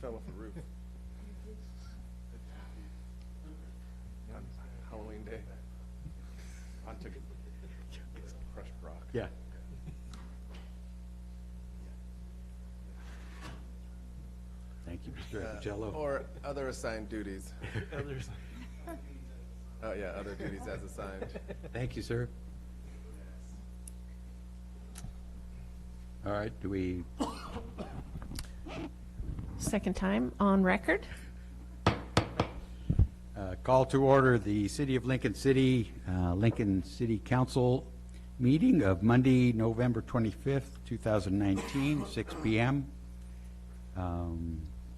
fell off the roof. On Halloween day. Onto crushed rock. Yeah. Thank you, Mr. Epicello. Or other assigned duties. Others. Oh, yeah, other duties as assigned. Thank you, sir. All right, do we, Second time on record. call to order the City of Lincoln City Council meeting of Monday, November 25th, 2019, 6 p.m.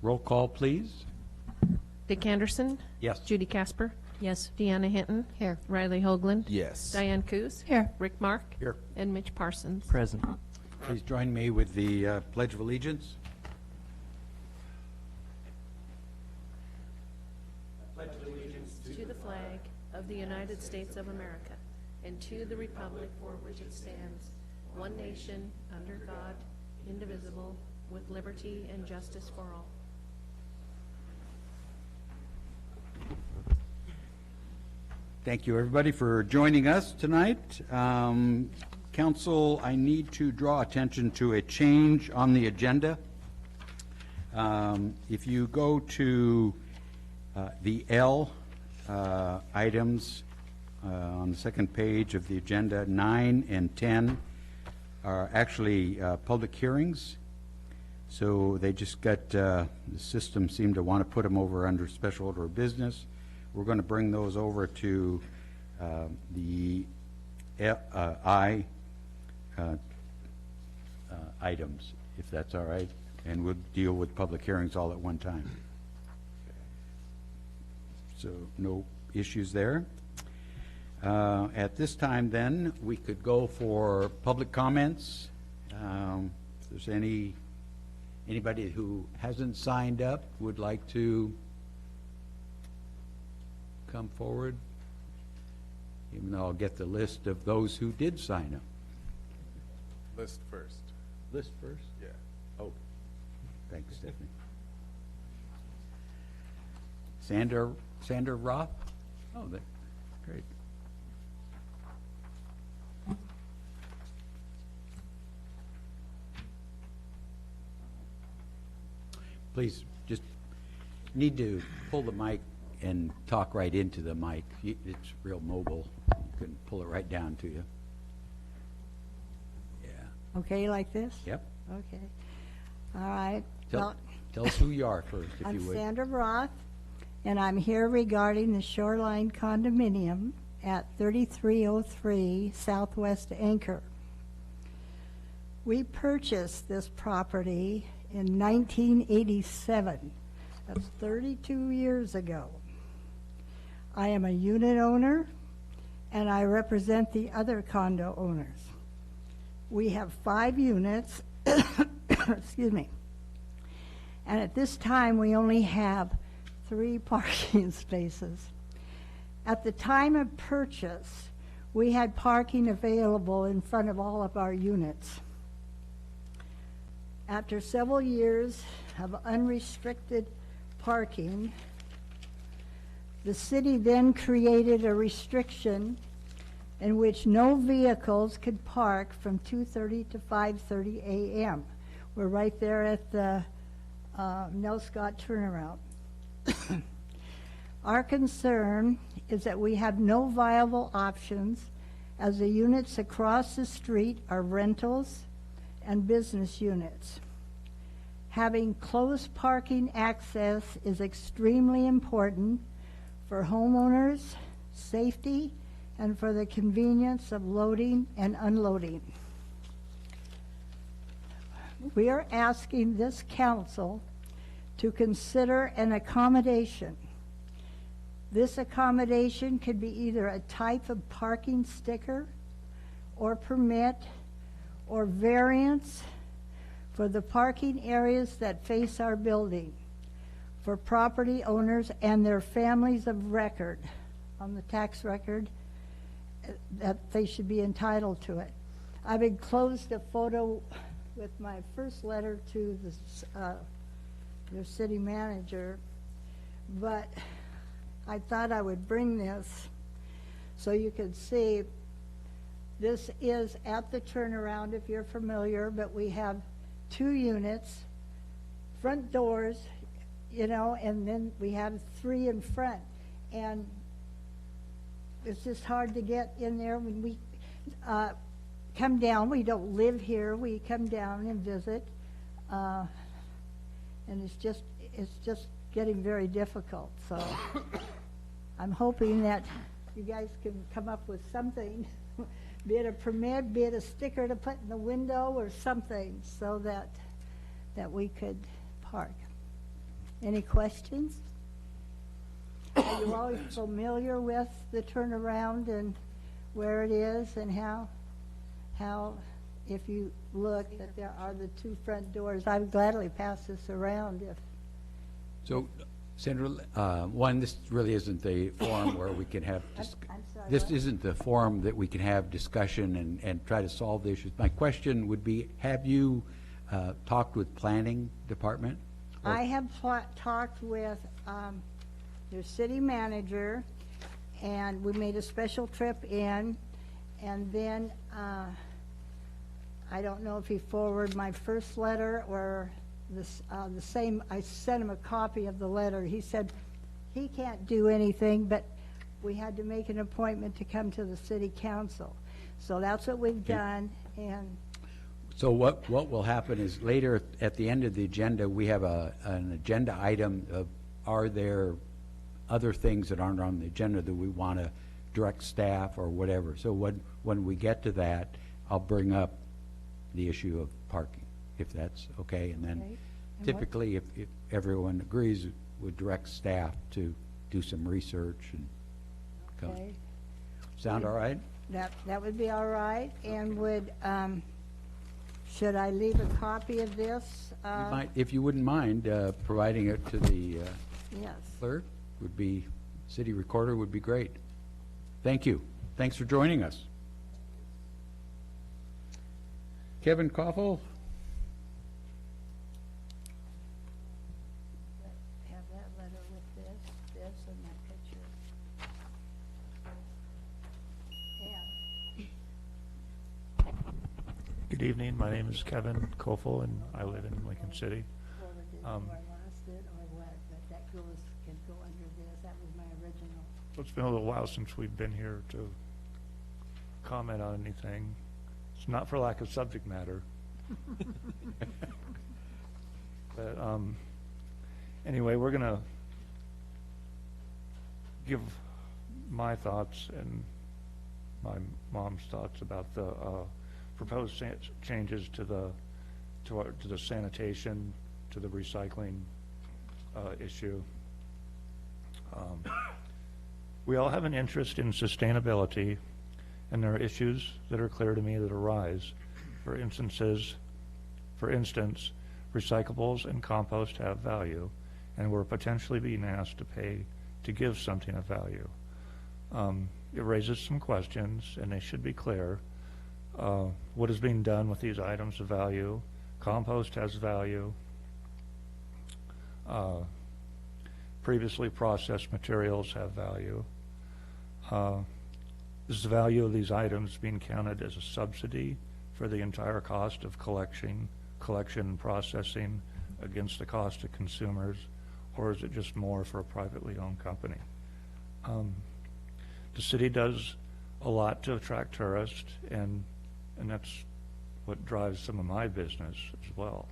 Roll call, please. Dick Anderson. Yes. Judy Casper. Yes. Deanna Hinton. Here. Riley Hoagland. Yes. Diane Coos. Here. Rick Mark. Here. And Mitch Parsons. Present. Please join me with the Pledge of Allegiance. To the flag of the United States of America and to the republic for which it stands, one nation, under God, indivisible, with liberty and justice for all. Thank you, everybody, for joining us tonight. Council, I need to draw attention to a change on the agenda. If you go to the L items on the second page of the agenda, 9 and 10 are actually public hearings. So they just got, the system seemed to want to put them over under special order of business. We're going to bring those over to the I items, if that's all right, and we'll deal with public hearings all at one time. So no issues there. At this time, then, we could go for public comments. If there's anybody who hasn't signed up would like to come forward, even though I'll get the list of those who did sign up. List first. List first? Yeah. Oh, thanks, Stephanie. Sandra Roth? Oh, that's great. Please, just need to pull the mic and talk right into the mic. It's real mobile. You can pull it right down to you. Yeah. Okay, like this? Yep. Okay. All right. Tell us who you are first, if you I'm would. Sandra Roth, and I'm here regarding the Shoreline condominium at 3303 Southwest Anchor. We purchased this property in 1987. That's 32 years ago. I am a unit owner, and I represent the other condo owners. We have 5 units, excuse me, and at this time we only have 3 parking spaces. At the time of purchase, we had parking available in front of all of our units. After several years of unrestricted parking, the city then created a restriction in which no vehicles could park from 2:30 to 5:30 a.m. We're right there at the Nell Scott turnaround. Our concern is that we have no viable options as the units across the street are rentals and business units. Having close parking access is extremely important for homeowners, safety, and for the convenience of loading and unloading. We are asking this council to consider an accommodation. This accommodation could be either a type of parking sticker or permit or variance for the parking areas that face our building for property owners and their families of record on the tax record, that they should be entitled to it. I've enclosed a photo with my first letter to the their city manager, but I thought I would bring this so you could see. This is at the turnaround, if you're familiar, but we have 2 units, front doors, you know, and then we have 3 in front. And it's just hard to get in there when we come down. We don't live here. We come down and visit. And it's just getting very difficult. So I'm hoping that you guys can come up with something, be it a permit, be it a sticker to put in the window or something, so that we could park. Any questions? Are you all familiar with the turnaround and where it is and how, if you look, that there are the 2 front doors? I would gladly pass this around if. So, Sandra, one, this really isn't the forum where we can have, I'm sorry, this what? isn't the forum that we can have discussion and try to solve the issues. My question would be, have you talked with planning department? Or- I have talked with their city manager, and we made a special trip in, and then I don't know if he forwarded my first letter or the same. I sent him a copy of the letter. He said he can't do anything, but we had to make an appointment to come to the city council. So that's what we've done, and So what will happen is later at the end of the agenda, we have an agenda item of, are there other things that aren't on the agenda that we want to direct staff or whatever. So when we get to that, I'll bring up the issue of parking, if that's okay. And then Okay. And what- typically, if everyone agrees, would direct staff to do some research and come. okay. Sound all right? That would be all right. And would, should I leave a copy of this? You might, if you wouldn't mind providing it to the Yes. clerk, would be, city recorder would be great. Thank you. Thanks for joining us. Kevin Koffel? Have that letter with this and that picture. And Good evening, my name is Kevin Kofel, and I live in Lincoln City. forwarded it, or I lost it, or what, but that can go under this. That was my original. So it's been a little while since we've been here to comment on anything. It's not for lack of subject matter. But anyway, we're going to give my thoughts and my mom's thoughts about the proposed changes to the sanitation, to the recycling issue. We all have an interest in sustainability, and there are issues that are clear to me that arise. For instance, recyclables and compost have value, and we're potentially being asked to pay to give something of value. It raises some questions, and they should be clear. What is being done with these items of value? Compost has value. Previously processed materials have value. Is the value of these items being counted as a subsidy for the entire cost of collection and processing against the cost to consumers, or is it just more for a privately owned company? The city does a lot to attract tourists, and that's what drives some of my business as well.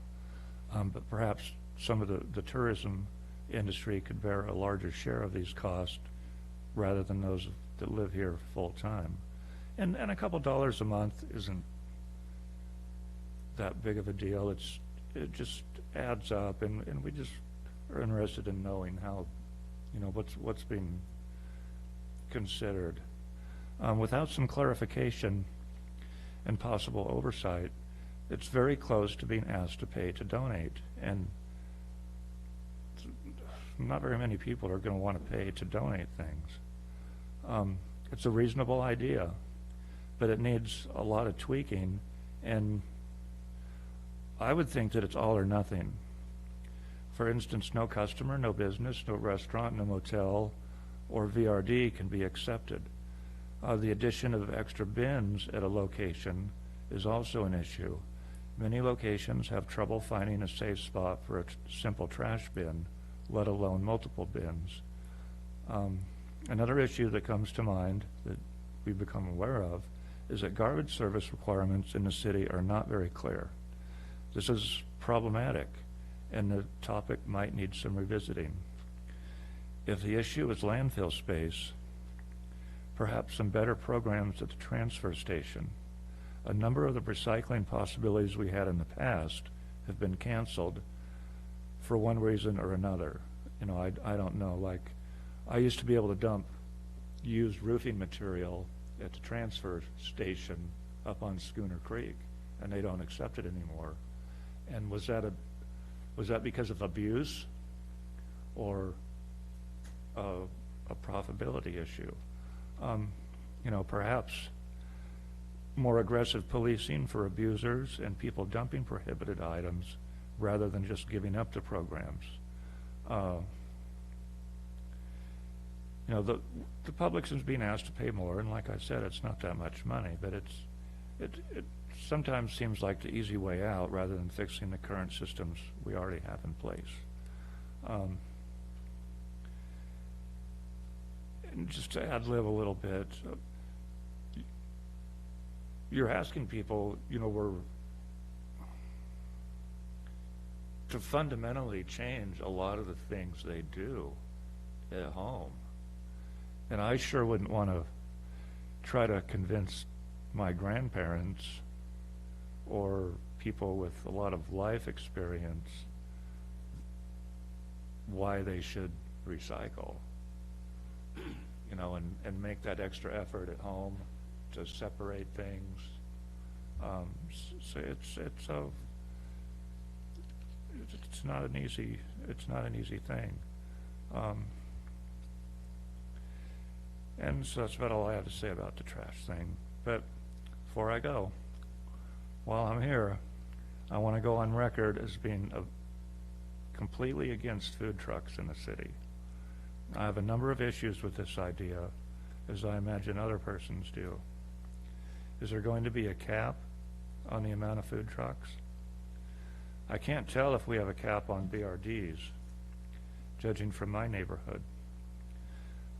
But perhaps some of the tourism industry could bear a larger share of these costs rather than those that live here full time. And a couple dollars a month isn't that big of a deal. It just adds up, and we just are interested in knowing how, what's being considered. Without some clarification and possible oversight, it's very close to being asked to pay to donate, and not very many people are going to want to pay to donate things. It's a reasonable idea, but it needs a lot of tweaking, and I would think that it's all or nothing. For instance, no customer, no business, no restaurant, no motel, or VRD can be accepted. The addition of extra bins at a location is also an issue. Many locations have trouble finding a safe spot for a simple trash bin, let alone multiple bins. Another issue that comes to mind that we've become aware of is that garbage service requirements in the city are not very clear. This is problematic, and the topic might need some revisiting. If the issue is landfill space, perhaps some better programs at the transfer station. A number of the recycling possibilities we had in the past have been canceled for one reason or another. You know, I don't know, like, I used to be able to dump used roofing material at the transfer station up on Schooner Creek, and they don't accept it anymore. And was that because of abuse or a profitability issue? You know, perhaps more aggressive policing for abusers and people dumping prohibited items rather than just giving up the programs. You know, the public is being asked to pay more, and like I said, it's not that much money, but it sometimes seems like the easy way out rather than fixing the current systems we already have in place. And just to ad-lib a little bit, you're asking people, you know, to fundamentally change a lot of the things they do at home. And I sure wouldn't want to try to convince my grandparents or people with a lot of life experience why they should recycle, you know, and make that extra effort at home to separate things. So it's not an easy thing. And so that's about all I have to say about the trash thing. But before I go, while I'm here, I want to go on record as being completely against food trucks in the city. I have a number of issues with this idea, as I imagine other persons do. Is there going to be a cap on the amount of food trucks? I can't tell if we have a cap on BRDs, judging from my neighborhood.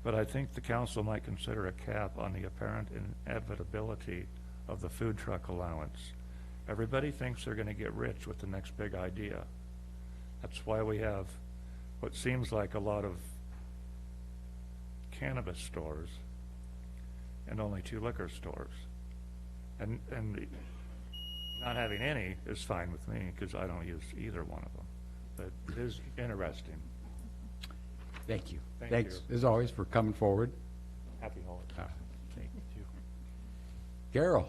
But I think the council might consider a cap on the apparent inevitability of the food truck allowance. Everybody thinks they're going to get rich with the next big idea. That's why we have what seems like a lot of cannabis stores and only 2 liquor stores. And not having any is fine with me because I don't use either one of them. But it is interesting. Thank you. Thank Thanks, you. as always, for coming forward. Happy holidays. Thank you. Carol.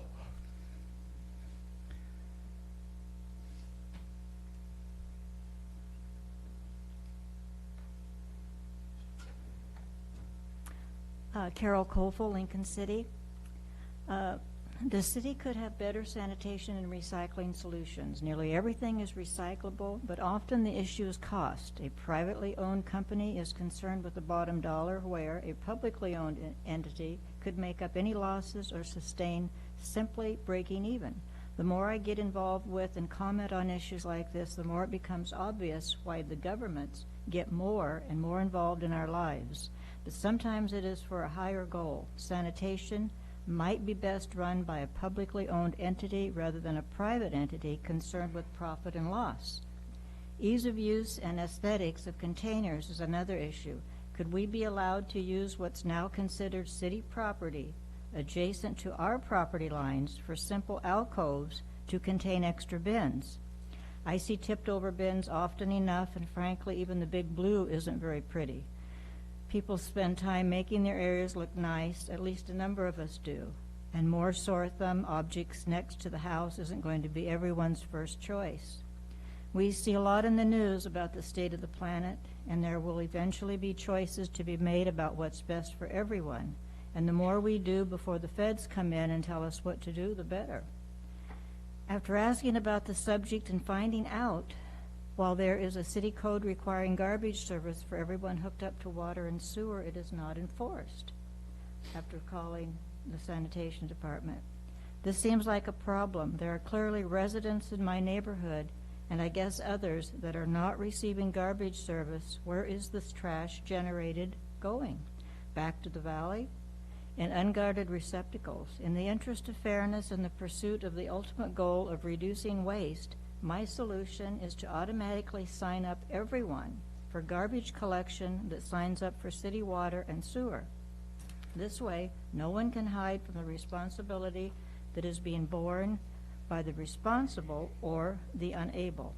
Carol Kofel, Lincoln City. The city could have better sanitation and recycling solutions. Nearly everything is recyclable, but often the issue is cost. A privately owned company is concerned with the bottom dollar, where a publicly owned entity could make up any losses or sustain simply breaking even. The more I get involved with and comment on issues like this, the more it becomes obvious why the governments get more and more involved in our lives. But sometimes it is for a higher goal. Sanitation might be best run by a publicly owned entity rather than a private entity concerned with profit and loss. Ease of use and aesthetics of containers is another issue. Could we be allowed to use what's now considered city property adjacent to our property lines for simple alcoves to contain extra bins? I see tipped over bins often enough, and frankly, even the big blue isn't very pretty. People spend time making their areas look nice, at least a number of us do, and more sore thumb objects next to the house isn't going to be everyone's first choice. We see a lot in the news about the state of the planet, and there will eventually be choices to be made about what's best for everyone, and the more we do before the feds come in and tell us what to do, the better. After asking about the subject and finding out While there is a city code requiring garbage service for everyone hooked up to water and sewer, it is not enforced, after calling the sanitation department. This seems like a problem. There are clearly residents in my neighborhood, and I guess others, that are not receiving garbage service. Where is this trash generated going? Back to the valley? In unguarded receptacles. In the interest of fairness and the pursuit of the ultimate goal of reducing waste, my solution is to automatically sign up everyone for garbage collection that signs up for city water and sewer. This way, no one can hide from the responsibility that is being borne by the responsible or the unable.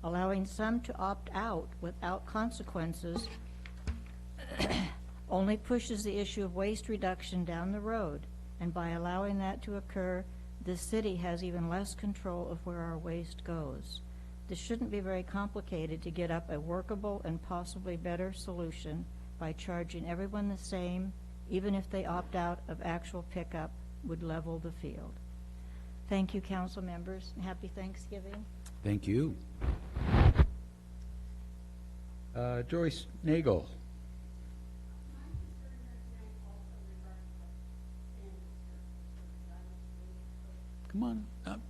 Allowing some to opt out without consequences only pushes the issue of waste reduction down the road, and by allowing that to occur, the city has even less control of where our waste goes. This shouldn't be very complicated to get up a workable and possibly better solution by charging everyone the same, even if they opt out of actual pickup, would level the field. Thank you, council members. Happy Thanksgiving. Thank you. Joyce Nagel. Come on up.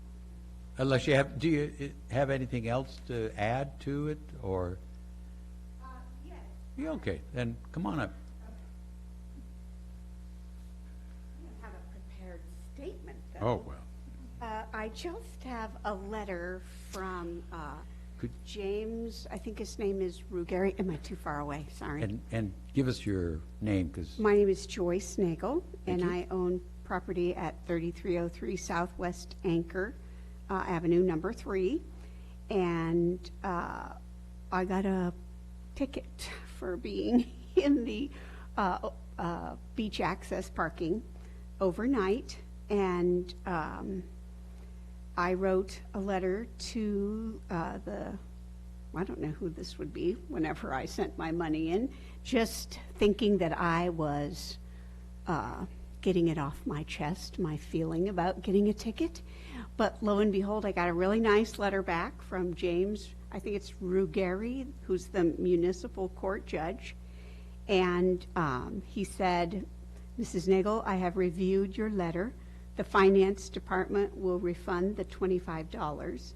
Unless you have, do you have anything else to add to it, or? Yes. Yeah, okay, then come on up. I don't have a prepared statement, though. Oh, well. I just have a letter from Could- James, I think his name is Ruggieri. Am I too far away? Sorry. And give us your name, because, My name is Joyce Nagel, and you. I own property at 3303 Southwest Anchor Avenue, number 3. And I got a ticket for being in the beach access parking overnight. And I wrote a letter to I don't know who this would be, whenever I sent my money in, just thinking that I was getting it off my chest, my feeling about getting a ticket. But lo and behold, I got a really nice letter back from James, I think it's Ruggieri, who's the municipal court judge. And he said, Mrs. Nagel, I have reviewed your letter. The finance department will refund the $25.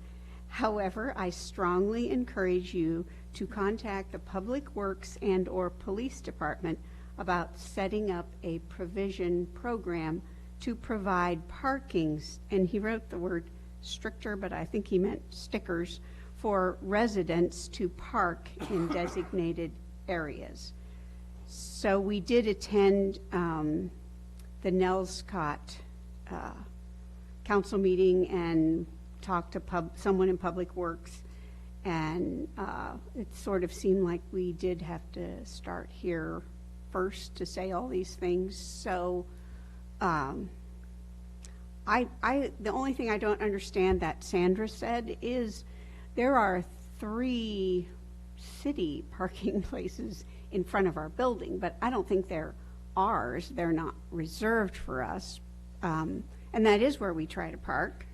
However, I strongly encourage you to contact the Public Works and/or Police Department about setting up a provision program to provide parkings, and he wrote the word stricter, but I think he meant stickers, for residents to park in designated areas. So we did attend the Nelscott council meeting and talked to someone in Public Works, and it sort of seemed like we did have to start here first to say all these things. So the only thing I don't understand that Sandra said is there are 3 city parking places in front of our building, but I don't think they're ours. They're not reserved for us. And that is where we try to park.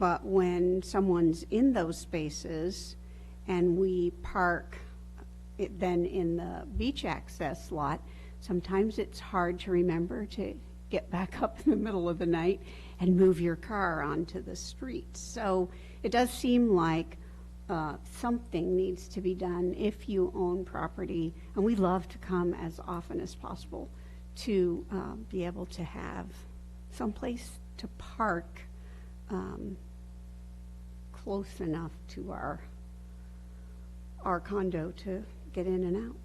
But when someone's in those spaces and we park it then in the beach access lot, sometimes it's hard to remember to get back up in the middle of the night and move your car onto the street. So it does seem like something needs to be done if you own property, and we love to come as often as possible to be able to have someplace to park close enough to our condo to get in and out.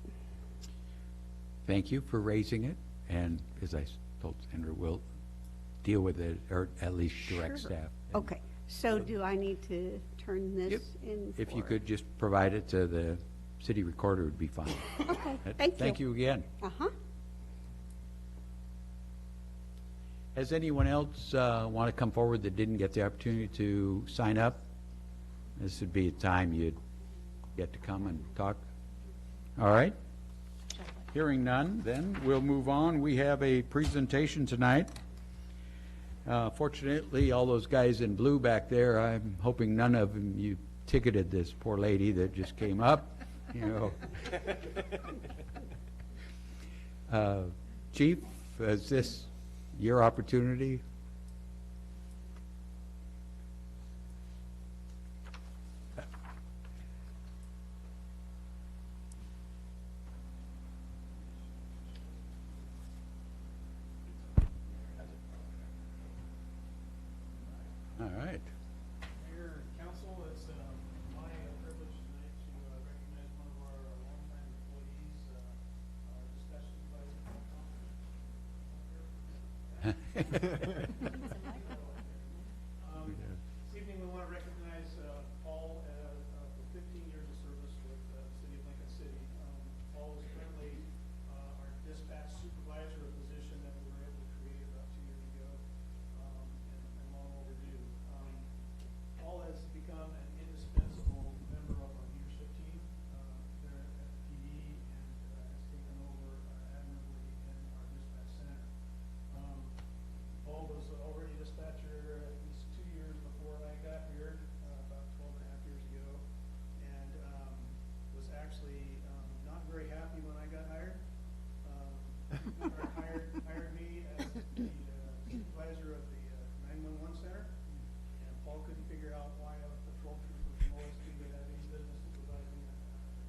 thank you for raising it, and as I told Sandra, we'll deal with it, or at least direct Sure. staff. Okay, so do I need to turn this Yep. in? If you for- could just provide it to the city recorder, would be fine. Okay, thank you. Thank you again. Uh-huh. Has anyone else want to come forward that didn't get the opportunity to sign up? This would be a time you'd get to come and talk. All right. Hearing none, then we'll move on. We have a presentation tonight. Fortunately, all those guys in blue back there, I'm hoping none of them you ticketed this poor lady that just came up, Chief, is this your opportunity? All right. Mayor and council, it's my privilege tonight to recognize one of our longtime employees, our dispatch supervisor. This evening, we want to recognize Paul for 15 years of service with the city of Lincoln City. Paul is currently our dispatch supervisor, a position that we were able to create about 2 years ago, and long overdue. Paul has become an indispensable member of our leadership team there at PD and has taken over admirably in our dispatch center. Paul was already a dispatcher at least 2 years before I got here, about 12 and a half years ago, and was actually not very happy when I got hired. Hired me as the supervisor of the 911 center. And Paul couldn't figure out why a patrol trooper from OSP would have any business supervising a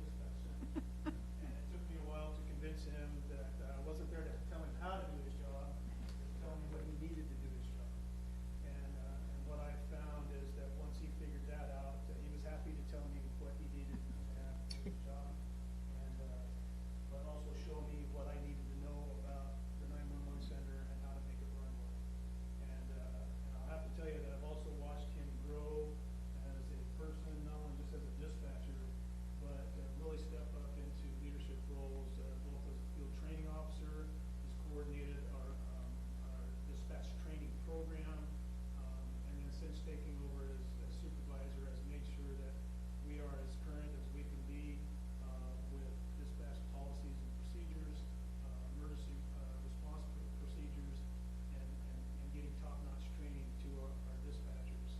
dispatch center. And it took me a while to convince him that I wasn't there to tell him how to do his job, but to tell him what he needed to do his job. And what I found is that once he figured that out, he was happy to tell me what he needed to have to do his job. And but also show me what I needed to know about the 911 center and how to make it run well. And I'll have to tell you that I've also watched him grow as a person, not only just as a dispatcher, but really step up into leadership roles, both as a field training officer. He's coordinated our dispatch training program, and then since taking over as supervisor, has made sure that we are as current as we can be with dispatch policies and procedures, emergency response procedures, and getting top-notch training to our dispatchers.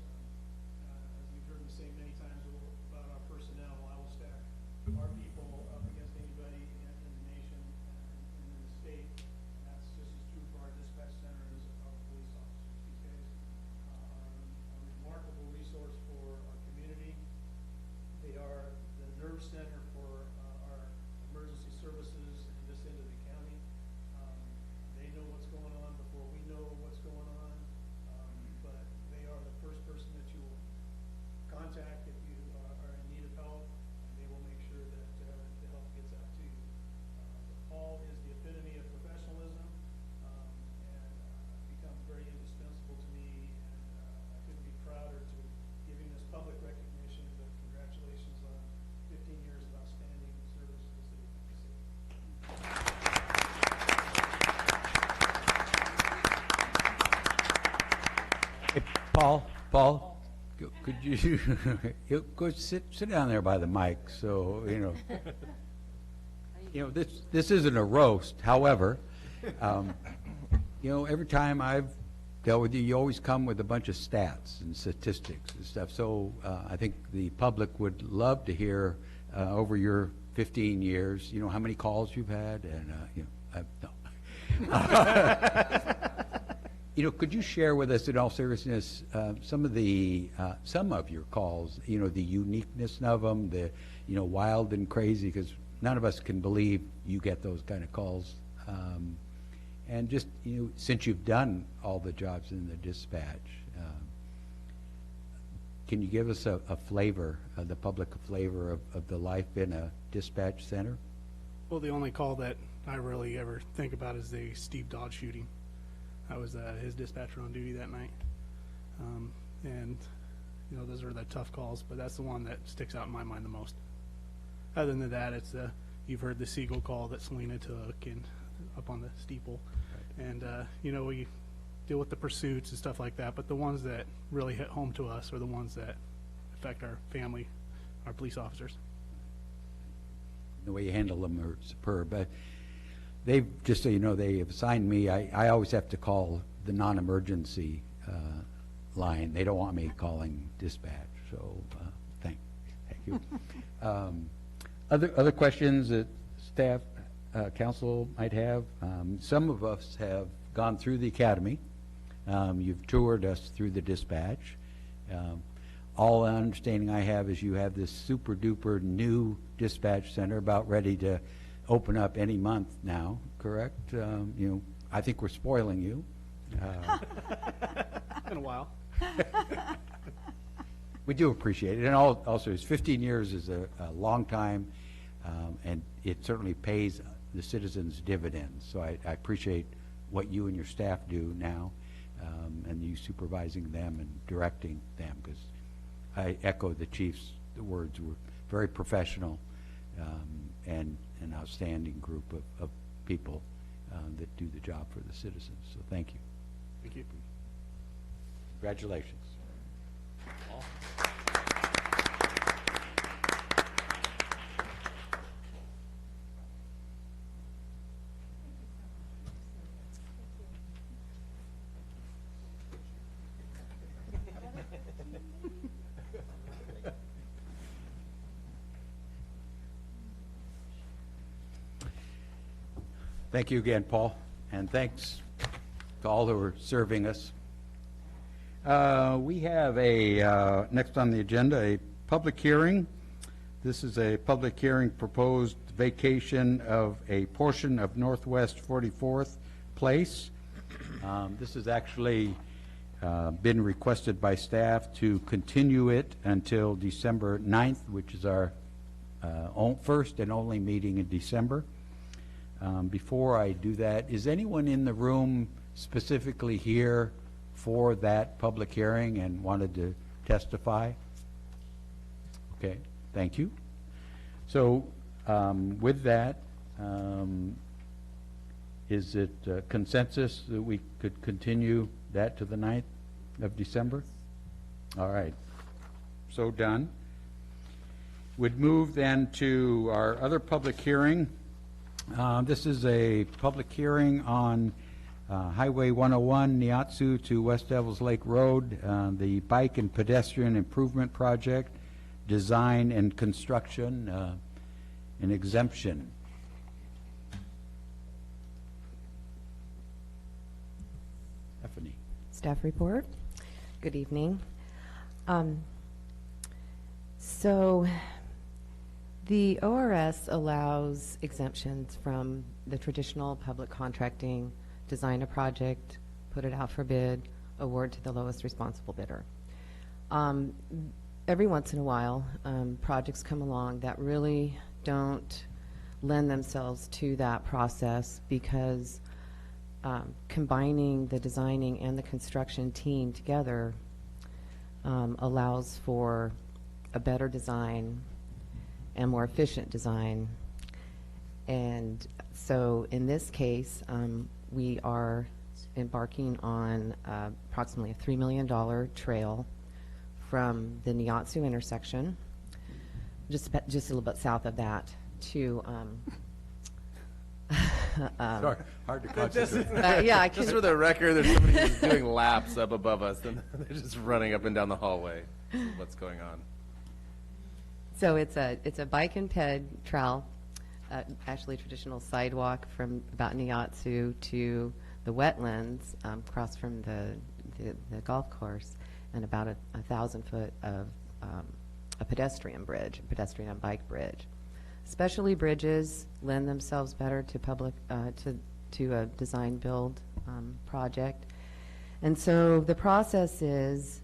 As you've heard me say many times about our personnel, I will stack our people up against anybody in the nation and in the state. And that's just as true for our dispatch center as our police officers. These guys are a remarkable resource for our community. They are the nerve center for our emergency services in this end of the county. They know what's going on before we know what's going on, but they are the first person that you will contact if you are in need of help, and they will make sure that the help gets out to you. Paul is the epitome of professionalism, and become very indispensable to me, and I couldn't be prouder to give him this public recognition, but congratulations on 15 years of outstanding service to the city of Lincoln City. Hey, Paul, could you, go sit down there by the mic, so, this isn't a roast. However, every time I've dealt with you, you always come with a bunch of stats and statistics and stuff. So I think the public would love to hear over your 15 years, how many calls you've had, and no. Could you share with us, in all seriousness, some of your calls, the uniqueness of them, the wild and crazy, because none of us can believe you get those kind of calls. And just, since you've done all the jobs in the dispatch, can you give us a flavor, the public flavor of the life in a dispatch center? Well, the only call that I really ever think about is the Steve Dodd shooting. I was his dispatcher on duty that night. And, those are the tough calls, but that's the one that sticks out in my mind the most. Other than that, it's you've heard the Seagull call that Selena took and up on the steeple. Right. And, we deal with the pursuits and stuff like that, but the ones that really hit home to us are the ones that affect our family, our police officers. The way you handle them are superb. But they've, just so you know, they have assigned me, I always have to call the non-emergency line. They don't want me calling dispatch, so you. Other questions that staff, council might have? Some of us have gone through the academy. You've toured us through the dispatch. All understanding I have is you have this super duper new dispatch center about ready to open up any month now, correct? I think we're spoiling you. Been a while. We do appreciate it, and also, 15 years is a long time, and it certainly pays the citizens dividends. So I appreciate what you and your staff do now, and you supervising them and directing them, because I echo the chief's words. We're very professional and an outstanding group of people that do the job for the citizens. So thank you. Thank you. Congratulations. Thank you again, Paul, and thanks to all who are serving us. We have next on the agenda, a public hearing. This is a public hearing proposed vacation of a portion of Northwest 44th Place. This has actually been requested by staff to continue it until December 9th, which is our first and only meeting in December. Before I do that, is anyone in the room specifically here for that public hearing and wanted to testify? Okay, thank you. So with that, is it consensus that we could continue that to the 9th of December? All right, so done. Would move then to our other public hearing. This is a public hearing on Highway 101, Niatsu to West Devils Lake Road, the Bike and Pedestrian Improvement Project, design and construction, an exemption. Stephanie. Staff report. Good evening. So the ORS allows exemptions from the traditional public contracting, design a project, put it out for bid, award to the lowest responsible bidder. Every once in a while, projects come along that really don't lend themselves to that process because combining the designing and the construction team together allows for a better design and more efficient design. And so in this case, we are embarking on approximately a $3 million trail from the Niatsu intersection, just a little bit south of that, to Sorry, hard to concentrate. yeah, I Just can, for the record, there's somebody who's doing laps up above us, and they're just running up and down the hallway. What's going on? so it's a bike and ped trail, actually a traditional sidewalk from about Niatsu to the wetlands across from the golf course, and about a 1,000-foot of a pedestrian bridge, a pedestrian and bike bridge. Specialty bridges lend themselves better to public to a design build project, and so the process is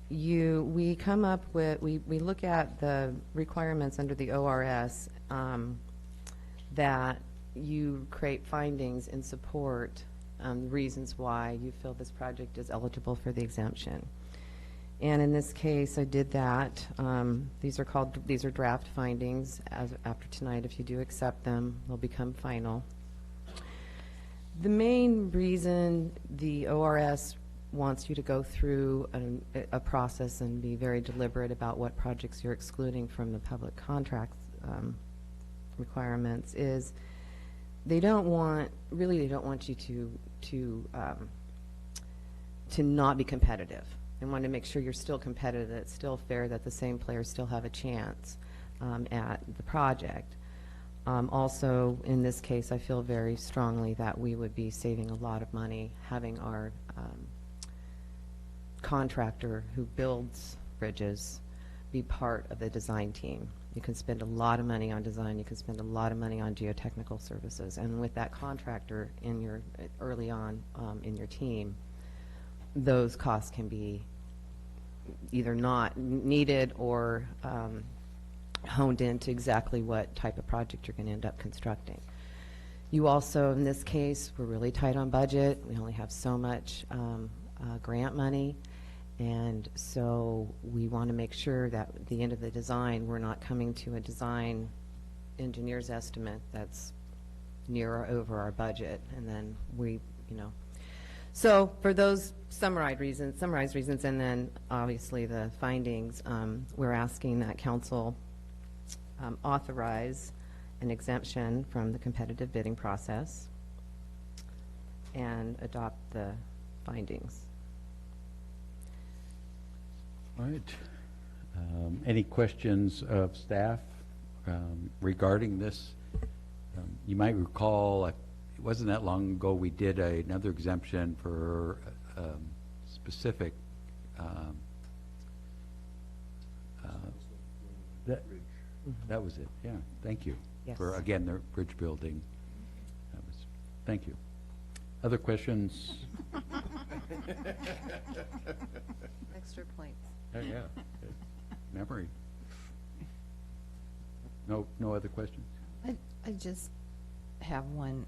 we come up with we look at the requirements under the ORS that you create findings and support reasons why you feel this project is eligible for the exemption. And in this case, I did that. These are draft findings. After tonight, if you do accept them, they'll become final. The main reason the ORS wants you to go through a process and be very deliberate about what projects you're excluding from the public contracts requirements is they don't want you to not be competitive and want to make sure you're still competitive, that it's still fair, that the same players still have a chance at the project. Also, in this case, I feel very strongly that we would be saving a lot of money having our contractor who builds bridges be part of the design team. You can spend a lot of money on design, you can spend a lot of money on geotechnical services, and with that contractor in your, early on in your team, those costs can be either not needed or honed into exactly what type of project you're going to end up constructing. You also, in this case, we're really tight on budget. We only have so much grant money, and so we want to make sure that at the end of the design, we're not coming to a design engineer's estimate that's near or over our budget, and then we, you know. So for those summarized reasons, and then obviously the findings, we're asking that council authorize an exemption from the competitive bidding process and adopt the findings. All right. Any questions of staff regarding this? You might recall, it wasn't that long ago, we did another exemption for specific that was it. Yeah, thank you. Yes. For again the bridge building. That was, thank you. Other questions? Extra points. Yeah. Memory. No other questions? I just have one.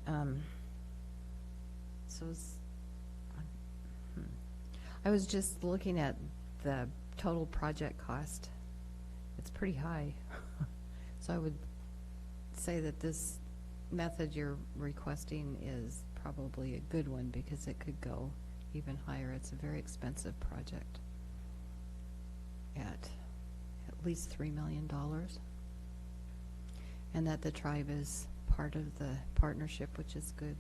I was just looking at the total project cost. It's pretty high. So I would say that this method you're requesting is probably a good one because it could go even higher. It's a very expensive project at least $3 million. And that the tribe is part of the partnership, which is good.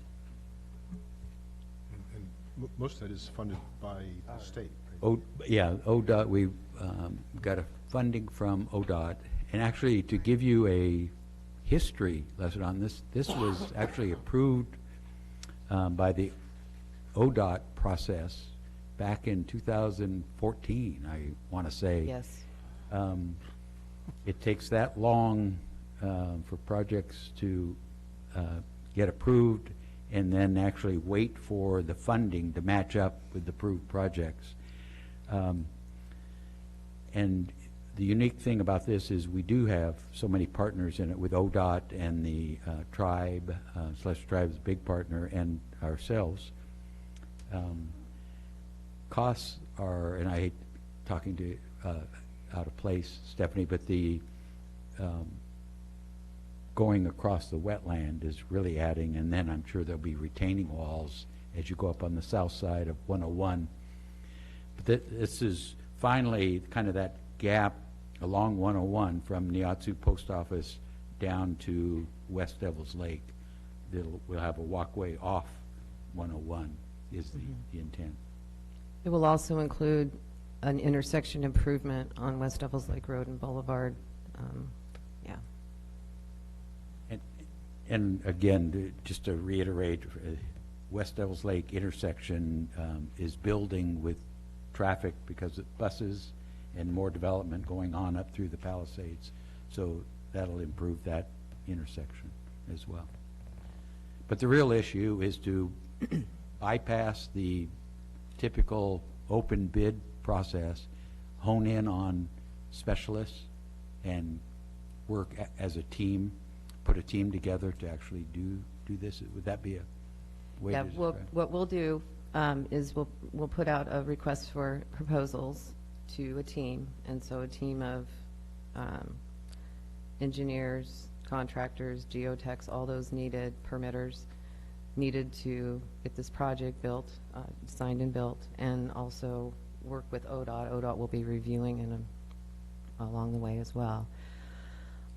And most of that is funded by the state. Yeah, ODOT, we got a funding from ODOT. And actually, to give you a history lesson on this, this was actually approved by the ODOT process back in 2014, I want to say. Yes. It takes that long for projects to get approved and then actually wait for the funding to match up with the approved projects. And the unique thing about this is we do have so many partners in it with ODOT and the tribe, Tribe's a big partner, and ourselves. Costs are, and I hate talking to out of place, Stephanie, but the going across the wetland is really adding, and then I'm sure there'll be retaining walls as you go up on the south side of 101. But this is finally kind of that gap along 101 from Niatsu Post Office down to West Devil's Lake. We'll have a walkway off 101 is the intent. It will also include an intersection improvement on West Devils Lake Road and Boulevard. Yeah. And again, just to reiterate, West Devils Lake intersection is building with traffic because of buses and more development going on up through the Palisades. So that'll improve that intersection as well. But the real issue is to bypass the typical open bid process, hone in on specialists, and work as a team, put a team together to actually do this. Would that be a way to describe it? What we'll do is we'll put out a request for proposals to a team, and so a team of engineers, contractors, geotechs, all those needed, permitters, needed to get this project built, designed and built, and also work with ODOT. ODOT will be reviewing and along the way as well.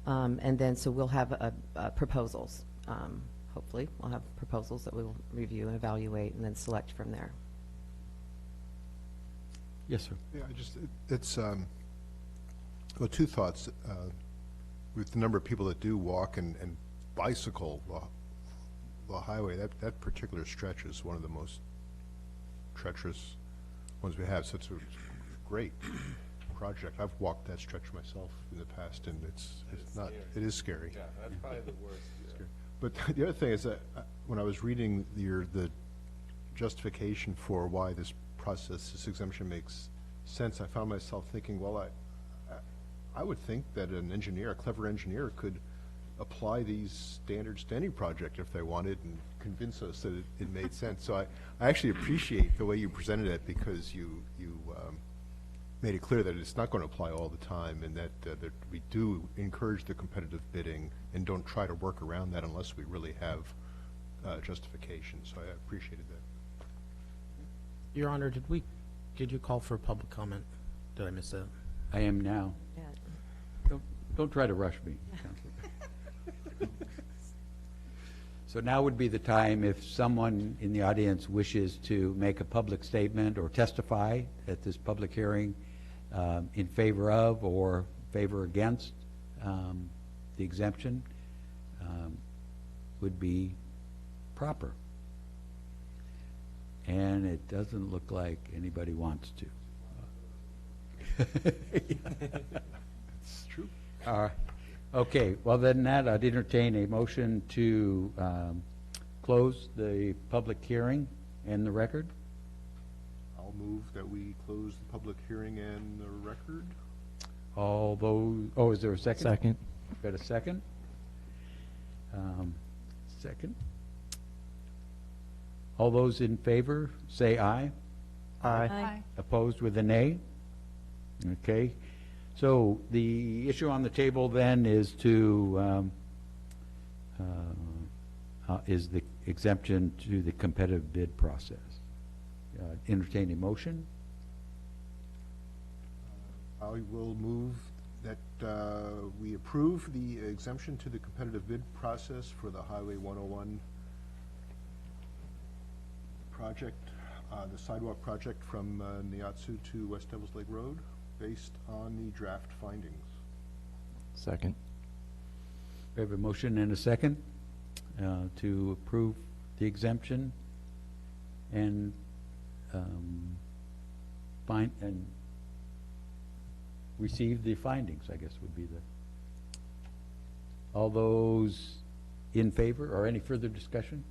And then so we'll have proposals. Hopefully we'll have proposals that we will review and evaluate and then select from there. Yes, sir. Yeah, it's, well, two thoughts. With the number of people that do walk and bicycle the highway, that particular stretch is one of the most treacherous ones we have, so it's a great project. I've walked that stretch myself in the past, and it's not, it is scary. Yeah, that's probably the worst. Yeah. But the other thing is that when I was reading the justification for why this process, this exemption makes sense, I found myself thinking, well, I would think that an engineer, a clever engineer, could apply these standards to any project if they wanted and convince us that it made sense. So I actually appreciate the way you presented it, because you made it clear that it's not going to apply all the time, and that we do encourage the competitive bidding and don't try to work around that unless we really have justification. So I appreciated that. Your Honor, did you call for public comment? Did I miss that? I am now. Don't try to rush me, Counselor. So now would be the time if someone in the audience wishes to make a public statement or testify at this public hearing in favor of or favor against the exemption would be proper. And it doesn't look like anybody wants to. It's true. Okay, well then I'd entertain a motion to close the public hearing and the record. I'll move that we close the public hearing and the record. All those, oh, is there a second? Second. Got a second? Second. All those in favor, say aye. Aye. Opposed with a nay? Okay. So the issue on the table then is is the exemption to the competitive bid process. Entertain a motion. I will move that we approve the exemption to the competitive bid process for the Highway 101 project, the sidewalk project from Neatsu to West Devils Lake Road, based on the draft findings. Second. We have a motion and a second to approve the exemption and receive the findings, I guess would be the. All those in favor, or any further discussion?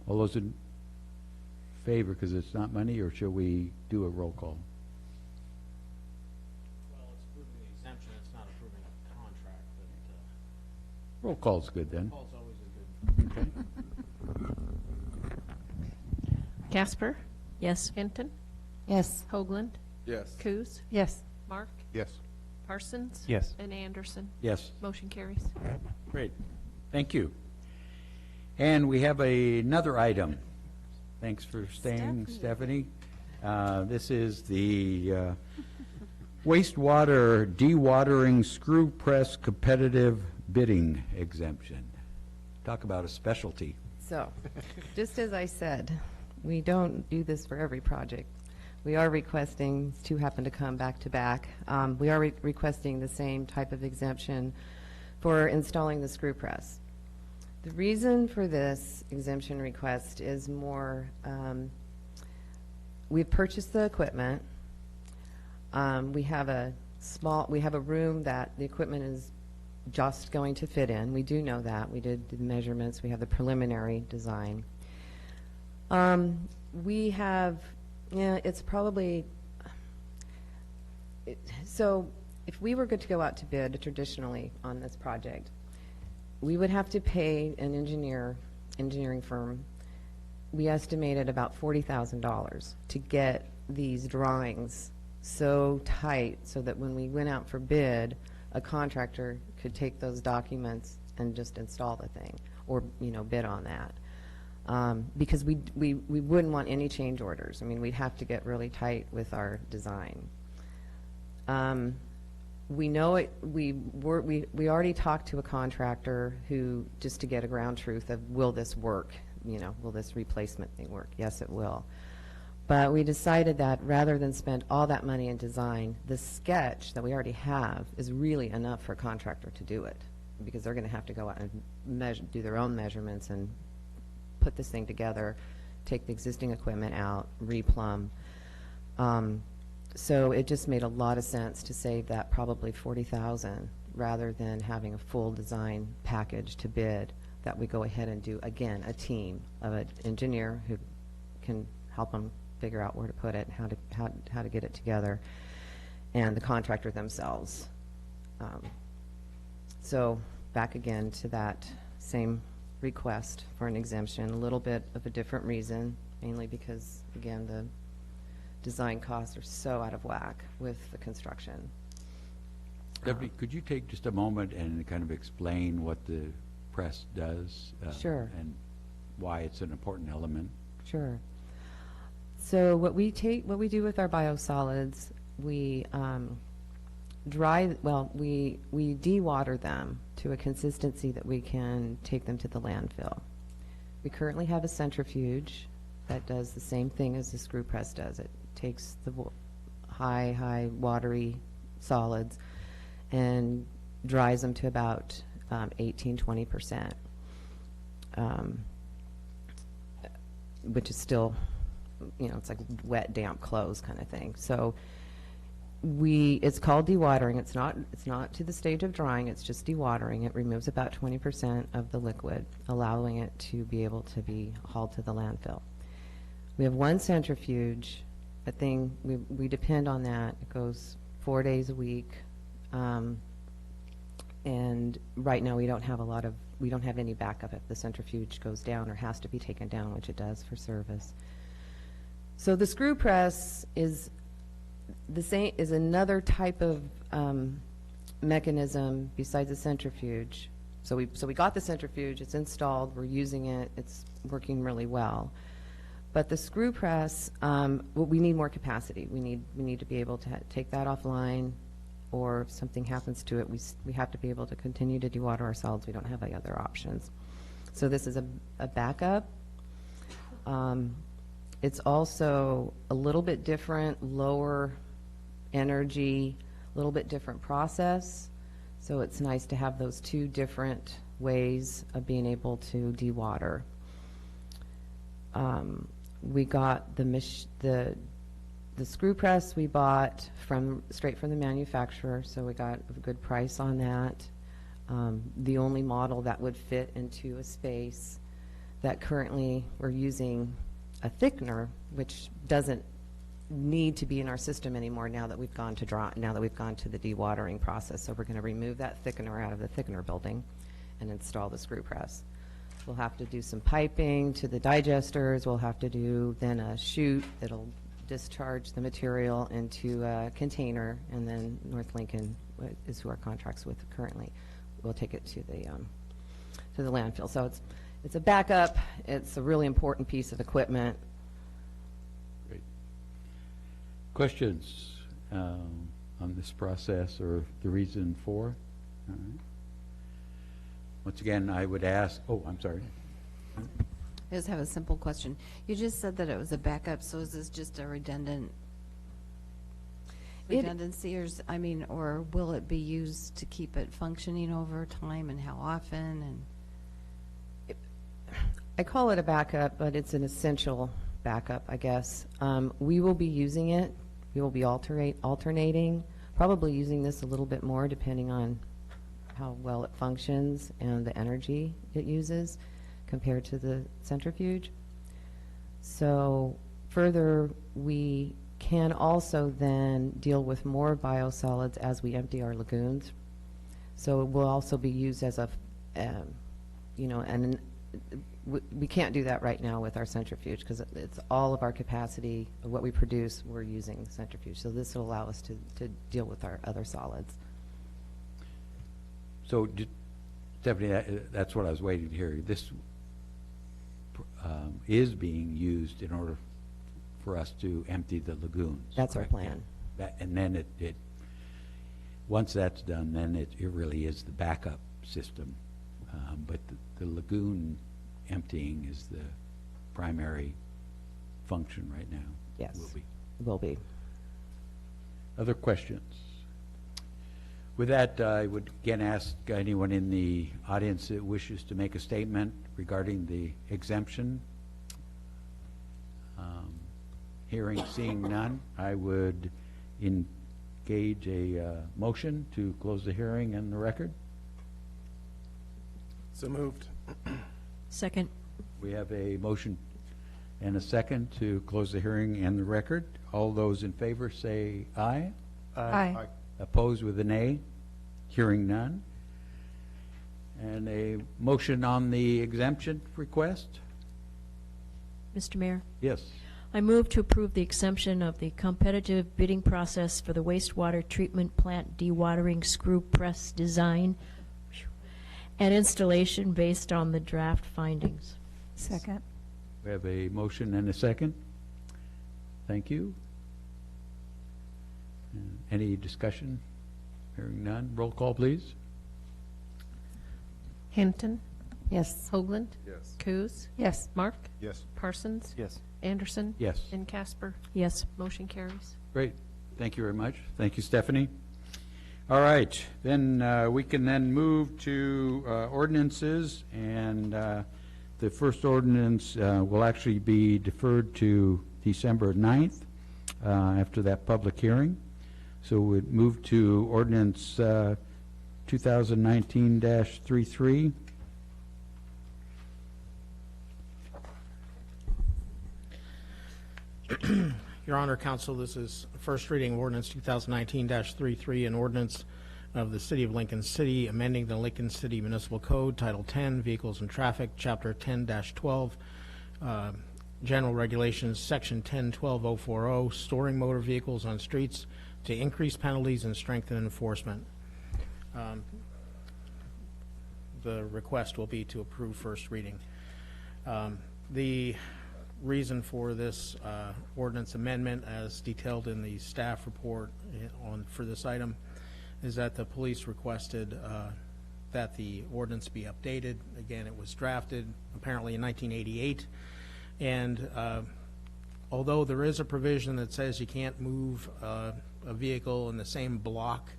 All those in favor, because it's not money, or shall we do a roll call? Well, it's approving the exemption, it's not approving a contract, but Roll call's good then. call's always a good. Casper, Yes. Hinton, Yes. Hoagland, Yes. Coos, Yes. Mark, Yes. Parsons. Yes. And Anderson. Yes. Motion carries. Great. Thank you. And we have another item. Thanks for staying, Stephanie. This is the wastewater dewatering screw press competitive bidding exemption. Talk about a specialty. So, just as I said, we don't do this for every project. We are requesting, two happen to come back to back, we are requesting the same type of exemption for installing the screw press. The reason for this exemption request is more, we've purchased the equipment. We have a room that the equipment is just going to fit in. We do know that. We did the measurements. We have the preliminary design. We have, it's probably, so if we were good to go out to bid traditionally on this project, we would have to pay an engineering firm. We estimated about $40,000 to get these drawings so tight so that when we went out for bid, a contractor could take those documents and just install the thing, or bid on that. Because we wouldn't want any change orders. I mean, we'd have to get really tight with our design. We know it. We already talked to a contractor who, just to get a ground truth of, will this work? Will this replacement thing work? Yes, it will. But we decided that rather than spend all that money in design, the sketch that we already have is really enough for a contractor to do it, because they're going to have to go out and do their own measurements and put this thing together, take the existing equipment out, replumb. So it just made a lot of sense to save that probably $40,000 rather than having a full design package to bid, that we go ahead and do, again, a team of an engineer who can help them figure out where to put it, how to get it together, and the contractor themselves. So back again to that same request for an exemption, a little bit of a different reason, mainly because, again, the design costs are so out of whack with the construction. Deputy, could you take just a moment and kind of explain what the press does? Sure. And why it's an important element? Sure. So what we do with our biosolids, we we dewater them to a consistency that we can take them to the landfill. We currently have a centrifuge that does the same thing as the screw press does. It takes the high watery solids and dries them to about 18-20%, which is still, it's like wet, damp clothes kind of thing. So it's called dewatering. It's not to the stage of drying. It's just dewatering. It removes about 20% of the liquid, allowing it to be able to be hauled to the landfill. We have one centrifuge. A thing we depend on that. It goes 4 days a week, and right now we don't have any backup if the centrifuge goes down or has to be taken down, which it does for service. So the screw press is another type of mechanism besides the centrifuge. So we got the centrifuge. It's installed. We're using it. It's working really well. But the screw press, we need more capacity. We need to be able to take that offline, or if something happens to it, we have to be able to continue to dewater our solids. We don't have any other options. So this is a backup. It's also a little bit different, lower energy, a little bit different process. So it's nice to have those two different ways of being able to dewater. We got the screw press we bought straight from the manufacturer, so we got a good price on that. The only model that would fit into a space that currently we're using a thickener, which doesn't need to be in our system anymore now that we've gone to the dewatering process. So we're going to remove that thickener out of the thickener building and install the screw press. We'll have to do some piping to the digesters. We'll have to do then a chute that'll discharge the material into a container, and then North Lincoln is who our contract's with currently. We'll take it to the landfill. So it's a backup. It's a really important piece of equipment. Great. Questions on this process or the reason for? All right. Once again, I would ask, I'm sorry. I just have a simple question. You just said that it was a backup, so is this just a redundancy, or will it be used to keep it functioning over time, and how often? And I call it a backup, but it's an essential backup, I guess. We will be using it. We will be alternating, probably using this a little bit more depending on how well it functions and the energy it uses compared to the centrifuge. So further, we can also then deal with more biosolids as we empty our lagoons. So it will also be used as we can't do that right now with our centrifuge because it's all of our capacity of what we produce, we're using the centrifuge. So this will allow us to deal with our other solids. So, Stephanie, that's what I was waiting to hear. This is being used in order for us to empty the lagoons. That's correct? our plan. And then once that's done, then it really is the backup system. But the lagoon emptying is the primary function right now. Yes. Will be. Will be. Other questions? With that, I would again ask anyone in the audience that wishes to make a statement regarding the exemption. Hearing, seeing none, I would engage a motion to close the hearing and the record. So moved. Second. We have a motion and a second to close the hearing and the record. All those in favor say aye. Aye. Opposed with a nay. Hearing none. And a motion on the exemption request? Mr. Mayor, Yes. I move to approve the exemption of the competitive bidding process for the wastewater treatment plant dewatering screw press design and installation based on the draft findings. Second. We have a motion and a second. Thank you. Any discussion? Hearing none. Roll call, please. Hinton, Yes. Hoagland, Yes. Coos, Yes. Mark, Yes. Parsons, Yes. Anderson, Yes. and Casper. Yes. Motion carries. Great. Thank you very much. Thank you, Stephanie. All right. Then we can then move to ordinances, and the first ordinance will actually be deferred to December 9th after that public hearing. So we'd move to ordinance 2019-33. Your Honor, Council, this is first reading of ordinance 2019-33, an ordinance of the City of Lincoln City, amending the Lincoln City Municipal Code, Title 10, Vehicles and Traffic, Chapter 10-12, General Regulations, Section 10-12040, storing motor vehicles on streets to increase penalties and strengthen enforcement. The request will be to approve first reading. The reason for this ordinance amendment, as detailed in the staff report for this item, is that the police requested that the ordinance be updated. Again, it was drafted apparently in 1988, and although there is a provision that says you can't move a vehicle in the same block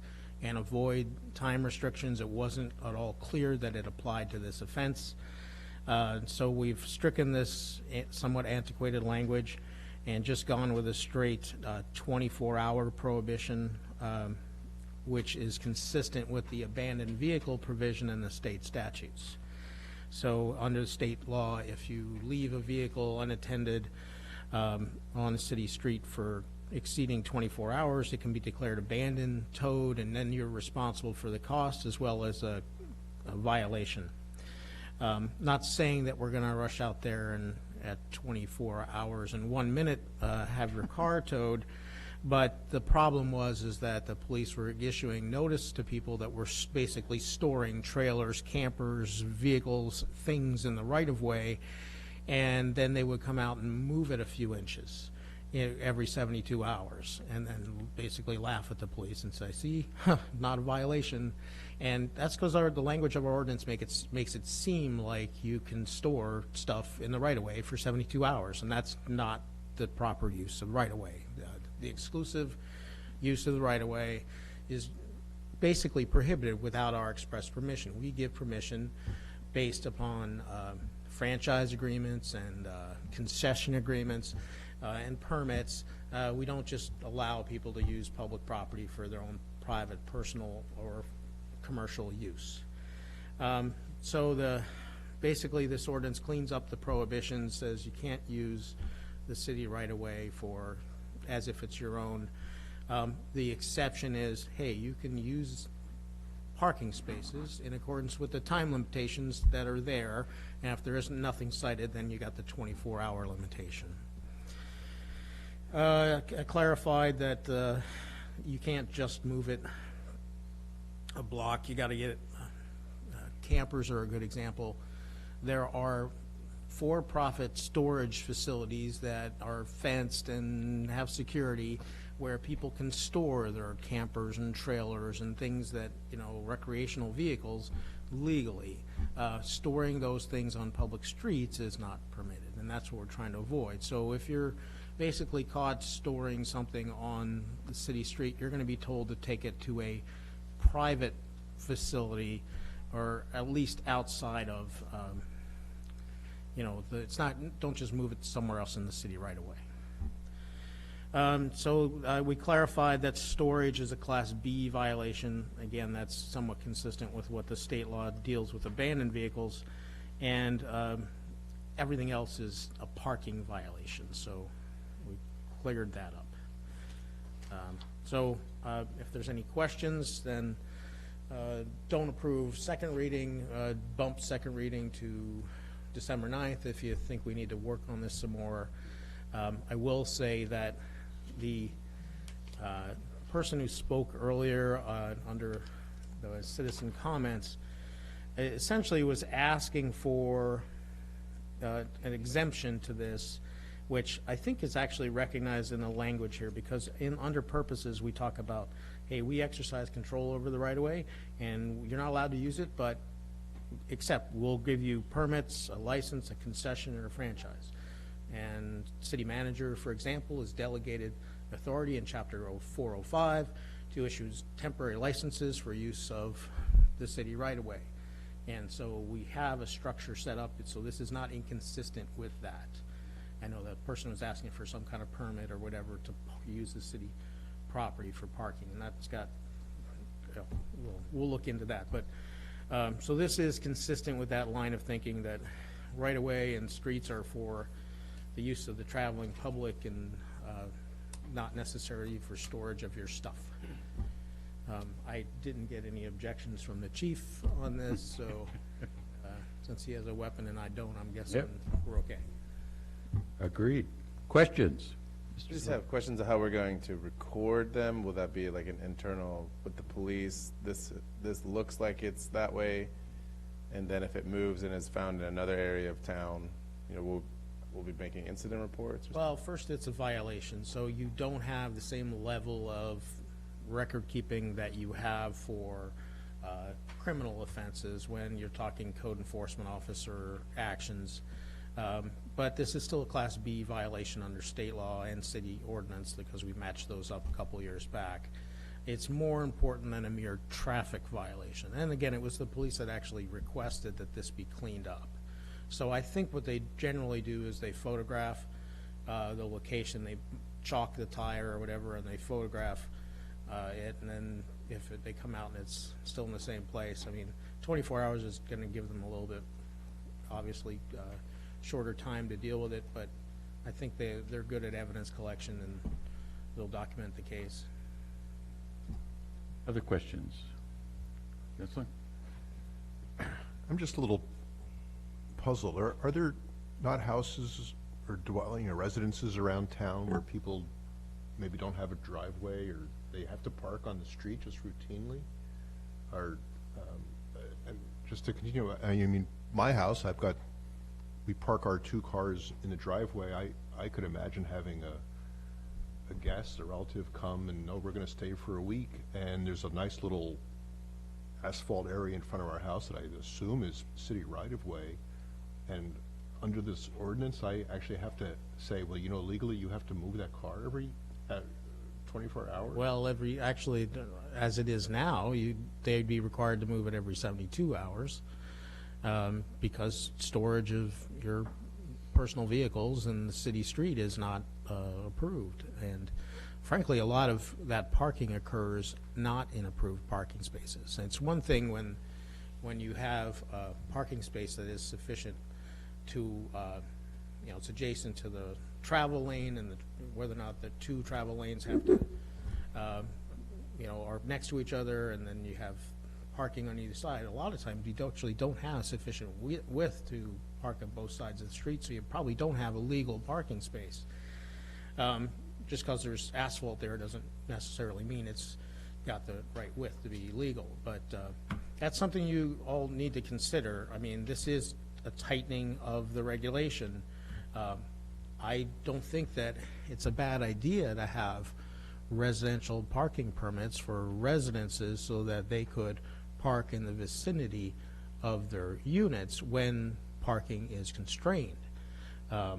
and avoid time restrictions, it wasn't at all clear that it applied to this offense. So we've stricken this somewhat antiquated language and just gone with a straight 24-hour prohibition, which is consistent with the abandoned vehicle provision in the state statutes. So under state law, if you leave a vehicle unattended on a city street for exceeding 24 hours, it can be declared abandoned, towed, and then you're responsible for the cost as well as a violation. Not saying that we're going to rush out there and at 24 hours and 1 minute have your car towed, but the problem is that the police were issuing notice to people that were basically storing trailers, campers, vehicles, things in the right-of-way, and then they would come out and move it a few inches every 72 hours and then basically laugh at the police and say, see, not a violation. And that's because the language of our ordinance makes it seem like you can store stuff in the right-of-way for 72 hours, and that's not the proper use of the right-of-way. The exclusive use of the right-of-way is basically prohibited without our express permission. We give permission based upon franchise agreements and concession agreements and permits. We don't just allow people to use public property for their own private, personal, or commercial use. So basically this ordinance cleans up the prohibition, says you can't use the city right-of-way for as if it's your own. The exception is, hey, you can use parking spaces in accordance with the time limitations that are there, and if there isn't nothing cited, then you got the 24-hour limitation. I clarified that you can't just move it a block. You got to get it. Campers are a good example. There are for-profit storage facilities that are fenced and have security where people can store their campers and trailers and things that, recreational vehicles legally. Storing those things on public streets is not permitted, and that's what we're trying to avoid. So if you're basically caught storing something on the city street, you're going to be told to take it to a private facility, or at least outside of, it's not, don't just move it somewhere else in the city right away. So we clarified that storage is a Class B violation. Again, that's somewhat consistent with what the state law deals with abandoned vehicles, and everything else is a parking violation, so we cleared that up. If there's any questions, then don't approve second reading, bump second reading to December 9th if you think we need to work on this some more. I will say that the person who spoke earlier under the citizen comments essentially was asking for an exemption to this, which I think is actually recognized in the language here, because under purposes we talk about, hey, we exercise control over the right-of-way and you're not allowed to use it, but except we'll give you permits, a license, a concession, or a franchise. And city manager, for example, is delegated authority in Chapter 405 to issue temporary licenses for use of the city right-of-way. And so we have a structure set up, so this is not inconsistent with that. I know that person was asking for some kind of permit or whatever to use the city property for parking, and that's got, we'll look into that. But so this is consistent with that line of thinking that right-of-way and streets are for the use of the traveling public and not necessarily for storage of your stuff. I didn't get any objections from the chief on this, so since he has a weapon and I don't, I'm guessing we're okay. Agreed. Questions? I just have questions of how we're going to record them. Will that be like an internal with the police? This looks like it's that way, and then if it moves and is found in another area of town, we'll be making incident reports? Well, first, it's a violation, so you don't have the same level of record keeping that you have for criminal offenses when you're talking code enforcement officer actions. But this is still a Class B violation under state law and city ordinance because we matched those up a couple years back. It's more important than a mere traffic violation. And again, it was the police that actually requested that this be cleaned up. So I think what they generally do is they photograph the location, they chalk the tire or whatever, and they photograph it, and then if they come out and it's still in the same place, I mean, 24 hours is going to give them a little bit, obviously, shorter time to deal with it, but I think they're good at evidence collection and they'll document the case. Other questions? Yes, sir. I'm just a little puzzled. Are there not houses or dwelling or residences around town where people maybe don't have a driveway or they have to park on the street just routinely? Or and just to continue, I mean, my house, we park our 2 cars in the driveway. I could imagine having a guest, a relative come and know we're going to stay for a week, and there's a nice little asphalt area in front of our house that I assume is city right-of-way, and under this ordinance, I actually have to say, well, legally you have to move that car every 24 hours? Well, actually, as it is now, they'd be required to move it every 72 hours because storage of your personal vehicles in the city street is not approved. And frankly, a lot of that parking occurs not in approved parking spaces. And it's one thing when you have a parking space that is sufficient to, it's adjacent to the travel lane, and whether or not the 2 travel lanes have to, are next to each other, and then you have parking on either side. A lot of times you actually don't have sufficient width to park on both sides of the street, so you probably don't have a legal parking space. Just because there's asphalt there doesn't necessarily mean it's got the right width to be legal, but that's something you all need to consider. I mean, this is a tightening of the regulation. I don't think that it's a bad idea to have residential parking permits for residences so that they could park in the vicinity of their units when parking is constrained. The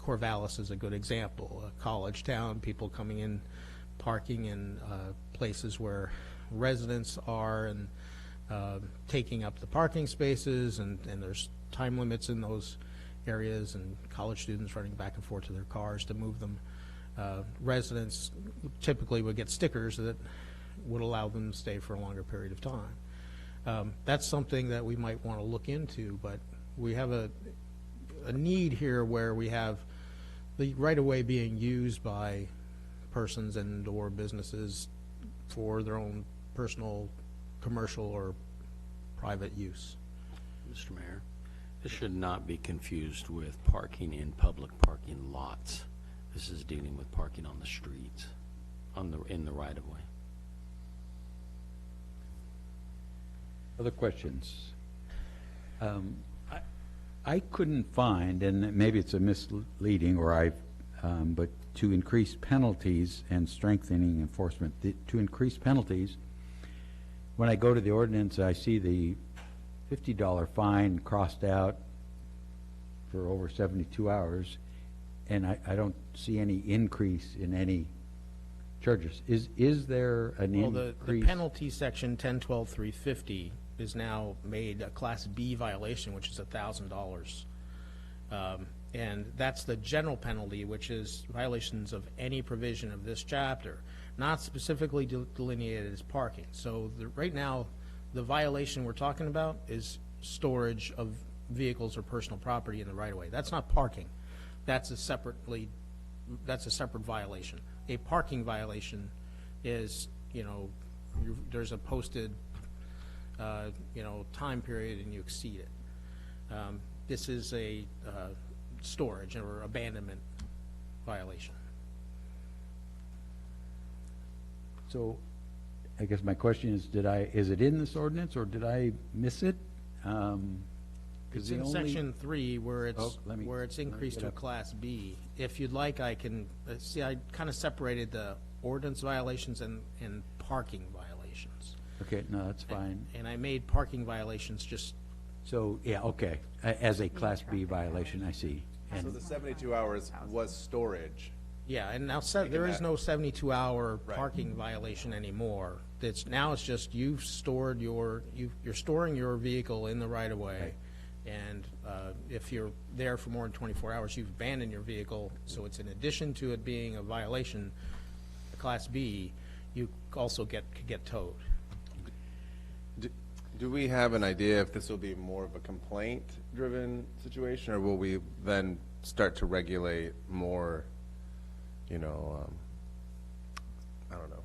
Corvallis is a good example, a college town, people coming in, parking in places where residents are and taking up the parking spaces, and there's time limits in those areas, and college students running back and forth to their cars to move them. Residents typically would get stickers that would allow them to stay for a longer period of time. That's something that we might want to look into, but we have a need here where we have the right-of-way being used by persons and/or businesses for their own personal, commercial, or private use. Mr. Mayor, this should not be confused with parking in public parking lots. This is dealing with parking on the streets, in the right-of-way. Other questions? I couldn't find, and maybe it's a misleading, or but to increase penalties and strengthening enforcement. To increase penalties, when I go to the ordinance, I see the $50 fine crossed out for over 72 hours, and I don't see any increase in any charges. Is there an increase? Well, the penalty section 1012-350 is now made a Class B violation, which is $1,000. And that's the general penalty, which is violations of any provision of this chapter, not specifically delineated as parking. So right now, the violation we're talking about is storage of vehicles or personal property in the right-of-way. That's not parking. That's a separate violation. A parking violation is, there's a posted, time period and you exceed it. This is a storage or abandonment violation. So I guess my question is, is it in this ordinance or did I miss it? It's in section 3 where it's increased to a up. Class B. If you'd like, I can, see, I kind of separated the ordinance violations and parking violations. Okay, no, that's fine. And I made parking violations just, So, yeah, okay, as a Class B violation, I see. So And the 72 hours was storage. yeah, and now there is that- no 72-hour Right. parking violation anymore. Now it's just you're storing your vehicle in the right-of-way. Right. And if you're there for more than 24 hours, you've abandoned your vehicle, so it's in addition to it being a violation, a Class B, you also could get towed. Do we have an idea if this will be more of a complaint-driven situation, or will we then start to regulate more, I don't know,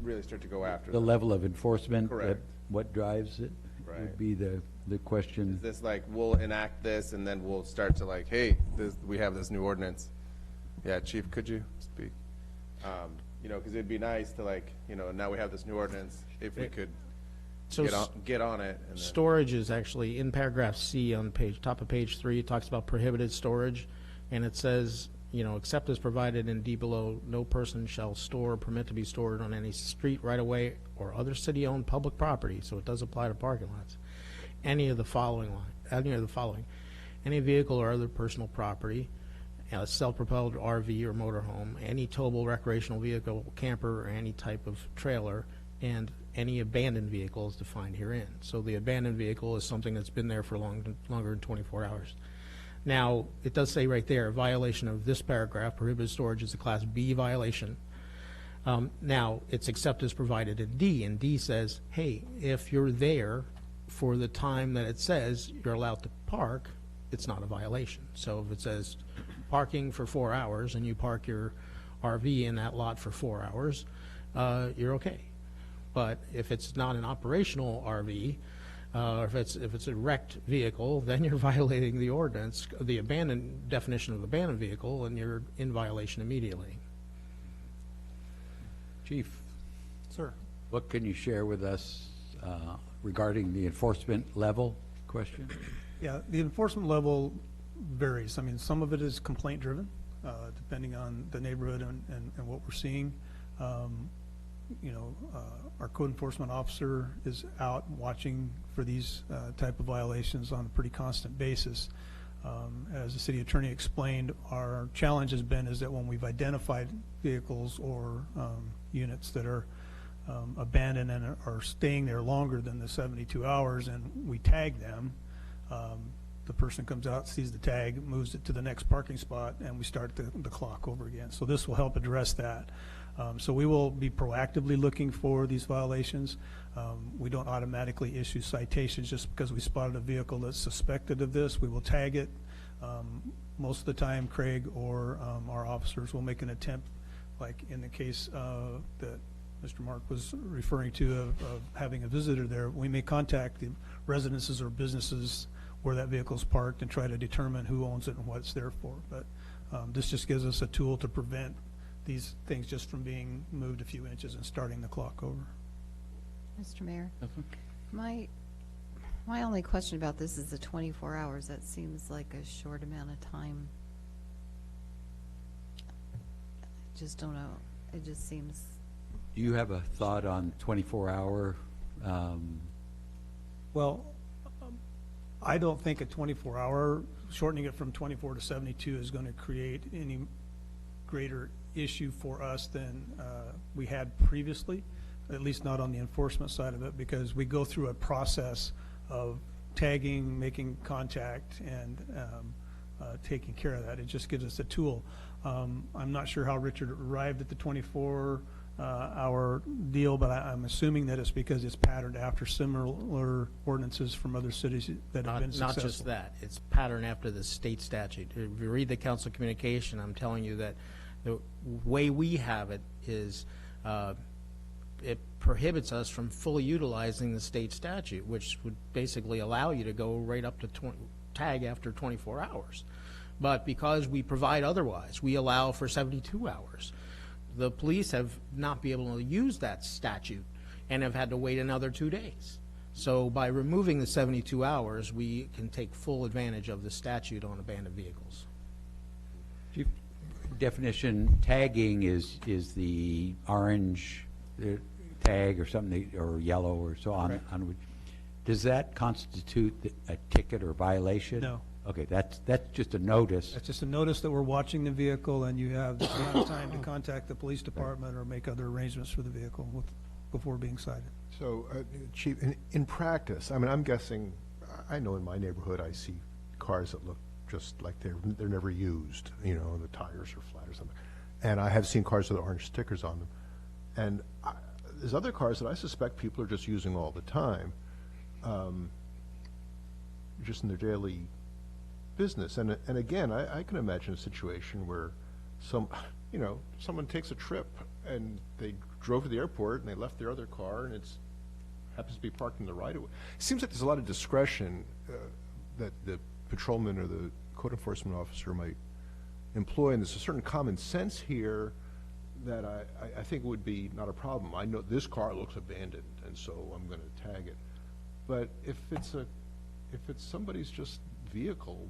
really start to go after the them? level of enforcement, Correct. what drives it Right. would be the question. Is this like, we'll enact this, and then we'll start to like, hey, we have this new ordinance. Yeah, Chief, could you speak? Because it'd be nice to like, now we have this new ordinance, if we could So get on it. And then, storage is actually in paragraph C on top of page 3. It talks about prohibited storage, and it says, except as provided in D below, no person shall store or permit to be stored on any street, right-of-way, or other city-owned public property. So it does apply to parking lots. Any of the following: any vehicle or other personal property, a self-propelled RV or motorhome, any towable recreational vehicle, camper, or any type of trailer, and any abandoned vehicle is defined herein. So the abandoned vehicle is something that's been there for longer than 24 hours. Now, it does say right there, a violation of this paragraph, prohibited storage is a Class B violation. Now, it's except as provided in D, and D says, hey, if you're there for the time that it says you're allowed to park, it's not a violation. So if it says parking for 4 hours and you park your RV in that lot for 4 hours, you're okay. But if it's not an operational RV, or if it's a wrecked vehicle, then you're violating the ordinance, the abandoned definition of abandoned vehicle, and you're in violation immediately. Chief, Sir. what can you share with us regarding the enforcement level question? Yeah, the enforcement level varies. I mean, some of it is complaint-driven, depending on the neighborhood and what we're seeing. Our code enforcement officer is out watching for these type of violations on a pretty constant basis. As the city attorney explained, our challenge has been is that when we've identified vehicles or units that are abandoned and are staying there longer than the 72 hours and we tag them, the person comes out, sees the tag, moves it to the next parking spot, and we start the clock over again. So this will help address that. So we will be proactively looking for these violations. We don't automatically issue citations just because we spotted a vehicle that's suspected of this. We will tag it. Most of the time, Craig or our officers will make an attempt, like in the case that Mr. Mark was referring to of having a visitor there. We may contact the residences or businesses where that vehicle is parked and try to determine who owns it and what it's there for. But this just gives us a tool to prevent these things just from being moved a few inches and starting the clock over. Mr. Mayor, my only question about this is the 24 hours. That seems like a short amount of time. I just don't know. It just seems. Do you have a thought on 24-hour? Well, I don't think a 24-hour, shortening it from 24 to 72 is going to create any greater issue for us than we had previously, at least not on the enforcement side of it, because we go through a process of tagging, making contact, and taking care of that. It just gives us a tool. I'm not sure how Richard arrived at the 24-hour deal, but I'm assuming that it's because it's patterned after similar ordinances from other cities that have been successful. Not just that. It's patterned after the state statute. If you read the council communication, I'm telling you that the way we have it is it prohibits us from fully utilizing the state statute, which would basically allow you to go right up to tag after 24 hours. But because we provide otherwise, we allow for 72 hours. The police have not been able to use that statute and have had to wait another 2 days. So by removing the 72 hours, we can take full advantage of the statute on abandoned vehicles. Definition, tagging is the orange tag or something, or yellow or so on. Right. Does that constitute a ticket or violation? No. Okay, that's just a notice. It's just a notice that we're watching the vehicle, and you have this amount of time to contact the police department or make other arrangements for the vehicle before being cited. So, Chief, in practice, I mean, I'm guessing, I know in my neighborhood I see cars that look just like they're never used, you know, the tires are flat or something. And I have seen cars with orange stickers on them. And there's other cars that I suspect people are just using all the time, just in their daily business. And again, I can imagine a situation where someone takes a trip and they drove to the airport and they left their other car and it's happens to be parked in the right of way. It seems like there's a lot of discretion that the patrolman or the code enforcement officer might employ, and there's a certain common sense here that I think would be not a problem. I know this car looks abandoned, and so I'm going to tag it. But if it's somebody's just vehicle,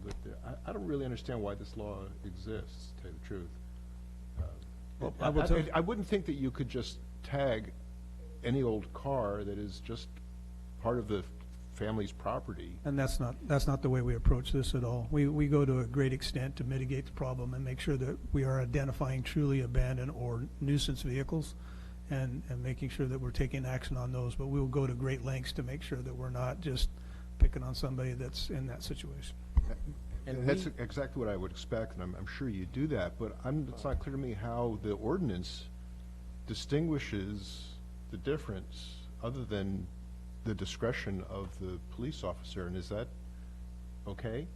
I don't really understand why this law exists, to tell you the truth. I wouldn't think that you could just tag any old car that is just part of the family's property. And that's not the way we approach this at all. We go to a great extent to mitigate the problem and make sure that we are identifying truly abandoned or nuisance vehicles and making sure that we're taking action on those. But we will go to great lengths to make sure that we're not just picking on somebody that's in that situation. And that's exactly what I would expect, and I'm sure you do that, but it's not clear to me how the ordinance distinguishes the difference other than the discretion of the police officer, and is that okay?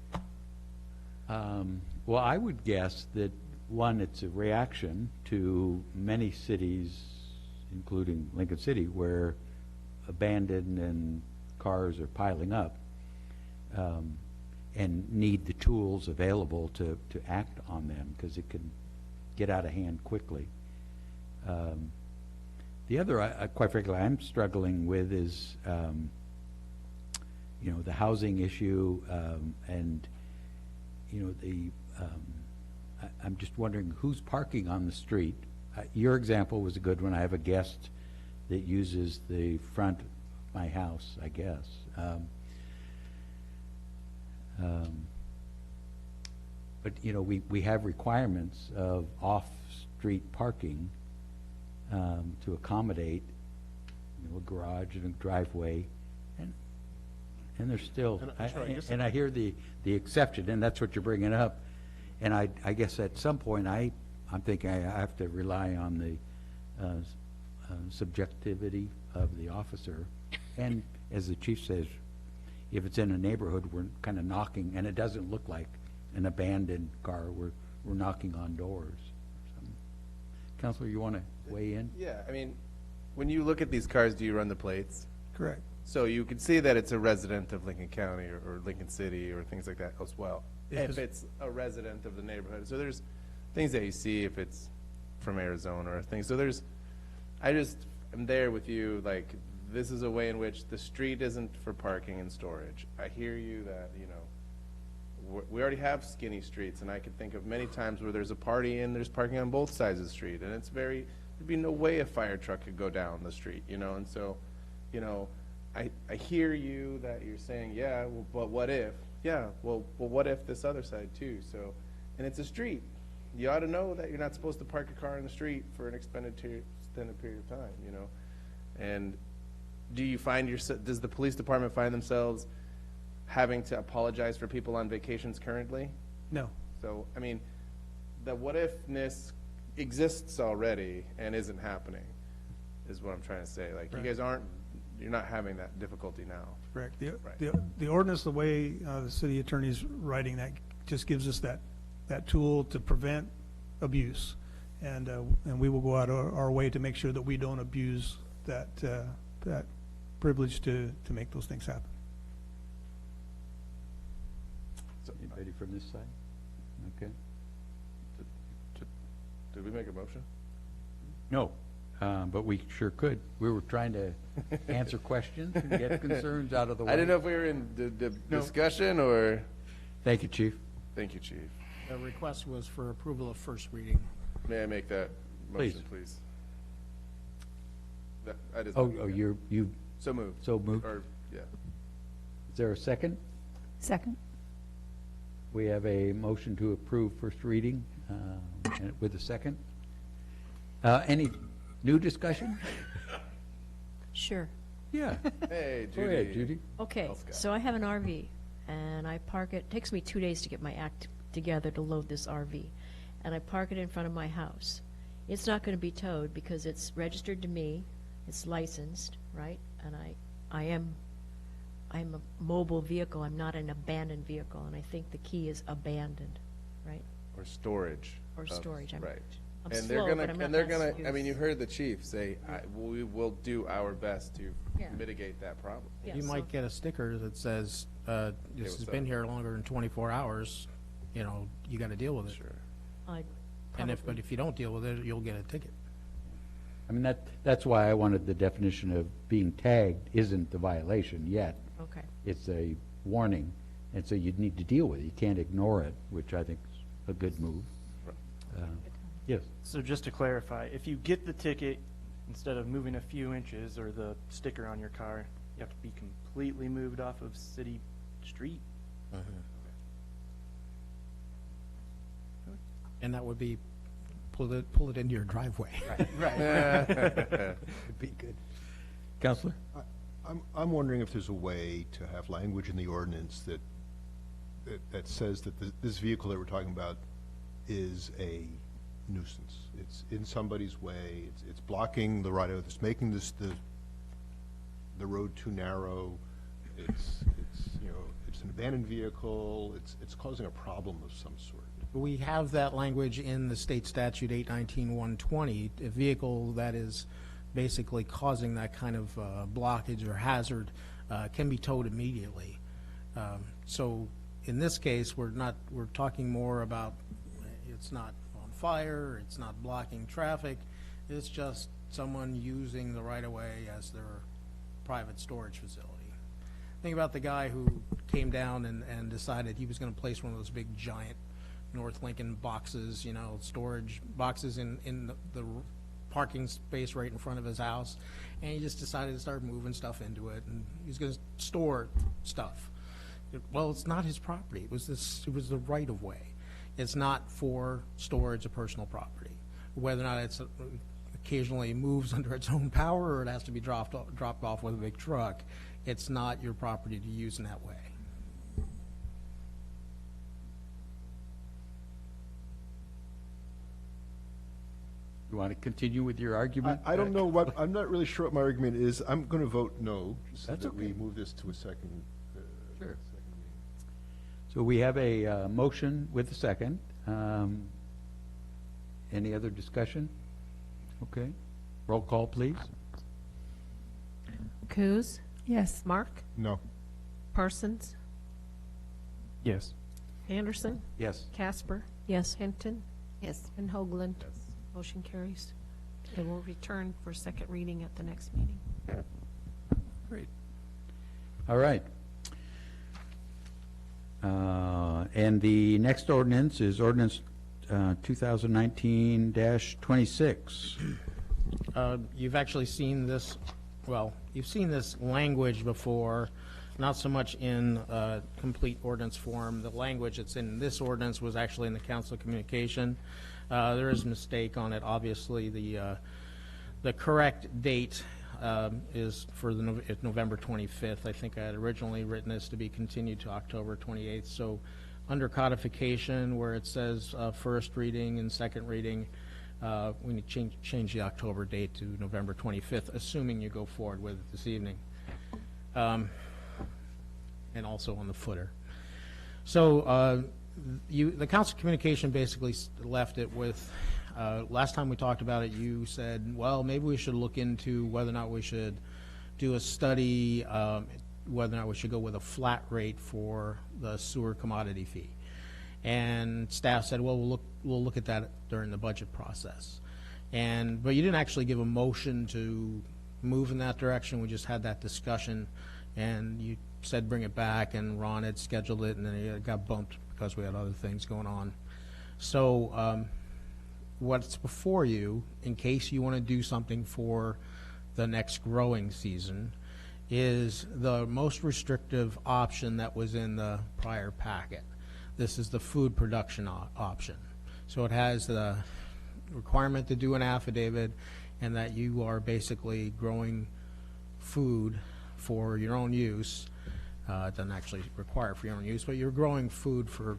Well, I would guess that, one, it's a reaction to many cities, including Lincoln City, where abandoned and cars are piling up and need the tools available to act on them, because it can get out of hand quickly. The other, quite frankly, I'm struggling with is, the housing issue, and, I'm just wondering who's parking on the street. Your example was a good one. I have a guest that uses the front of my house, I guess. But, you know, we have requirements of off-street parking to accommodate, you know, a garage and a driveway, and there's still, And I'm sorry, I guess- and I hear the exception, and that's what you're bringing up. And I guess at some point, I'm thinking I have to rely on the subjectivity of the officer. And as the chief says, if it's in a neighborhood, we're kind of knocking, and it doesn't look like an abandoned car, we're knocking on doors. Counselor, you want to weigh in? Yeah, I mean, when you look at these cars, do you run the plates? Correct. So you can see that it's a resident of Lincoln County or Lincoln City or things like that as well. Yeah, If 'cause- it's a resident of the neighborhood. So there's things that you see if it's from Arizona or things. So I just am there with you, like, this is a way in which the street isn't for parking and storage. I hear you that, you know, we already have skinny streets, and I can think of many times where there's a party and there's parking on both sides of the street, and there'd be no way a fire truck could go down the street, you know, and so, you know, I hear you that you're saying, yeah, well, but what if? Yeah, well, what if this other side too? So, and it's a street. You ought to know that you're not supposed to park a car in the street for an extended period of time, you know? And does the police department find themselves having to apologize for people on vacations currently? No. So, I mean, the what-ifness exists already and isn't happening, is what I'm trying to say. Like, you guys you're not having that difficulty now. Correct. Right. The ordinance, the way the city attorney's writing that, just gives us that tool to prevent abuse. And we will go out our way to make sure that we don't abuse that privilege to make those things happen. Anybody from this side? Okay. Did we make a motion? No, but we sure could. We were trying to answer questions and get concerns out of the way. I didn't know if we were in the discussion or... Thank you, Chief. Thank you, Chief. The request was for approval of first reading. May I make that motion, please? I just- you So moved. so moved. Or, yeah. Is there a second? Second. We have a motion to approve first reading and with a second. Any new discussion? Sure. Yeah. Hey, Go Judy. ahead, Judy. Okay, Tell Scott. so I have an RV, and I park it, takes me 2 days to get my act together to load this RV, and I park it in front of my house. It's not going to be towed because it's registered to me, it's licensed, right? And I'm a mobile vehicle, I'm not an abandoned vehicle, and I think the key is abandoned, right? Or storage. Or storage, I'm- Right. I'm And slow, but I'm not that I excused. mean, you heard the chief say, we will do our best to Yeah. mitigate that problem. Yeah, You so- might get a sticker that says, this what's has been up? here longer than 24 hours, you know, you got to deal with it. Sure. I'd But probably- if you don't deal with it, you'll get a ticket. I mean, that's why I wanted the definition of being tagged isn't the violation yet. Okay. It's a warning, and so you'd need to deal with it. You can't ignore it, which I think is a good move. Yes. So just to clarify, if you get the ticket, instead of moving a few inches or the sticker on your car, you have to be completely moved off of city street? And that would be, pull it into your driveway. Would be good. Counselor? I'm wondering if there's a way to have language in the ordinance that says that this vehicle that we're talking about is a nuisance. It's in somebody's way, it's blocking the right of, it's making the road too narrow, it's an abandoned vehicle, it's causing a problem of some sort. We have that language in the state statute 819-120, a vehicle that is basically causing that kind of blockage or hazard can be towed immediately. So in this case, we're talking more about it's not on fire, it's not blocking traffic, it's just someone using the right-of-way as their private storage facility. Think about the guy who came down and decided he was going to place one of those big giant North Lincoln boxes, storage boxes in the parking space right in front of his house, and he just decided to start moving stuff into it, and he's going to store stuff. Well, it's not his property. It was the right of way. It's not for storage of personal property. Whether or not it's occasionally moves under its own power or it has to be dropped off with a big truck, it's not your property to use in that way. You want to continue with your argument? I don't know what, I'm not really sure what my argument is. I'm going to vote no, so That's that we okay. move this to a second. Sure. Second reading. So we have a motion with a second. Any other discussion? Okay. Roll call, please. Coos? Yes. Mark? No. Parsons? Yes. Anderson? Yes. Casper? Yes. Hinton? Yes. And Hoagland? Motion carries. It will return for second reading at the next meeting. Great. All right. And the next ordinance is ordinance 2019-26. You've actually seen this, well, you've seen this language before, not so much in complete ordinance form. The language that's in this ordinance was actually in the council communication. There is a mistake on it. Obviously, the correct date is for the November 25th. I think I had originally written this to be continued to October 28th. So under codification, where it says first reading and second reading, we need to change the October date to November 25th, assuming you go forward with it this evening. And also on the footer. So the council communication basically left it with, last time we talked about it, you said, well, maybe we should look into whether or not we should do a study, whether or not we should go with a flat rate for the sewer commodity fee. And staff said, well, we'll look at that during the budget process. But you didn't actually give a motion to move in that direction. We just had that discussion, and you said bring it back, and Ron had scheduled it, and then it got bumped because we had other things going on. So what's before you, in case you want to do something for the next growing season, is the most restrictive option that was in the prior packet. This is the food production option. So it has the requirement to do an affidavit and that you are basically growing food for your own use. It doesn't actually require for your own use, but you're growing food for,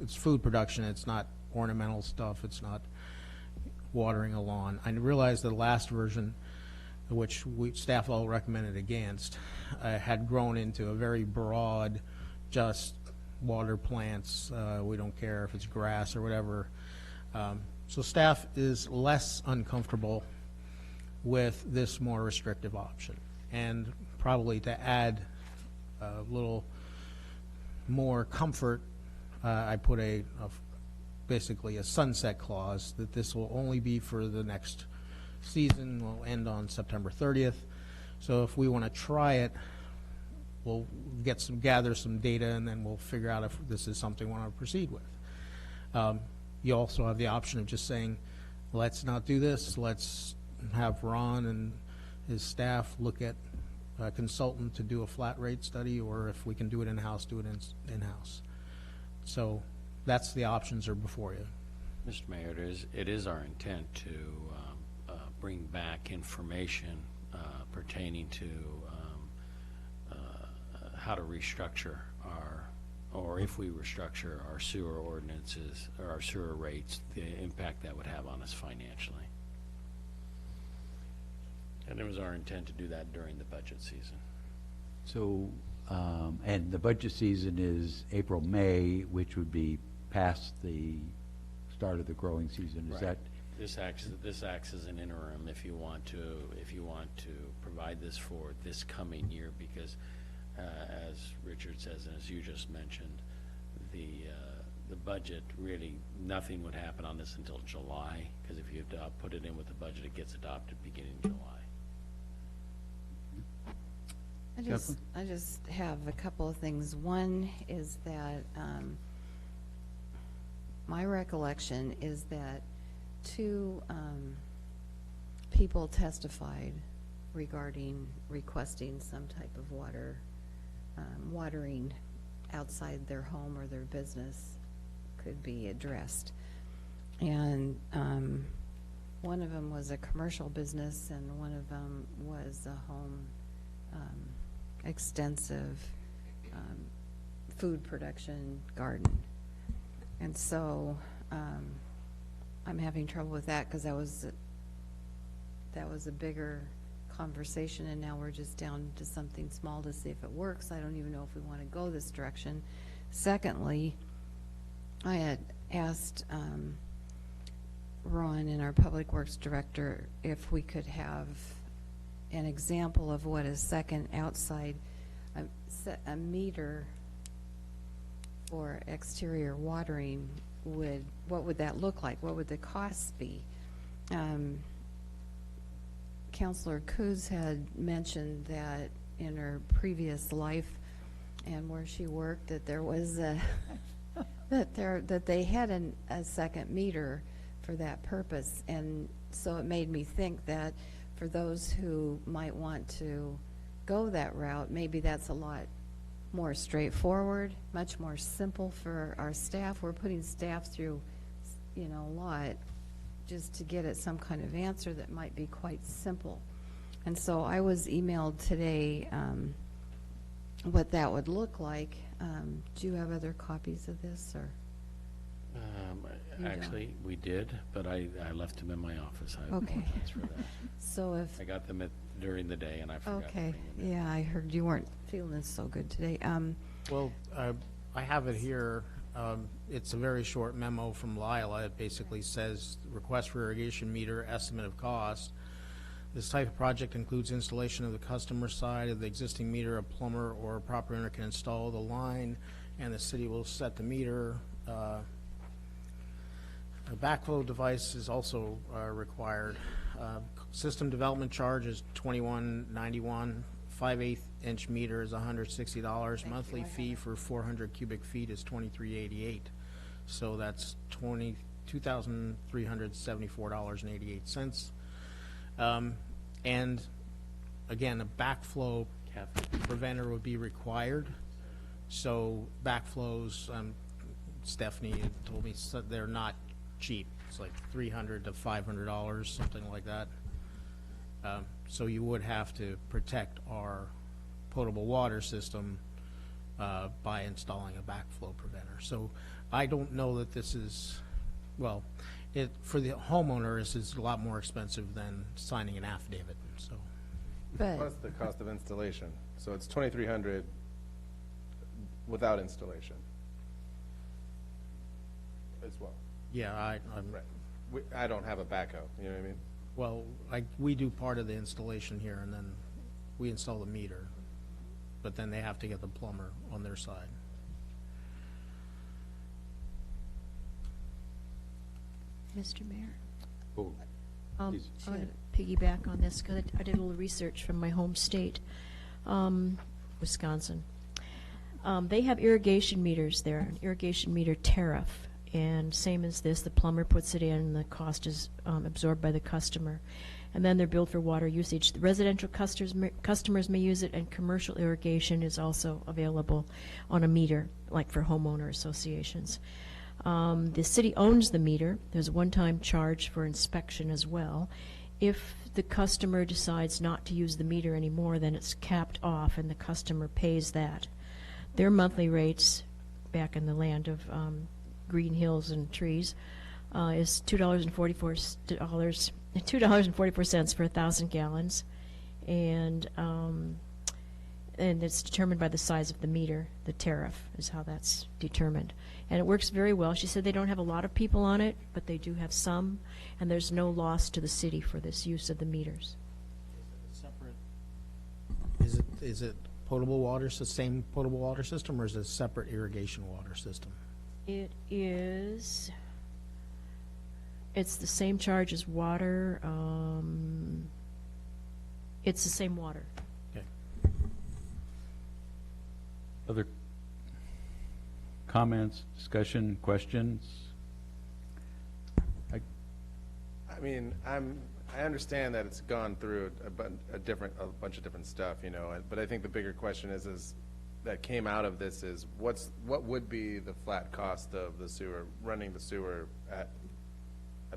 it's food production. It's not ornamental stuff. It's not watering a lawn. I realized the last version, which staff all recommended against, had grown into a very broad, just water plants. We don't care if it's grass or whatever. So staff is less uncomfortable with this more restrictive option. And probably to add a little more comfort, I put basically a sunset clause that this will only be for the next season. Will end on September 30th. So if we want to try it, we'll gather some data, and then we'll figure out if this is something we want to proceed with. You also have the option of just saying, let's not do this. Let's have Ron and his staff look at a consultant to do a flat rate study, or if we can do it in-house, do it in-house. So that's the options are before you. Mr. Mayor, it is our intent to bring back information pertaining to how to restructure or if we restructure our sewer ordinances or our sewer rates, the impact that would have on us financially. And it was our intent to do that during the budget season. So, and the budget season is April, May, which would be past the start of the growing season. Is that? This acts as an interim if you want to provide this for this coming year, because as Richard says, and as you just mentioned, the budget, really nothing would happen on this until July, because if you put it in with the budget, it gets adopted beginning July. I just have a couple of things. One is that my recollection is that two people testified regarding requesting some type of watering outside their home or their business. could be addressed. And one of them was a commercial business, and one of them was a home extensive food production garden. And so I'm having trouble with that because that was a bigger conversation, and now we're just down to something small to see if it works. I don't even know if we want to go this direction. Secondly, I had asked Ron and our Public Works Director if we could have an example of what a second outside, a meter for exterior watering what would that look like? What would the costs be? Councilor Coos had mentioned that in her previous life and where she worked, that there was that they had a second meter for that purpose, and so it made me think that for those who might want to go that route, maybe that's a lot more straightforward, much more simple for our staff. We're putting staff through, a lot just to get at some kind of answer that might be quite simple. And so I was emailed today what that would look like. Do you have other copies of this, or? Actually, we did, but I left them in my office. I Okay. apologize for that. So if, I got them during the day, and I forgot to okay, bring them in. yeah, I heard you weren't feeling so good today. Well, I have it here. It's a very short memo from Lila. It basically says, request for irrigation meter, estimate of cost. This type of project includes installation of the customer side of the existing meter. A plumber or a property owner can install the line, and the city will set the meter. A backflow device is also required. System development charge is $21.91. 5/8 inch meter is $160. Monthly fee for 400 cubic feet is $23.88. So that's $2,374.88. And again, a backflow preventer would be required. So backflows, Stephanie had told me they're not cheap. It's like $300 to $500, something like that. So you would have to protect our potable water system by installing a backflow preventer. So I don't know that this is, well, for the homeowner, this is a lot more expensive than signing an affidavit. So, Plus the cost of installation. So it's $2,300 without installation as well. yeah, I'm Right. I don't have a backhoe, you know what I mean? well, we do part of the installation here, and then we install the meter, but then they have to get the plumber on their side. Mr. Mayor? Oh, please. I'm going to piggyback on this because I did a little research from my home state, Wisconsin. They have irrigation meters there, an irrigation meter tariff. And same as this, the plumber puts it in, and the cost is absorbed by the customer. And then they're billed for water usage. The residential customers may use it, and commercial irrigation is also available on a meter, like for homeowner associations. The city owns the meter. There's a one-time charge for inspection as well. If the customer decides not to use the meter anymore, then it's capped off, and the customer pays that. Their monthly rates, back in the land of green hills and trees, is $2.44 for 1,000 gallons, and it's determined by the size of the meter. The tariff is how that's determined, and it works very well. She said they don't have a lot of people on it, but they do have some, and there's no loss to the city for this use of the meters. Is it potable water, same potable water system, or is it a separate irrigation water system? It is, it's the same charge as water. It's the same water. Okay. Other comments, discussion, questions? I mean, I understand that it's gone through a bunch of different stuff, but I think the bigger question is that came out of this is, what would be the flat cost of the sewer, running the sewer at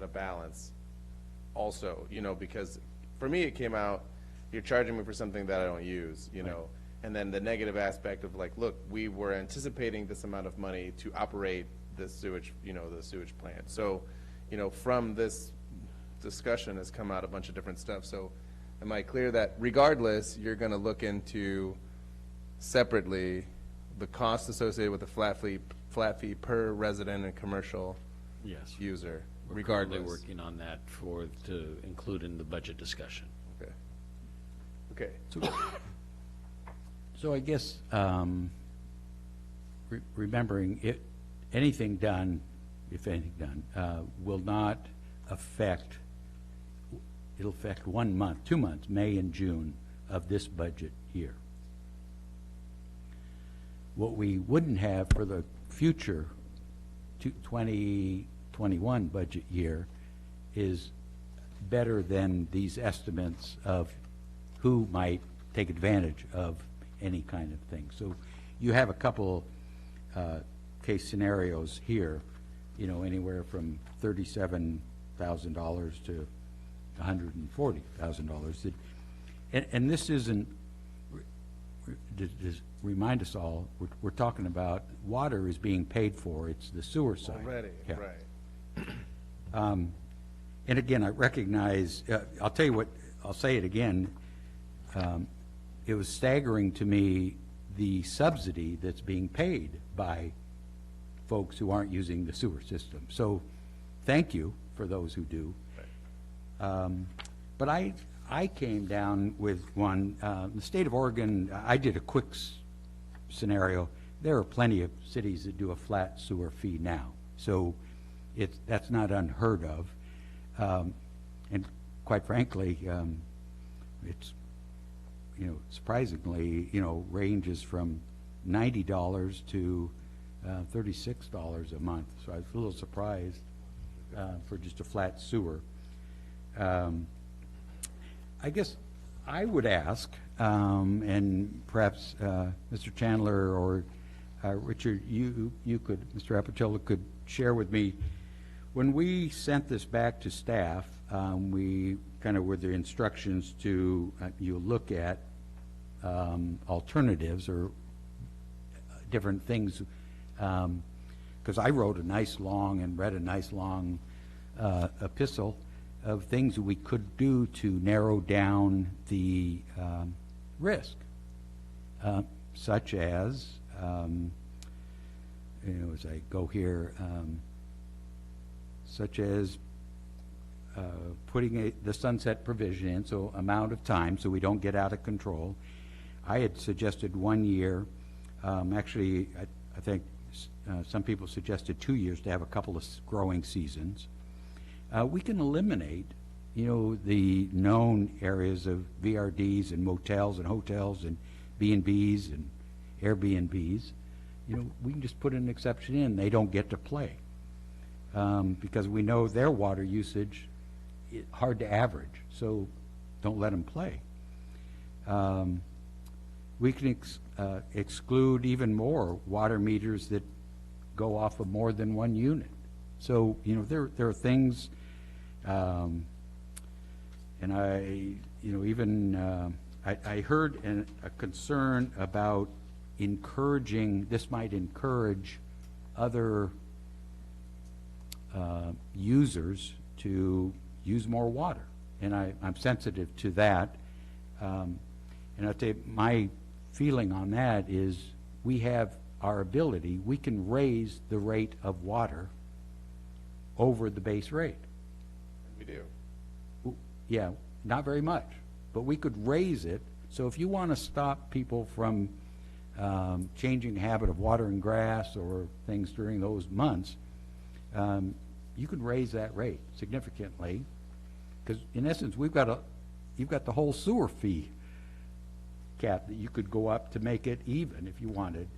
a balance? Also, you know, because for me, it came out, you're charging me for something that I don't use, you know? And then the negative aspect of like, look, we were anticipating this amount of money to operate this sewage, you know, the sewage plant. So, you know, from this discussion has come out a bunch of different stuff. So am I clear that regardless, you're gonna look into separately the cost associated with the flat fee per resident and commercial Yes. user, We're currently regardless? working on that to include in the budget discussion. Okay. Okay. So I guess, remembering it, anything done, if anything done, will not affect, it'll affect 1 month, 2 months, May and June of this budget year. What we wouldn't have for the future 2021 budget year is better than these estimates of who might take advantage of any kind of thing. So you have a couple case scenarios here, you know, anywhere from $37,000 to $140,000. And this isn't, just remind us all, we're talking about water is being paid for, it's the sewer side. Already, Yeah. right. And again, I recognize, I'll tell you what, I'll say it again, it was staggering to me the subsidy that's being paid by folks who aren't using the sewer system. So thank you for those who do. But I came down with one, the state of Oregon, I did a quick scenario. There are plenty of cities that do a flat sewer fee now. So that's not unheard of. And quite frankly, it's, you know, surprisingly, you know, ranges from $90 to $36 a month. So I was a little surprised for just a flat sewer. I guess I would ask, and perhaps Mr. Chandler or Richard, you could, Mr. Apicella could share with me, when we sent this back to staff, we kind of were the instructions to you look at alternatives or different things, because I wrote a nice long and read a nice long epistle of things that we could do to narrow down the risk, such as, you know, as I go here, such as putting the sunset provision in, so amount of time, so we don't get out of control. I had suggested 1 year. Actually, I think some people suggested 2 years to have a couple of growing seasons. We can eliminate, you know, the known areas of VRDs and motels and hotels and B&Bs and Airbnbs. You know, we can just put an exception in. They don't get to play because we know their water usage is hard to average, so don't let them play. We can exclude even more water meters that go off of more than one unit. So, you know, there are things, and I, you know, even I heard a concern about encouraging, this might encourage other users to use more water, and I'm sensitive to that. And I'll tell you, my feeling on that is we have our ability, we can raise the rate of water over the base rate. We do. Yeah, not very much, but we could raise it. So if you want to stop people from changing the habit of watering grass or things during those months, you could raise that rate significantly, because in essence, you've got the whole sewer fee cap that you could go up to make it even if you wanted.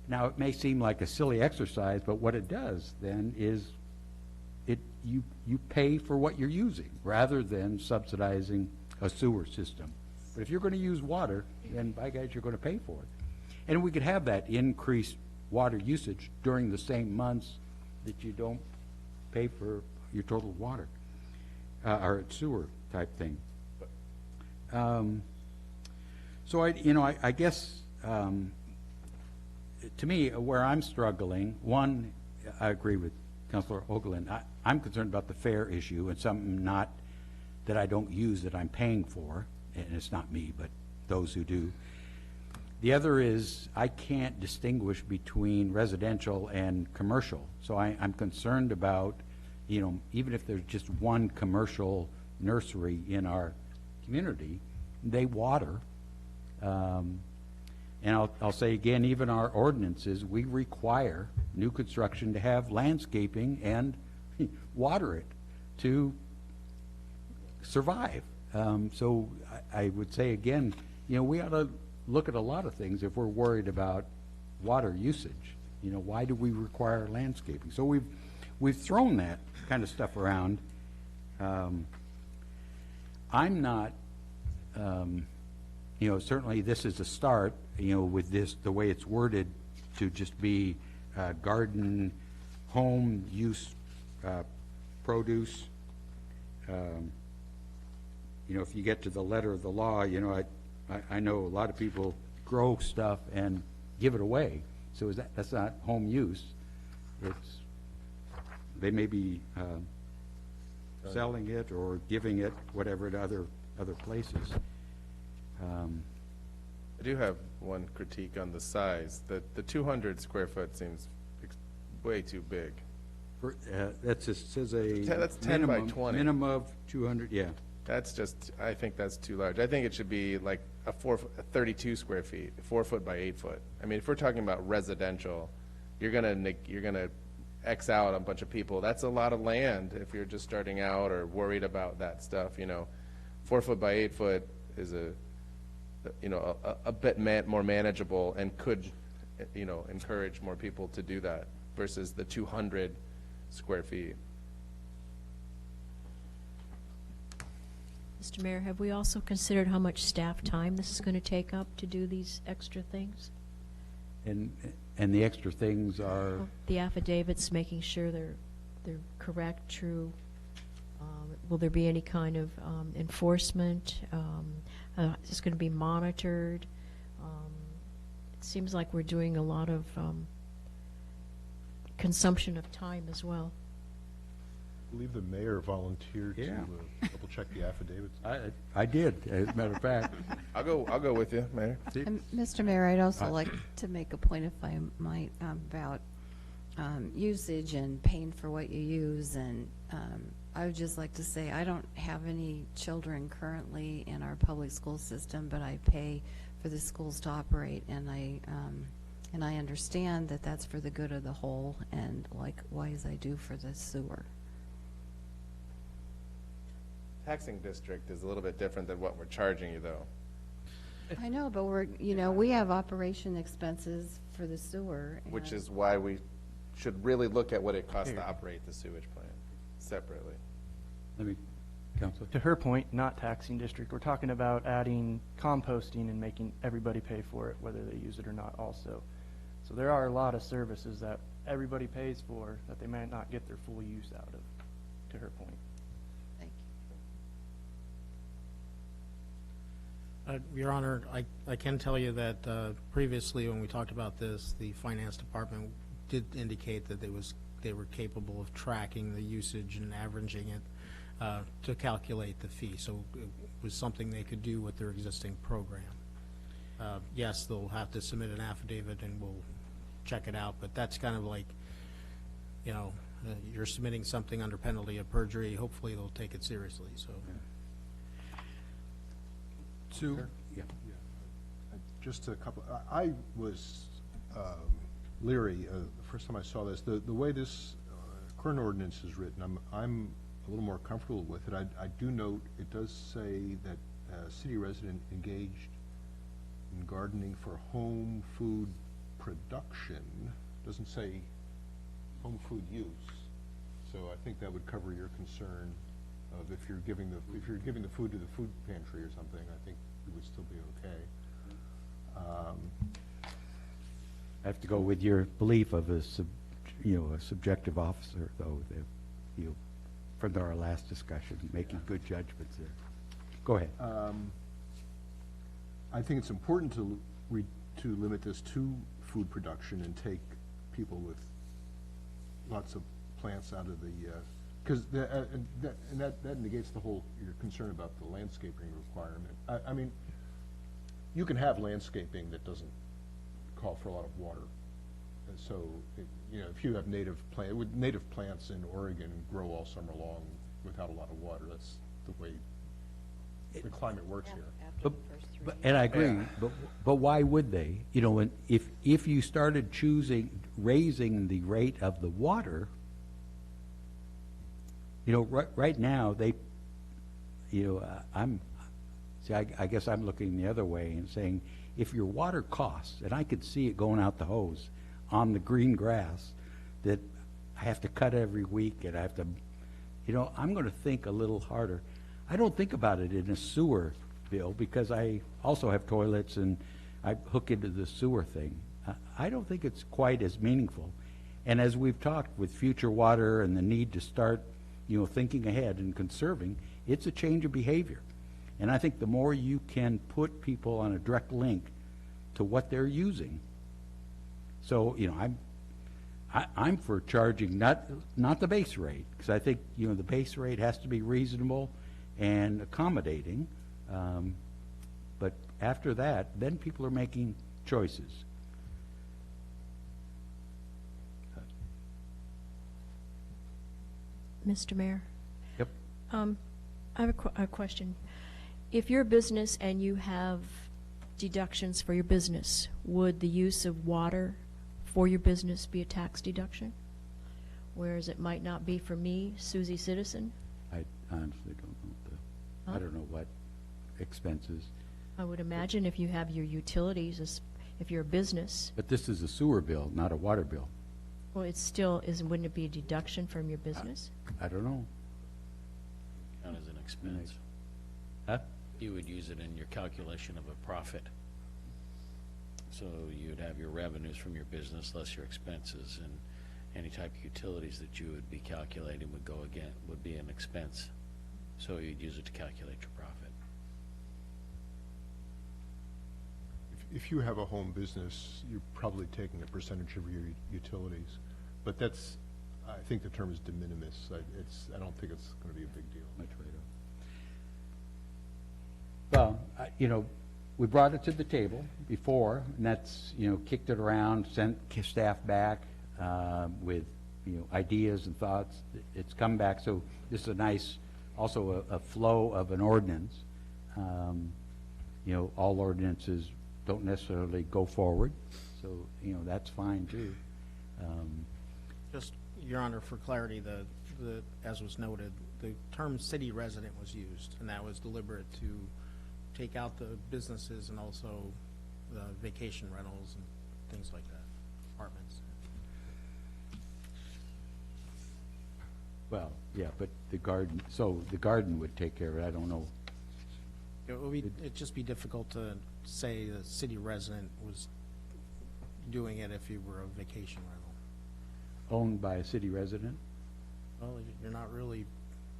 Now, it may seem like a silly exercise, but what it does then is you pay for what you're using rather than subsidizing a sewer system. But if you're going to use water, then by guys, you're going to pay for it. And we could have that increased water usage during the same months that you don't pay for your total water, or sewer type thing. So I guess, to me, where I'm struggling, one, I agree with Councilor Hoagland. I'm concerned about the fare issue and something not that I don't use that I'm paying for, and it's not me, but those who do. The other is I can't distinguish between residential and commercial. So I'm concerned about, even if there's just one commercial nursery in our community, they water. And I'll say again, even our ordinances, we require new construction to have landscaping and water it to survive. So I would say again, we ought to look at a lot of things if we're worried about water usage. Why do we require landscaping? So we've thrown that kind of stuff around. I'm not, certainly this is a start, with this, the way it's worded to just be garden, home use, produce. If you get to the letter of the law, I know a lot of people grow stuff and give it away. So that's not home use. They may be selling it or giving it, whatever, to other places. I do have one critique on the size. The 200 square foot seems way too big. That just says a That's 10 by 20. minimum of 200, yeah. That's just, I think that's too large. I think it should be like a 32 square feet, 4 foot by 8 foot. I mean, if we're talking about residential, you're gonna X out a bunch of people. That's a lot of land if you're just starting out or worried about that stuff. 4 foot by 8 foot is a bit more manageable and could, encourage more people to do that versus the 200 square feet. Mr. Mayor, have we also considered how much staff time this is going to take up to do these extra things? And the extra things are, The affidavits, making sure they're correct, true. Will there be any kind of enforcement? Is this going to be monitored? It seems like we're doing a lot of consumption of time as well. I believe the mayor volunteered Yeah. to double-check the affidavits. I did, as a matter of fact. I'll go with you, Mayor. And Mr. Mayor, I'd also like to make a point, if I might, about usage and paying for what you use. And I would just like to say, I don't have any children currently in our public school system, but I pay for the schools to operate, and I understand that that's for the good of the whole, and likewise I do for the sewer. Taxing district is a little bit different than what we're charging you, though. I know, but we have operation expenses for the sewer. Which and- is why we should really look at what it costs to operate the sewage plant separately. Let me, Councilor. To her point, not taxing district, we're talking about adding composting and making everybody pay for it, whether they use it or not also. So there are a lot of services that everybody pays for that they might not get their full use out of, to her point. Thank Your Honor, I can tell you that previously, when we talked about this, the Finance Department did indicate that they were capable of tracking the usage and averaging it to calculate the fee. So it was something they could do with their existing program. Yes, they'll have to submit an affidavit and we'll check it out, but that's kind of like, you're submitting something under penalty of perjury. Hopefully they'll take it seriously, so. Sue? Yeah. Just a couple, I was leery the first time I saw this. The way this current ordinance is written, I'm a little more comfortable with it. I do note it does say that a city resident engaged in gardening for home food production. Doesn't say home food use. So I think that would cover your concern of if you're giving the food to the food pantry or something. I think it would still be okay. I have to go with your belief of a a subjective officer, though, that, from our last discussion, making good judgments there. Go ahead. I think it's important to limit this to food production and take people with lots of plants out of the, because that negates the whole, your concern about the landscaping requirement. I mean, you can have landscaping that doesn't call for a lot of water. And so, if you have native plants in Oregon grow all summer long without a lot of water, that's the way the climate works here. And I agree, but why would they? If you started raising the rate of the water, right now, I guess I'm looking the other way and saying, if your water costs, and I could see it going out the hose on the green grass that I have to cut every week and I have to, I'm going to think a little harder. I don't think about it in a sewer bill because I also have toilets and I hook into the sewer thing. I don't think it's quite as meaningful. And as we've talked with future water and the need to start, thinking ahead and conserving, it's a change of behavior. And I think the more you can put people on a direct link to what they're using. So, I'm for charging not the base rate, because I think, the base rate has to be reasonable and accommodating. But after that, then people are making choices. Mr. Mayor? Yep. I have a question. If you're a business and you have deductions for your business, would the use of water for your business be a tax deduction? Whereas it might not be for me, Susie Citizen? I honestly don't know. I don't know what expenses. I would imagine if you have your utilities, if you're a business, But this is a sewer bill, not a water bill. well, it still wouldn't it be a deduction from your business? I don't know. Count as an expense. Huh? You would use it in your calculation of a profit. So you'd have your revenues from your business less your expenses, and any type of utilities that you would be calculating would be an expense. So you'd use it to calculate your profit. If you have a home business, you're probably taking a percentage of your utilities, but that's, I think the term is de minimis. I don't think it's going to be a big deal. Much later. Well, we brought it to the table before, and that's, kicked it around, sent staff back with, ideas and thoughts. It's come back, so this is a nice, also a flow of an ordinance. All ordinances don't necessarily go forward, so, that's fine too. Just, Your Honor, for clarity, as was noted, the term city resident was used, and that was deliberate to take out the businesses and also the vacation rentals and things like that, apartments. Well, yeah, but the garden would take care of it, I don't know. It'd just be difficult to say the city resident was doing it if you were a vacation rental. Owned by a city resident? Well, you're not really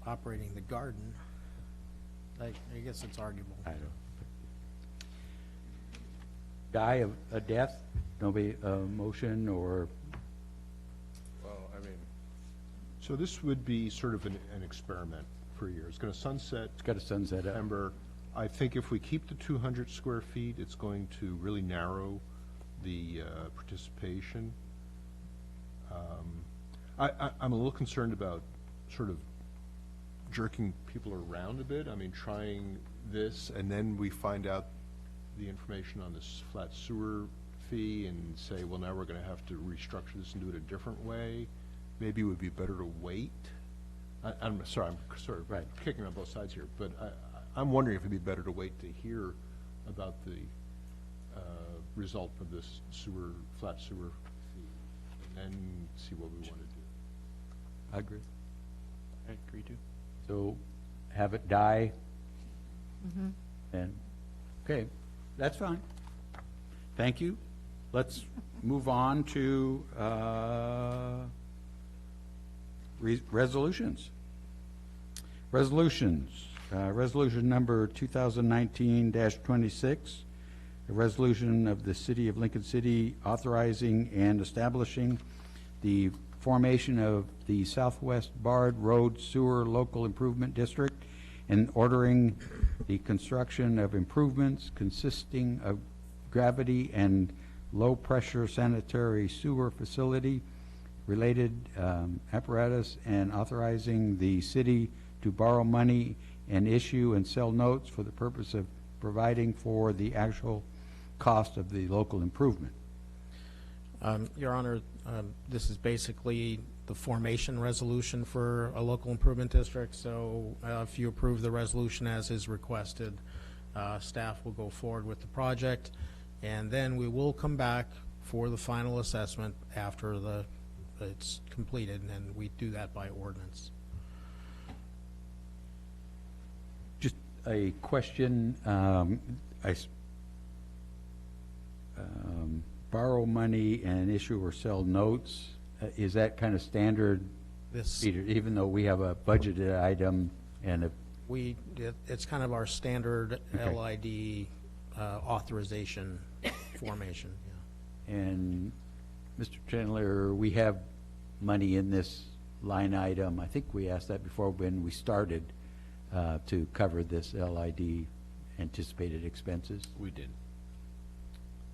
operating the garden. I guess it's arguable. I don't. Die of a death, nobody, motion or? Well, I mean, So this would be sort of an experiment for a year. It's going to sunset It's got a sunset. September. I think if we keep the 200 square feet, it's going to really narrow the participation. I'm a little concerned about sort of jerking people around a bit. I mean, trying this, and then we find out the information on this flat sewer fee and say, well, now we're going to have to restructure this and do it a different way. Maybe it would be better to wait. I'm sorry, I'm sort of kicking on both sides here, but I'm wondering if it'd be better to wait to hear about the result of this flat sewer fee, and then see what we want to do. I agree. I agree too. So have it die? And, okay, that's fine. Thank you. let's move on to resolutions. Resolutions. Resolution number 2019-26, a resolution of the City of Lincoln City authorizing and establishing the formation of the Southwest Bard Road Sewer Local Improvement District and ordering the construction of improvements consisting of gravity and low-pressure sanitary sewer facility, related apparatus, and authorizing the city to borrow money and issue and sell notes for the purpose of providing for the actual cost of the local improvement. Your Honor, this is basically the formation resolution for a local improvement district, so if you approve the resolution as is requested, staff will go forward with the project, and then we will come back for the final assessment after it's completed, and we do that by ordinance. Just a question. Borrow money and issue or sell notes, is that kind of standard, Peter, even though we have a budgeted item and a... It's kind of our standard Okay. LID authorization formation. Yeah. And Mr. Chandler, we have money in this line item. I think we asked that before when we started to cover this LID anticipated expenses. We did.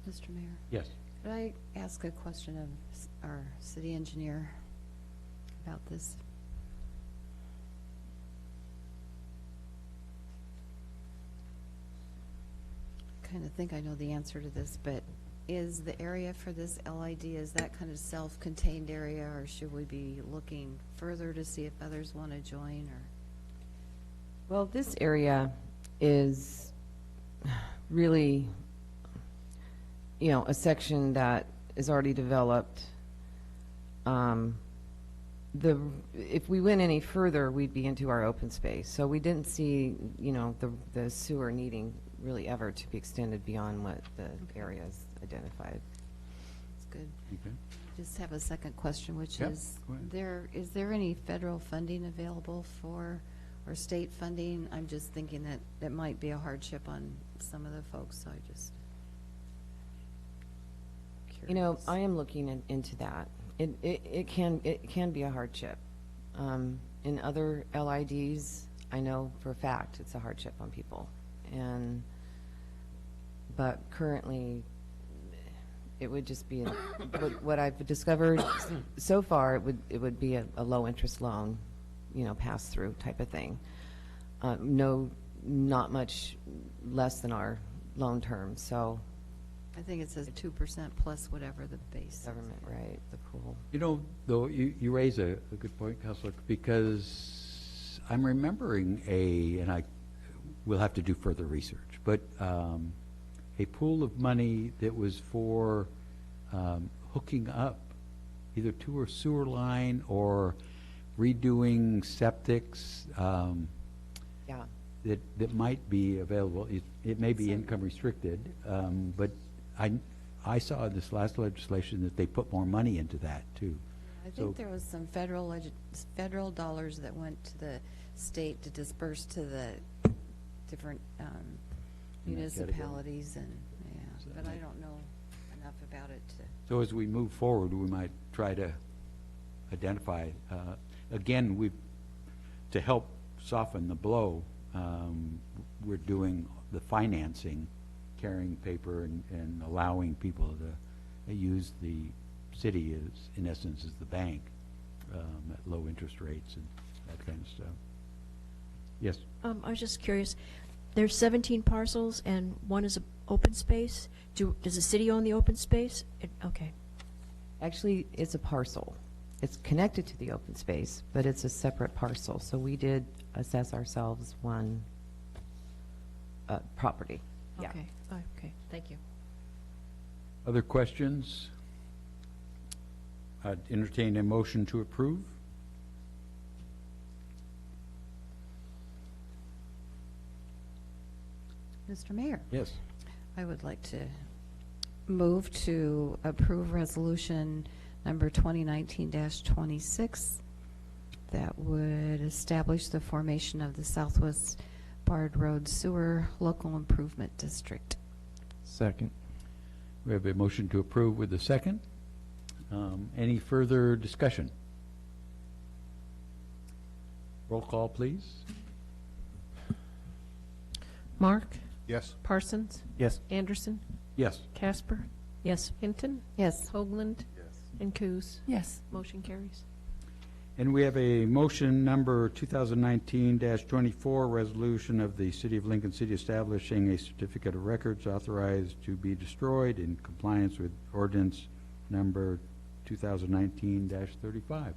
Mr. Mayor, Yes. could I ask a question of our city engineer about this? Kind of think I know the answer to this, but is the area for this LID, is that kind of self-contained area, or should we be looking further to see if others want to join, or? Well, this area is really, you know, a section that is already developed. If we went any further, we'd be into our open space. So we didn't see, you know, the sewer needing really ever to be extended beyond what the area is identified. That's good. Okay. Just have a second question, which Yep, is, go ahead. is there any federal funding available for, or state funding? I'm just thinking that it might be a hardship on some of the folks, so I just curious. You know, I am looking into that. It can be a hardship. In other LIDs, I know for a fact it's a hardship on people. But currently, it would just be, what I've discovered so far, it would be a low interest loan, you know, pass through type of thing. Not much less than our loan term, so. I think it says 2% plus whatever the base is. Government, right, the pool. You know, though, you raise a good point, Counselor, because I'm remembering and I will have to do further research, but a pool of money that was for hooking up either to a sewer line or redoing septics Yeah. that might be available. It may be income restricted, but I saw in this last legislation that they put more money into that too. I think there was some federal dollars that went to the state to disperse to the different municipalities, and, yeah, but I don't know enough about it to. So as we move forward, we might try to identify, again, to help soften the blow, we're doing the financing, carrying paper and allowing people to use the city as, in essence, as the bank at low interest rates and that kind of stuff. Yes? I was just curious, there's 17 parcels and one is a open space. Does the city own the open space? Okay. Actually, it's a parcel. It's connected to the open space, but it's a separate parcel. So we did assess ourselves one property. Yeah. Okay. Oh, okay. Thank you. Other questions? I'd entertain a motion to approve. Mr. Mayor, Yes. I would like to move to approve resolution number 2019-26 that would establish the formation of the Southwest Bard Road Sewer Local Improvement District. Second. We have a motion to approve with a second. Any further discussion? Roll call, please. Mark? Yes. Parsons? Yes. Anderson? Yes. Casper? Yes. Hinton? Yes. Hoagland? Yes. And Coos? Yes. Motion carries. And we have a motion number 2019-24, resolution of the City of Lincoln City establishing a certificate of records authorized to be destroyed in compliance with ordinance number 2019-35.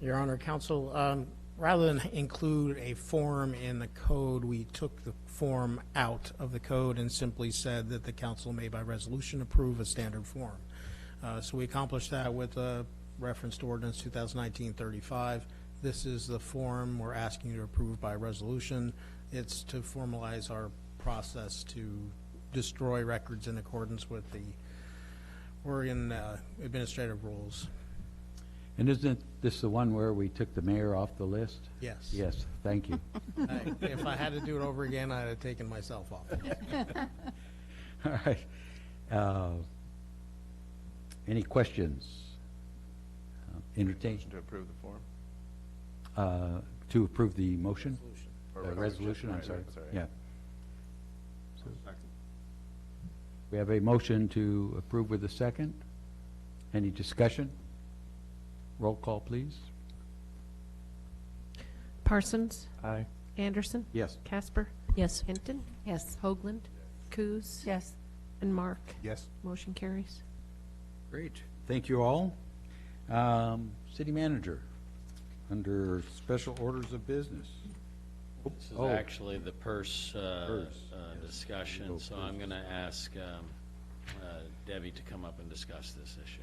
Your Honor, Counsel, rather than include a form in the code, we took the form out of the code and simply said that the council may by resolution approve a standard form. So we accomplished that with a reference to ordinance 2019-35. This is the form we're asking you to approve by resolution. It's to formalize our process to destroy records in accordance with the Oregon administrative rules. And isn't this the one where we took the mayor off the list? Yes. Yes, thank you. If I had to do it over again, I'd have taken myself off. All right. Any questions? Entertain, Motion to approve the form? to approve the motion? Or Resolution, I'm right, sorry. right, sorry. Yeah. We have a motion to approve with a second. Any discussion? Roll call, please. Parsons? Aye. Anderson? Yes. Casper? Yes. Hinton? Yes. Hoagland? Coos? Yes. And Mark? Yes. Motion carries. Great. Thank you all. City manager, under special orders of business. This is Oh. actually the PERS PERS, discussion, so I'm going to ask Debbie to come up and discuss this issue.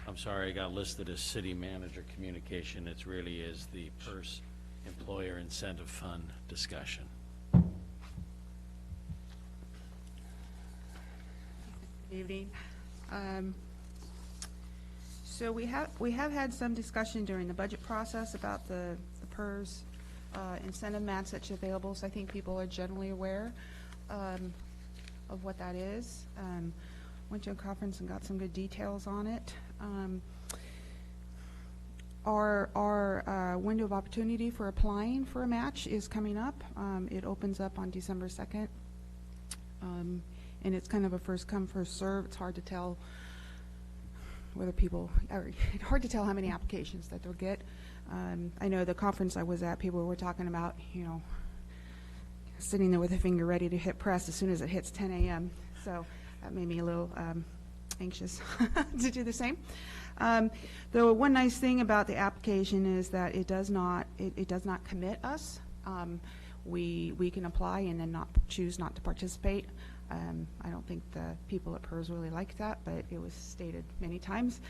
I'm sorry, I got listed as city manager communication. It really is the PERS Employer Incentive Fund discussion. Good evening. So we have had some discussion during the budget process about the PERS incentive match that's available, so I think people are generally aware of what that is. Went to a conference and got some good details on it. Our window of opportunity for applying for a match is coming up. It opens up on December 2nd. And it's kind of a first come, first serve. It's hard to tell whether people, it's hard to tell how many applications that they'll get. I know the conference I was at, people were talking about, sitting there with a finger ready to hit press as soon as it hits 10 a.m. So that made me a little anxious to do the same. The one nice thing about the application is that it does not commit us. We can apply and then choose not to participate. I don't think the people at PERS really like that, but it was stated many times.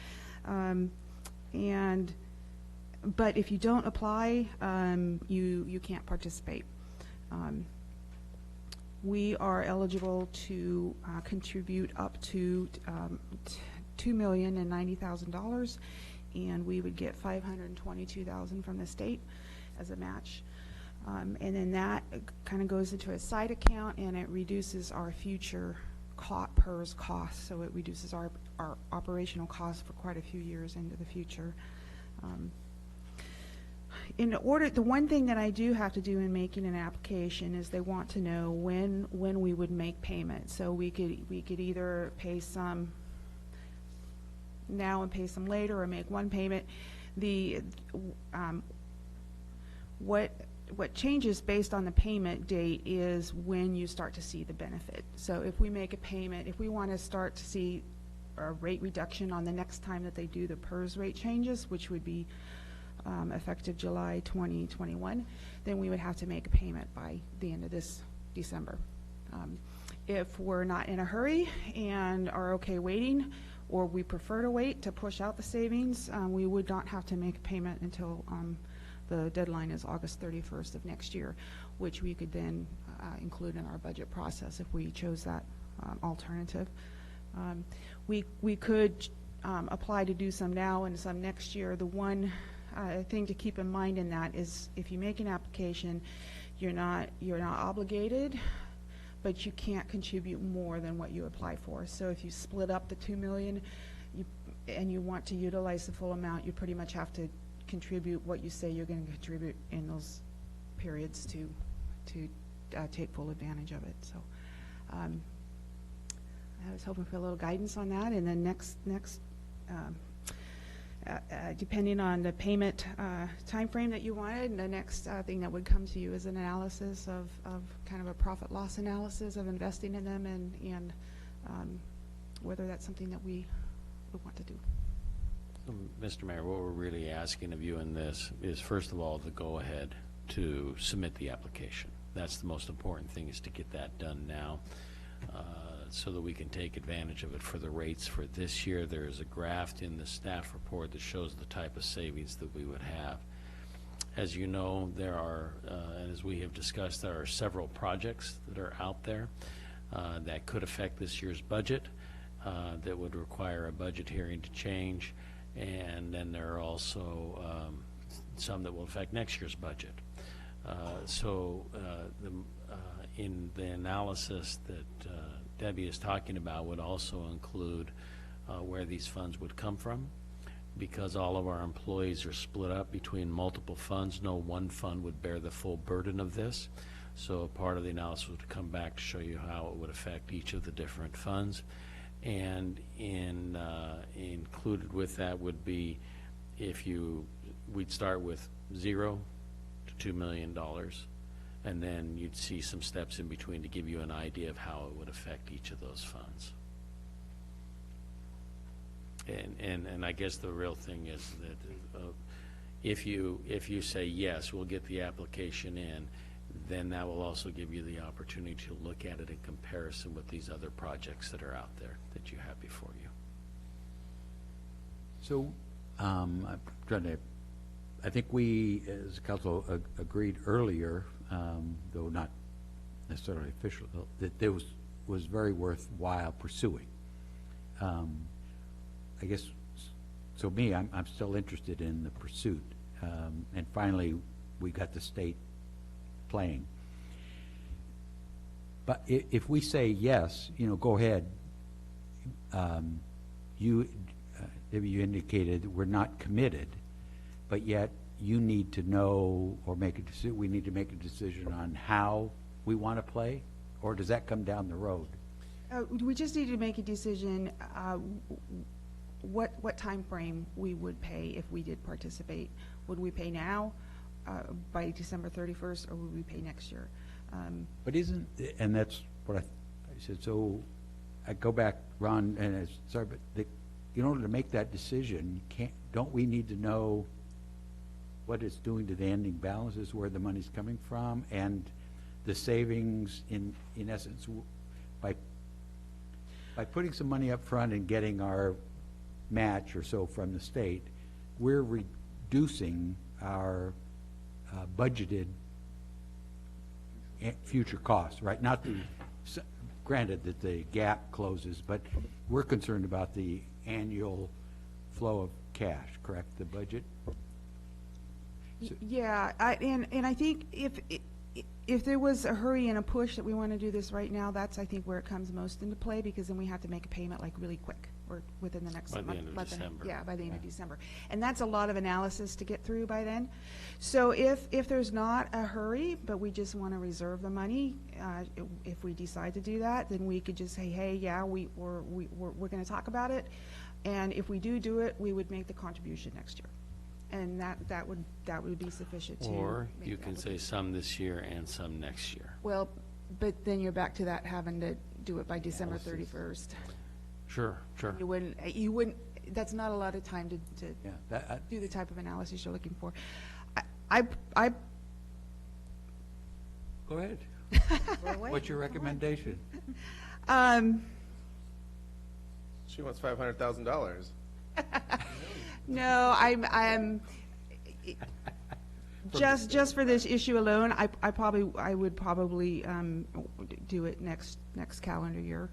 But if you don't apply, you can't participate. We are eligible to contribute up to $2,090,000, and we would get $522,000 from the state as a match. And then that kind of goes into a side account, and it reduces our future PERS costs. So it reduces our operational costs for quite a few years into the future. The one thing that I do have to do in making an application is they want to know when we would make payment. So we could either pay some now and pay some later, or make one payment. What changes based on the payment date is when you start to see the benefit. So if we make a payment, if we want to start to see a rate reduction on the next time that they do the PERS rate changes, which would be effective July 2021, then we would have to make a payment by the end of this December. If we're not in a hurry and are okay waiting, or we prefer to wait to push out the savings, we would not have to make a payment until The deadline is August 31st of next year, which we could then include in our budget process if we chose that alternative. We could apply to do some now and some next year. The one thing to keep in mind in that is if you make an application, you're not obligated, but you can't contribute more than what you apply for. So if you split up the $2 million and you want to utilize the full amount, you pretty much have to contribute what you say you're going to contribute in those periods to take full advantage of it. So I was hoping for a little guidance on that. And then next depending on the payment time frame that you wanted, the next thing that would come to you is an analysis of kind of a profit loss analysis of investing in them and whether that's something that we would want to do. Mr. Mayor, what we're really asking of you in this is, first of all, the go-ahead to submit the application. That's the most important thing, is to get that done now so that we can take advantage of it for the rates for this year. There is a graph in the staff report that shows the type of savings that we would have. As you know, there are, and as we have discussed, there are several projects that are out there that could affect this year's budget, that would require a budget hearing to change, and then there are also some that will affect next year's budget. In the analysis that Debbie is talking about would also include where these funds would come from. Because all of our employees are split up between multiple funds, no one fund would bear the full burden of this. So part of the analysis would come back to show you how it would affect each of the different funds. And included with that would be we'd start with $0 to $2 million, and then you'd see some steps in between to give you an idea of how it would affect each of those funds. And I guess the real thing is that if you say yes, we'll get the application in, then that will also give you the opportunity to look at it in comparison with these other projects that are out there that you have before you. So I'm trying to, I think we, as council, agreed earlier, though not necessarily official, that there was very worthwhile pursuing. I guess, so me, I'm still interested in the pursuit. And finally, we got the state playing. But if we say yes, go ahead, you indicated we're not committed, but yet you need to know or make a decision. We need to make a decision on how we want to play, or does that come down the road? We just need to make a decision what time frame we would pay if we did participate. Would we pay now by December 31st, or would we pay next year? But and that's what I said. So I go back, Ron, and sorry, but in order to make that decision, don't we need to know what it's doing to the ending balances, where the money's coming from, and the savings in essence by putting some money up front and getting our match or so from the state, we're reducing our budgeted future costs, right? Not granted that the gap closes, but we're concerned about the annual flow of cash, correct? The budget? Yeah, and I think if there was a hurry and a push that we want to do this right now, that's I think where it comes most into play, because then we have to make a payment like really quick or within the next month. By the end of December. Yeah, by the end of December. And that's a lot of analysis to get through by then. So if there's not a hurry, but we just want to reserve the money, if we decide to do that, then we could just say, hey, yeah, we're going to talk about it. And if we do it, we would make the contribution next year. And that would be sufficient to. Or you can say some this year and some next year. Well, but then you're back to that having to do it by December 31st. Sure. You wouldn't, that's not a lot of time to do the type of analysis you're looking for. I Go ahead. What's your recommendation? She wants $500,000. No, I'm Just for this issue alone, I would probably do it next calendar year,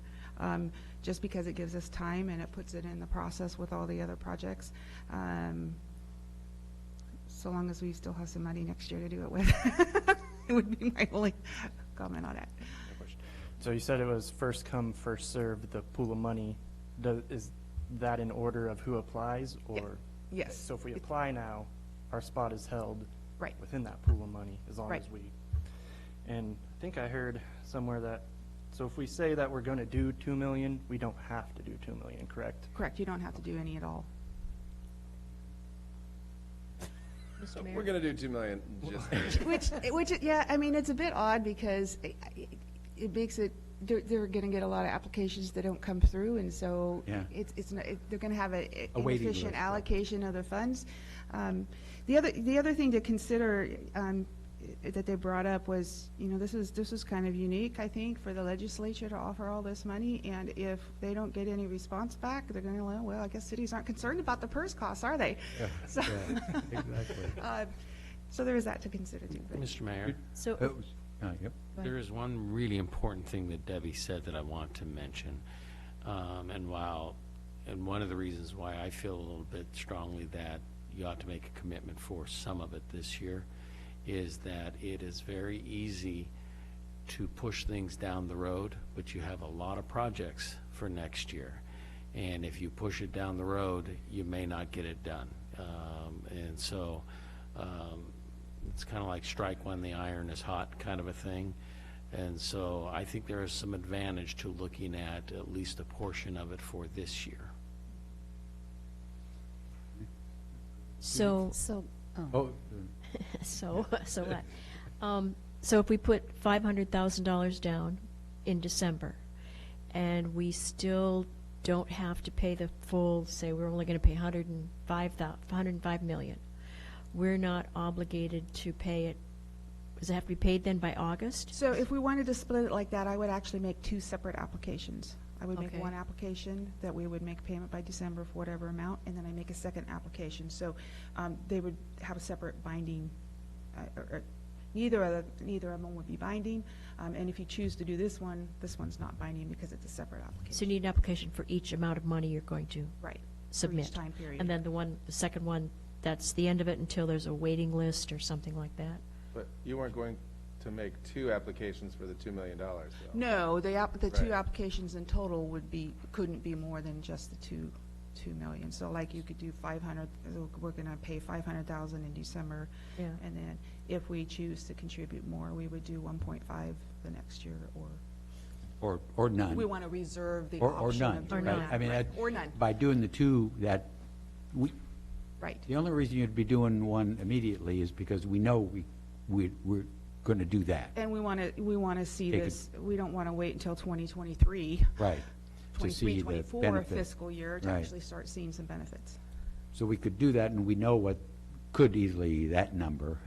just because it gives us time and it puts it in the process with all the other projects. So long as we still have some money next year to do it with. It would be my only comment on that. So you said it was first come, first served, the pool of money. Is that in order of who applies, or? Yes. So if we apply now, our spot is held Right. within that pool of money, as long Right. as we. And I think I heard somewhere that, so if we say that we're going to do 2 million, we don't have to do 2 million, correct? Correct, you don't have to do any at all. Mr. Mayor? We're gonna do 2 million, just. Which, yeah, I mean, it's a bit odd because it makes it, they're gonna get a lot of applications that don't come through, and so Yeah. they're gonna have an waiting inefficient list, right. allocation of the funds. The other thing to consider, that they brought up was, this is kind of unique, I think, for the legislature to offer all this money, and if they don't get any response back, they're gonna, well, I guess cities aren't concerned about the PERS costs, are they? So, Exactly. so there is that to consider too. but- Mr. Mayor, So, Yep. there is one really important thing that Debbie said that I want to mention. And one of the reasons why I feel a little bit strongly that you ought to make a commitment for some of it this year is that it is very easy to push things down the road, but you have a lot of projects for next year. And if you push it down the road, you may not get it done. And so it's kind of like strike when the iron is hot kind of a thing. And so I think there is some advantage to looking at least a portion of it for this year. so, Oh, so what? So if we put $500,000 down in December, and we still don't have to pay the full, say we're only going to pay $105 million, we're not obligated to pay it. Does it have to be paid then by August? So if we wanted to split it like that, I would actually make 2 separate applications. I would make Okay. one application that we would make payment by December for whatever amount, and then I make a second application. So they would have a separate binding, or neither of them would be binding. And if you choose to do this one's not binding because it's a separate application. So you need an application for each amount of money you're going to Right. submit. For each time period. And then the second one, that's the end of it until there's a waiting list or something like that? But you weren't going to make 2 applications for the $2 million, though. No, the two Right. applications in total couldn't be more than just the 2 million. So like you could do 500, we're gonna pay 500,000 in December. Yeah. And then if we choose to contribute more, we would do 1.5 the next year, or none. we want to reserve the Or option none. of doing Or none. that. I mean, Right. Or none, by doing the 2, that, right. the only reason you'd be doing one immediately is because we know we're going to do that. And we want to see Take it- this, we don't want to wait until 2023, Right. To see the 24 benefit. fiscal year to Right. actually start seeing some benefits. So we could do that, and we know what could easily, that number,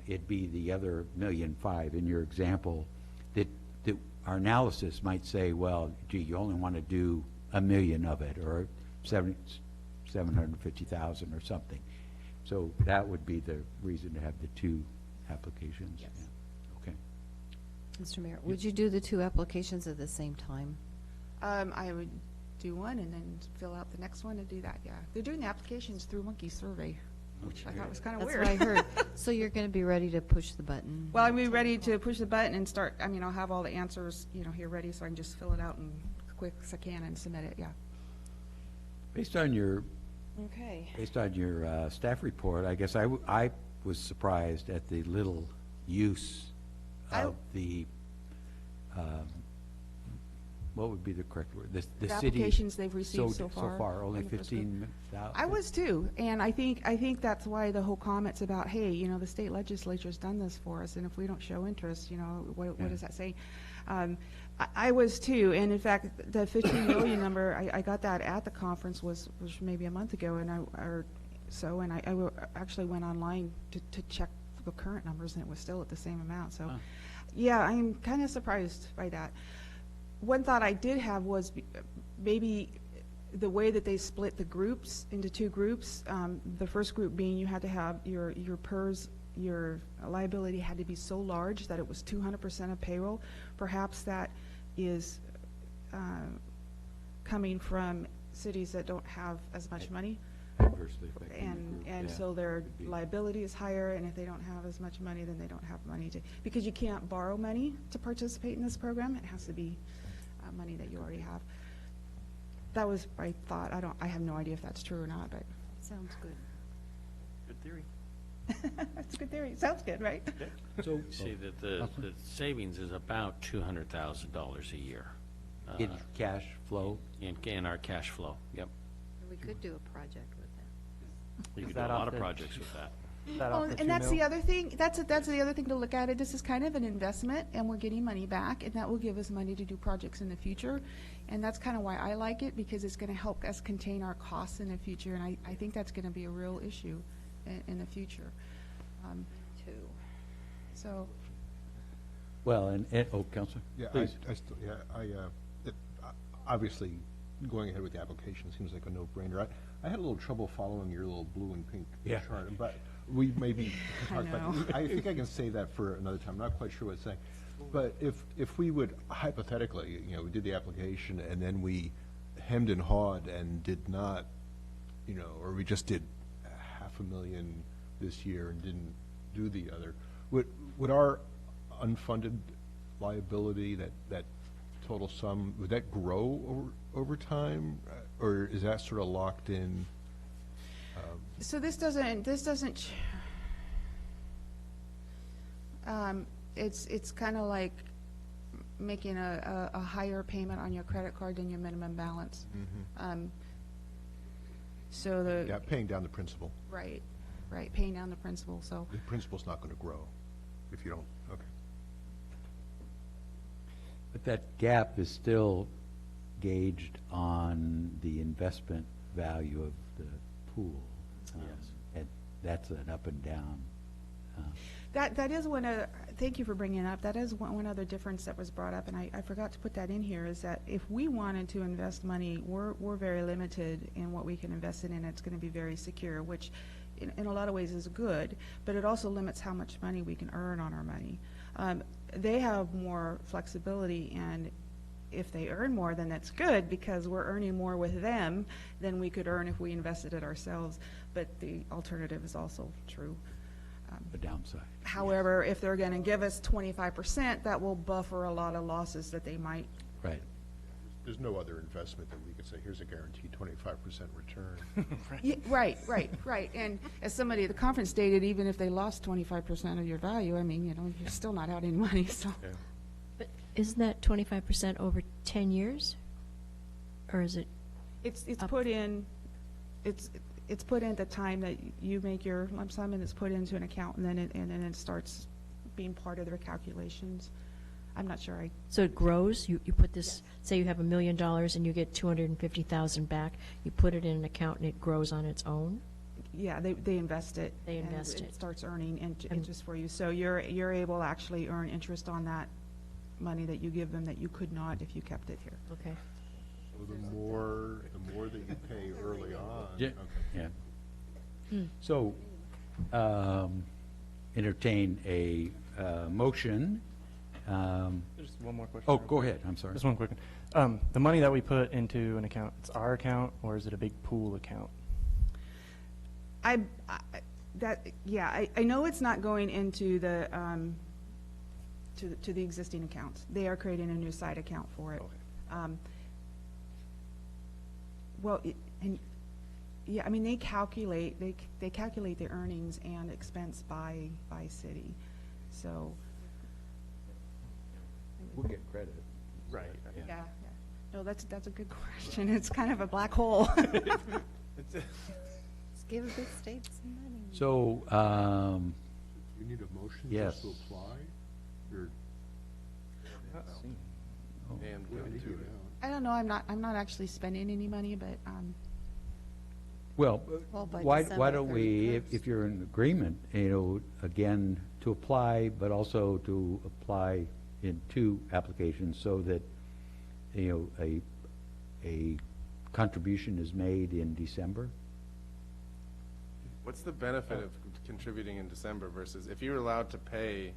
it'd be the other $1.5 million in your example, that our analysis might say, well, gee, you only want to do $1 million of it, or 750,000 or something. So that would be the reason to have the 2 applications. Yes. Yeah. Okay. Mr. Mayor, would you do the 2 applications at the same time? I would do one and then fill out the next one and do that, yeah. They're doing the applications through Monkey Survey, which I thought was kind of That's weird. what I heard. So you're going to be ready to push the button? Well, I'll be ready to push the button and start, I'll have all the answers, here ready, so I can just fill it out and quick as I can and submit it, yeah. Based on your Okay. staff report, I guess I was surprised at the little use of the, what would be the correct word? The The city. applications they've received so So far far, only in the first group. 15,000? I was too, and I think that's why the whole comments about, hey, the state legislature's done this for us, and if we don't show interest, what Yeah. does that say? I was too, and in fact, the 15 million number, I got that at the conference was maybe a month ago, and I actually went online to check the current numbers, and it was still at the same amount, so, yeah, I'm kind of surprised by that. One thought I did have was maybe the way that they split the groups into two groups, the first group being you had to have your PERS, your liability had to be so large that it was 200% of payroll. Perhaps that is coming from cities that don't have as much money. Adversely affecting the group, And yeah. so their Could be. liability is higher, and if they don't have as much money, then they don't have money to, because you can't borrow money to participate in this program. It has to be money that you already have. That was my thought. I have no idea if that's true or not, but Sounds good. Good theory. it's a good theory. Sounds good, right? So, See that the savings is about $200,000 a year. in cash flow, In our cash flow, yep. We could do a project with that. You Is could do a that lot off of the- projects with that. That Oh, off the 2 and that's mil? the other thing, that's the other thing to look at it. This is kind of an investment, and we're getting money back, and that will give us money to do projects in the future. And that's kind of why I like it, because it's going to help us contain our costs in the future, and I think that's going to be a real issue in the future. Too. So, well, oh, Counselor? Yeah, Please. Obviously, going ahead with the application seems like a no-brainer. I had a little trouble following your little blue and pink Yeah. chart, but we maybe can I talk about, know. I think I can say that for another time. I'm not quite sure what it's saying. But if we would hypothetically, we did the application and then we hemmed and hawed and did not, or we just did $500,000 this year and didn't do the other, would our unfunded liability, that total sum, would that grow over time? Or is that sort of locked in? so this doesn't, it's kind of like making a higher payment on your credit card than your minimum balance. So Yeah, paying down the principal. right, paying down the principal, so. The principal's not going to grow if you don't, okay. But that gap is still gauged on the investment value of the pool. Yes. And that's an up and down. That is one of, thank you for bringing it up, that is one other difference that was brought up, and I forgot to put that in here, is that if we wanted to invest money, we're very limited in what we can invest in, and it's going to be very secure, which in a lot of ways is good, but it also limits how much money we can earn on our money. They have more flexibility, and if they earn more, then that's good, because we're earning more with them than we could earn if we invested it ourselves, but the alternative is also true. The downside. However, if they're going to give us 25%, that will buffer a lot of losses that they might. Right. There's no other investment that we could say, here's a guaranteed 25% return. Yeah, right. And as somebody at the conference stated, even if they lost 25% of your value, I mean, you're still not out any money, so. But isn't that 25% over 10 years? Or is it, It's Up. put in, it's put in at the time that you make your lump sum, and it's put into an account, and then it starts being part of their calculations. I'm not sure so it grows? You put this, say you have $1 million and you get 250,000 back, you put it in an account and it grows on its own? yeah, they invest it. They and invest it. it starts earning interest for you. So you're able to actually earn interest on that money that you give them that you could not if you kept it here. Okay. So the more that you pay early on. Yeah. Okay. Yeah. So, entertain a motion. Just one more question. Oh, real go quick. ahead, I'm sorry. Just one quick one. The money that we put into an account, it's our account, or is it a big pool account? I know it's not going into the, to the existing accounts. They are creating a new side account for it. Okay. Well, yeah, I mean, they calculate the earnings and expense by city, so. We'll get credit. Right. Yeah. No, that's a good question. It's kind of a black hole. Let's give a big state some money. So, You need a motion Yes. just to apply? Or, And yeah, go we to do it. now. I don't know, I'm not actually spending any money, but, well, Well, by why December don't we, 31st. if you're in agreement, again, to apply, but also to apply in two applications so that, a contribution is made in December? What's the benefit of contributing in December versus, if you were allowed to pay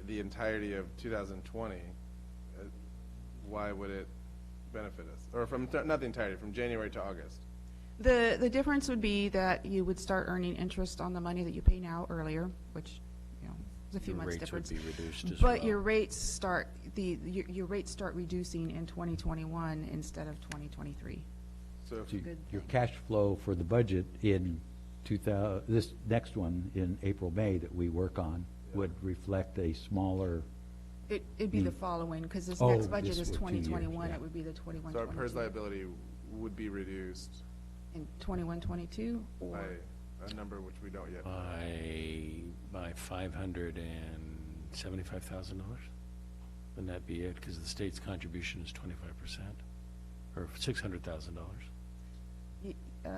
the entirety of 2020, why would it benefit us? Or from, not the entirety, from January to August? The difference would be that you would start earning interest on the money that you pay now earlier, which, you know, is a few months difference. Your rates would be reduced as But well. your rates start, your rates start reducing in 2021 instead of 2023. So if So your cash flow for the budget in this next one in April, May that we work on would reflect a smaller, It'd be the following, because this Oh, next budget this is would 2 years, 2021, yeah. it would be the 21, So our PERS 22. liability would be reduced In 21, 22, by or, a number which we don't yet. By $575,000? Wouldn't that be it? Because the state's contribution is 25%, or $600,000. uh,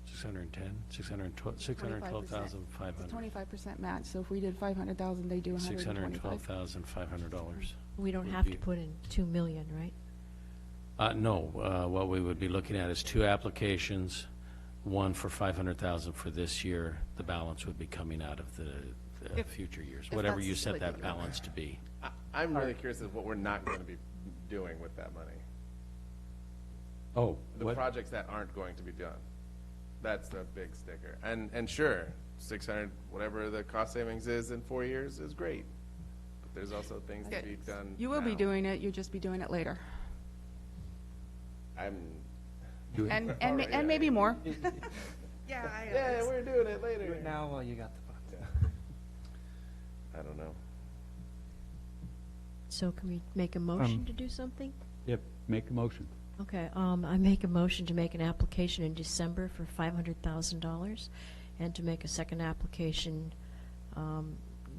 610, 612,500. 25% match, so if we did 500,000, they do 125. $612,500. We don't would have be- to put in 2 million, right? No, what we would be looking at is 2 applications, one for 500,000 for this year. The balance would be coming out of the If- future years, if whatever that's you set what that you- balance to be. I'm really curious of what we're not going to be doing with that money. oh, The what, projects that aren't going to be done. That's the big sticker. And sure, 600, whatever the cost savings is in 4 years is great. But there's also things to be done You will be now. doing it, you'll just be doing it later. I'm. And Already, and yeah. maybe more. Yeah, we're doing it later. Do it now while you got the funds. I don't know. So can we make a motion to do something? yep, make a motion. Okay, I make a motion to make an application in December for $500,000 and to make a second application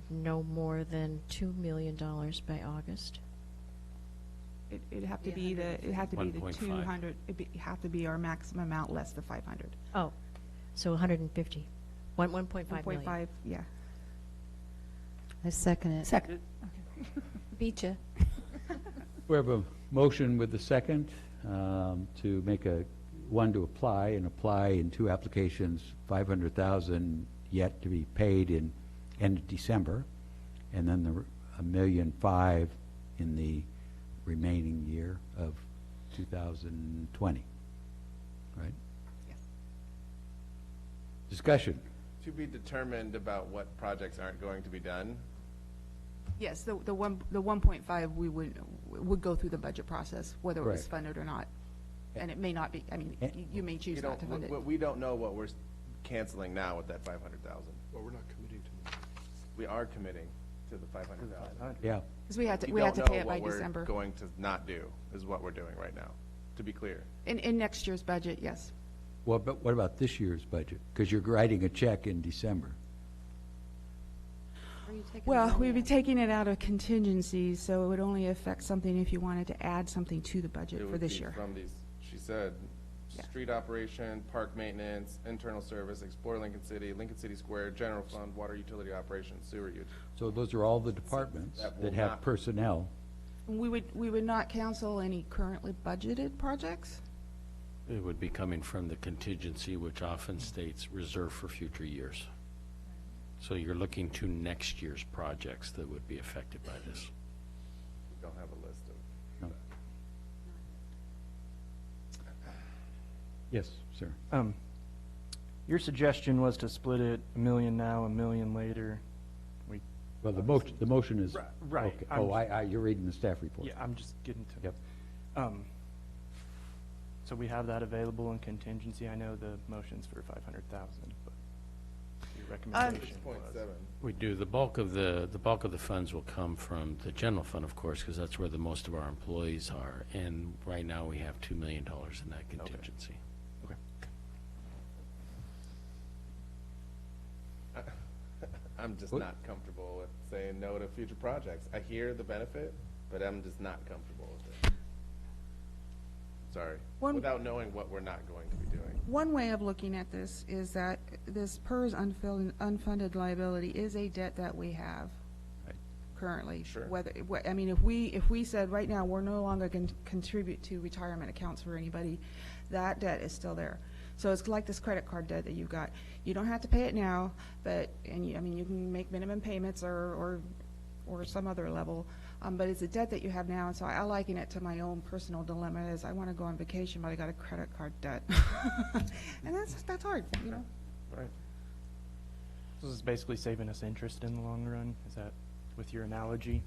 no more than $2 million by August. It'd have to be the 1.5. 200, it'd have to be our maximum amount less the 500. Oh, so 150, 1.5 million. 1.5, yeah. I second it. Second. Beat ya. We have a motion with the second to make one to apply in 2 applications, 500,000 yet to be paid in end of December, and then $1.5 million in the remaining year of 2020, right? Yes. Discussion. To be determined about what projects aren't going to be done. Yes, the 1.5, we would go through the budget process, whether it was Right. funded or not. And it may not be, I mean, you may We choose not to fund it. we don't know what we're canceling now with that 500,000. Well, we're not committing to We are committing to the 500,000. Yeah. Because we had to We don't pay know it by what we're December. going to not do, is what we're doing right now, to be clear. In next year's budget, yes. Well, but what about this year's budget? Because you're writing a check in December. Well, we'd be taking it out of contingencies, so it would only affect something if you wanted to add something to the budget It for would this be year. From these, she said, Yeah. street operation, park maintenance, internal service, explore Lincoln City Square, general fund, water utility operations, sewer use. So those are all the departments That will that have not- personnel. We would not cancel any currently budgeted projects? It would be coming from the contingency, which often states reserved for future years. So you're looking to next year's projects that would be affected by this. We don't have a list of. No. Yes, sir. Your suggestion was to split it $1 million now, $1 million later. Well, the motion is. Right. Okay. I'm Oh, you're reading the staff report. Yeah, I'm just getting to Yep. it. So we have that available in contingency. I know the motion's for 500,000, but your recommendation was. 6.7. We do. The bulk of the funds will come from the general fund, of course, because that's where the most of our employees are. And right now, we have $2 million in that contingency. Okay. I'm just What? not comfortable with saying no to future projects. I hear the benefit, but I'm just not comfortable with it. Sorry. Without knowing what we're not going to be doing. One way of looking at this is that this PERS unfunded liability is a debt that we have Right. currently. Sure. I mean, if we said right now, we're no longer going to contribute to retirement accounts for anybody, that debt is still there. So it's like this credit card debt that you've got. You don't have to pay it now, but, and you, I mean, you can make minimum payments or some other level, but it's a debt that you have now, and so I liken it to my own personal dilemma is I want to go on vacation, but I got a credit card debt. And that's hard, you know? Right. This is basically saving us interest in the long run. Is that with your analogy?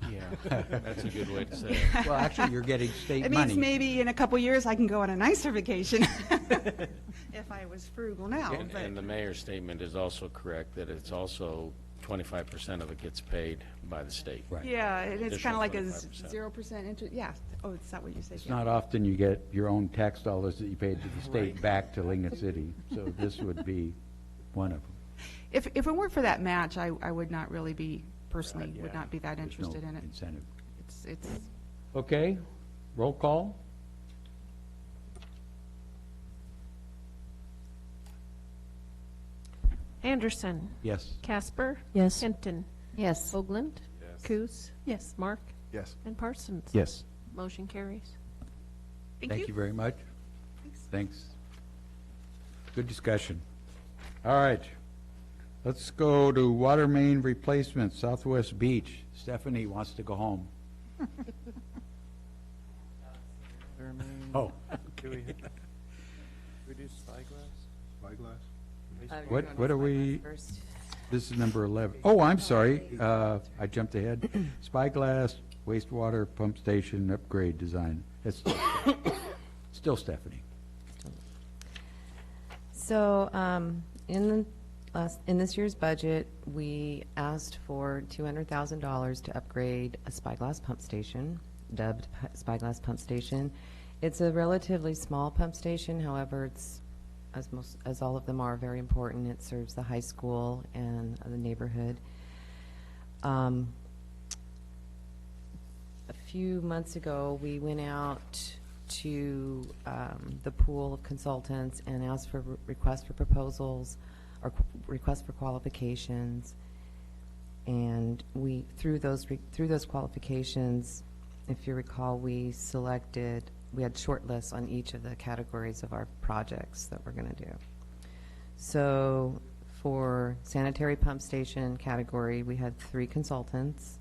Yeah, that's a good way to say it. Well, actually, you're getting state It money. means maybe in a couple years I can go on a nicer vacation if I was frugal now. And, But and the mayor's statement is also correct, that it's also 25% of it gets paid by the state. Right. yeah, and it's kind Additional of like a 25%. 0% interest. Yeah. Oh, is that what you said? It's Yeah. not often you get your own tax dollars that you paid to the state back to Lena City, so this would be one of them. If it weren't for that match, I would not really be personally would Yeah, not be that there's no interested in it. incentive. It's Okay, roll call? Anderson. Yes. Casper. Yes. Hinton. Yes. Hoagland. Yes. Coos. Yes. Mark. Yes. And Parsons. Yes. Motion carries. Thank you very much. Thanks. Good discussion. All right. Let's go to water main replacement, Southwest Beach. Stephanie wants to go home. Oh. Do we do Spyglass? Spyglass? What are we, this is number 11. Oh, I'm sorry, I jumped ahead. Spyglass wastewater pump station upgrade design. It's still Stephanie. So, in this year's budget, we asked for $200,000 to upgrade a Spyglass pump station, dubbed Spyglass Pump Station. It's a relatively small pump station, however, it's, as all of them are, very important. It serves the high school and the neighborhood. A few months ago, we went out to the pool of consultants and asked for requests for proposals or requests for qualifications. And we, through those qualifications, if you recall, we had short lists on each of the categories of our projects that we're going to do. So for sanitary pump station category, we had 3 consultants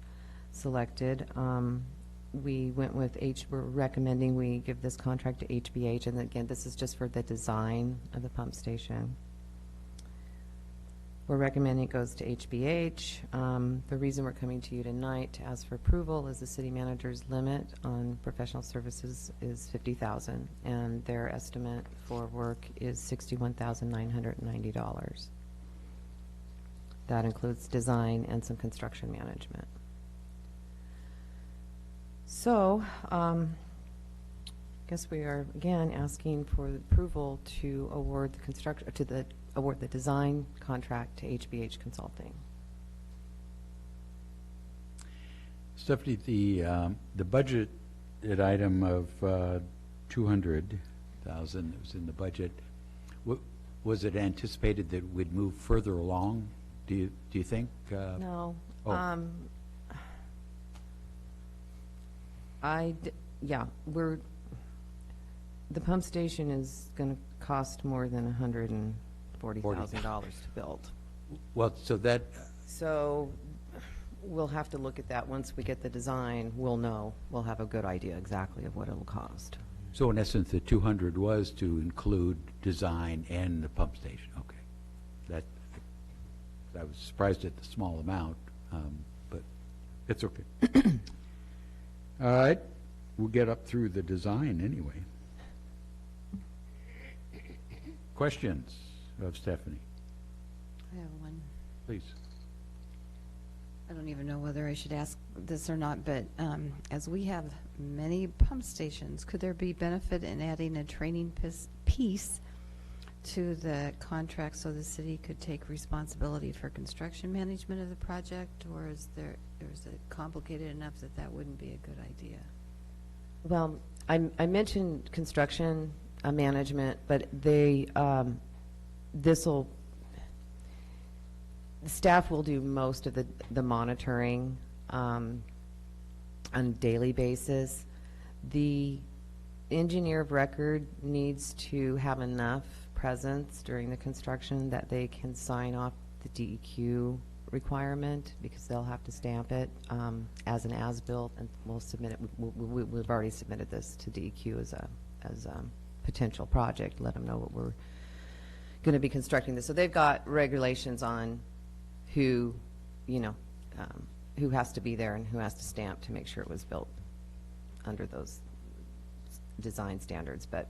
selected. We went with we're recommending we give this contract to HBH, and again, this is just for the design of the pump station. We're recommending it goes to HBH. The reason we're coming to you tonight to ask for approval is the city manager's limit on professional services is $50,000, and their estimate for work is $61,990. That includes design and some construction management. So, guess we are again asking for approval to award the design contract to HBH Consulting. Stephanie, the budget item of 200,000 that was in the budget, was it anticipated that we'd move further along? Do you think? No. Oh. The pump station is going to cost more than $140,000 to build. Well, So we'll have to look at that. Once we get the design, we'll know. We'll have a good idea exactly of what it'll cost. So in essence, the 200 was to include design and the pump station. Okay. I was surprised at the small amount, but it's okay. All right. We'll get up through the design anyway. Questions of Stephanie? I have one. Please. I don't even know whether I should ask this or not, but as we have many pump stations, could there be benefit in adding a training piece to the contract so the city could take responsibility for construction management of the project, or is it complicated enough that that wouldn't be a good idea? Well, I mentioned construction management, but the staff will do most of the monitoring on a daily basis. The engineer of record needs to have enough presence during the construction that they can sign off the DEQ requirement, because they'll have to stamp it as an as-built, and we'll submit it. We've already submitted this to DEQ as a potential project, let them know what we're going to be constructing this. So they've got regulations on who, who has to be there and who has to stamp to make sure it was built under those design standards. But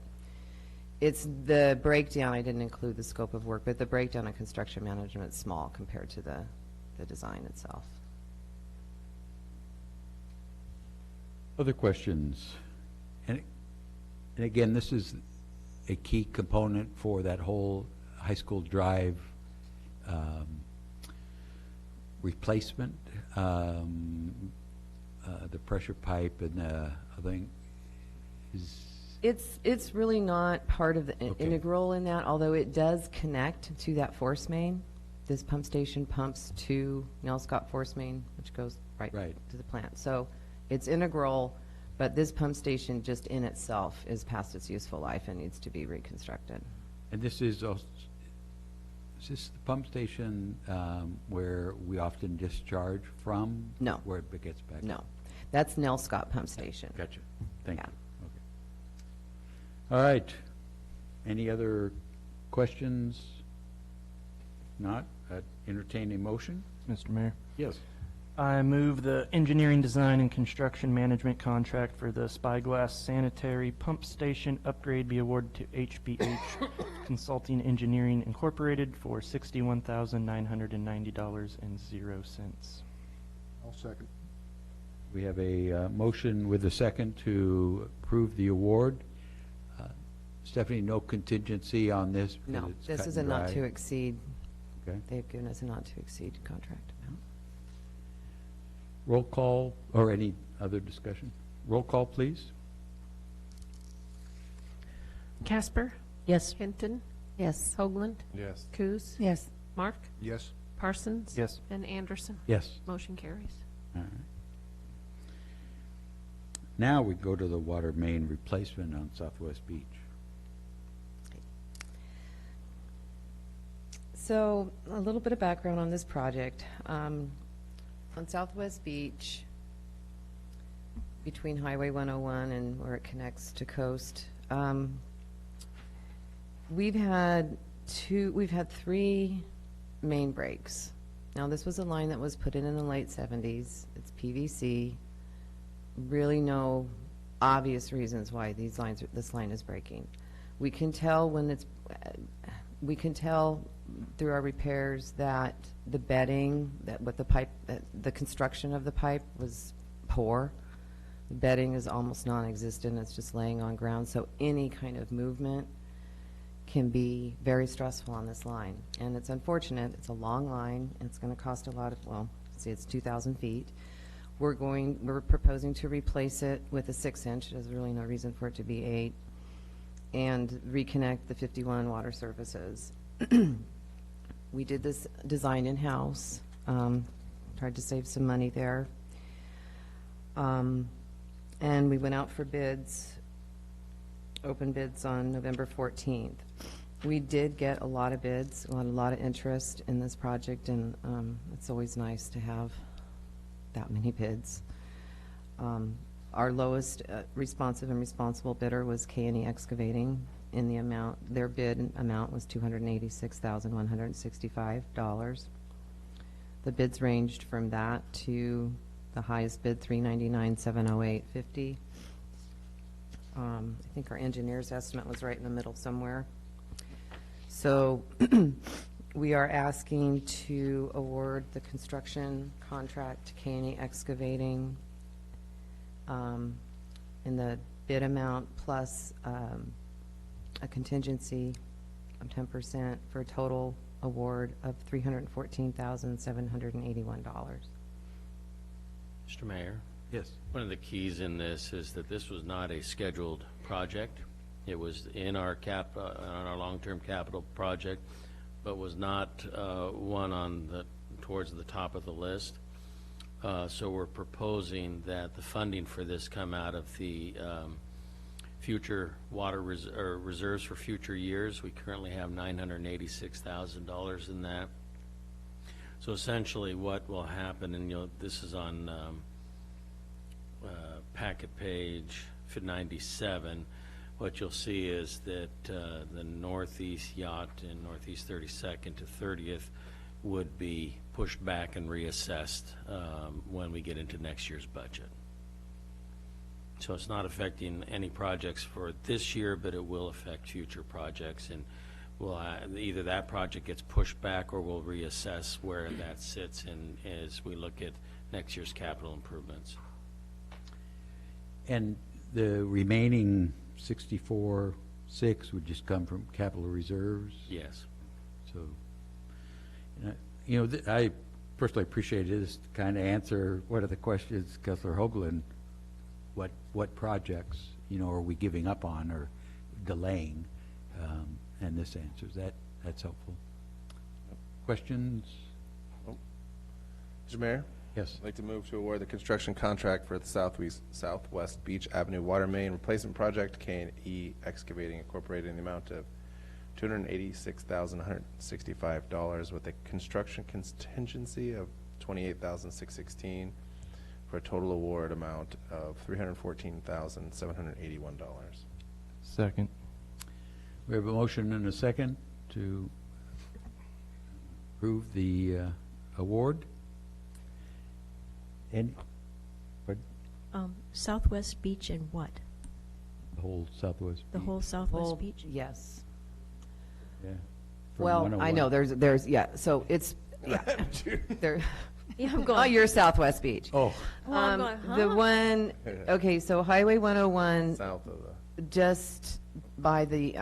it's the breakdown, I didn't include the scope of work, but the breakdown of construction management is small compared to the design itself. Other questions? And again, this is a key component for that whole high school drive replacement, the pressure pipe and the other thing is. It's really not part of the integral in that, although it does connect to that force main. This pump station pumps to Nell Scott force main, which goes right to the plant. So it's integral, but this pump station just in itself is past its useful life and needs to be reconstructed. And this is also, is this the pump station where we often discharge from? No. Where it gets back? No. That's Nell Scott Pump Station. Gotcha. Thank Yeah. you. Okay. All right. Any other questions? Not? Entertain a motion? Mr. Mayor. Yes. I move the engineering design and construction management contract for the Spyglass Sanitary Pump Station upgrade be awarded to HBH Consulting Engineering Incorporated for $61,990.00. I'll second. We have a motion with a second to approve the award. Stephanie, no contingency on this? because No, it's this cut is a and not dry? to exceed. Okay. They've given us a not to exceed contract amount. Roll call, or any other discussion? Roll call, please. Casper? Yes. Hinton? Yes. Hoagland? Yes. Coos? Yes. Mark? Yes. Parsons? Yes. And Anderson? Yes. Motion carries. All right. Now we go to the water main replacement on Southwest Beach. So, a little bit of background on this project. On Southwest Beach, between Highway 101 and where it connects to Coast, we've had three main breaks. Now, this was a line that was put in the late 70s. It's PVC. Really no obvious reasons why this line is breaking. We can tell through our repairs that the bedding, the construction of the pipe was poor. The bedding is almost non-existent. It's just laying on ground. So any kind of movement can be very stressful on this line. And it's unfortunate. It's a long line. And it's going to cost a lot of, it's 2,000 feet. We're proposing to replace it with a 6-inch. There's really no reason for it to be 8. And reconnect the 51 water services. We did this design in-house, tried to save some money there. And we went out for bids, open bids on November 14th. We did get a lot of bids, a lot of interest in this project, and it's always nice to have that many bids. Our lowest responsive and responsible bidder was K&E Excavating. In the amount, their bid amount was $286,165. The bids ranged from that to the highest bid, $399,708.50. I think our engineer's estimate was right in the middle somewhere. So we are asking to award the construction contract to K&E Excavating in the bid amount plus a contingency of 10% for a total award of $314,781. Mr. Mayor? Yes. One of the keys in this is that this was not a scheduled project. It was in our on our long-term capital project, but was not one towards the top of the list. So we're proposing that the funding for this come out of the future water reserves for future years. We currently have $986,000 in that. So essentially what will happen, and this is on packet page 97, what you'll see is that the northeast yacht and northeast 32nd to 30th would be pushed back and reassessed when we get into next year's budget. So it's not affecting any projects for this year, but it will affect future projects, and we'll either that project gets pushed back or we'll reassess where that sits in as we look at next year's capital improvements. And the remaining 64.6 would just come from capital reserves? Yes. So, I personally appreciate this kind of answer. What are the questions, Councilor Hoagland? What projects, are we giving up on or delaying? And this answers that. That's helpful. Questions? Mr. Mayor? Yes. I'd like to move to award the construction contract for the Southwest Beach Avenue Water Main Replacement Project, K&E Excavating Incorporated, in the amount of $286,165 with a construction contingency of $28,616 for a total award amount of $314,781. Second. We have a motion and a second to approve the award. Any? Southwest Beach and what? The whole Southwest The Beach? whole Southwest Well, Beach? yes. Yeah. From Well, I 101. know, so it's, yeah. There. Yeah, I'm Oh, going. you're Southwest Beach. Oh, Oh, I'm going, The huh? one, okay, so Highway 101, South of the, just by the,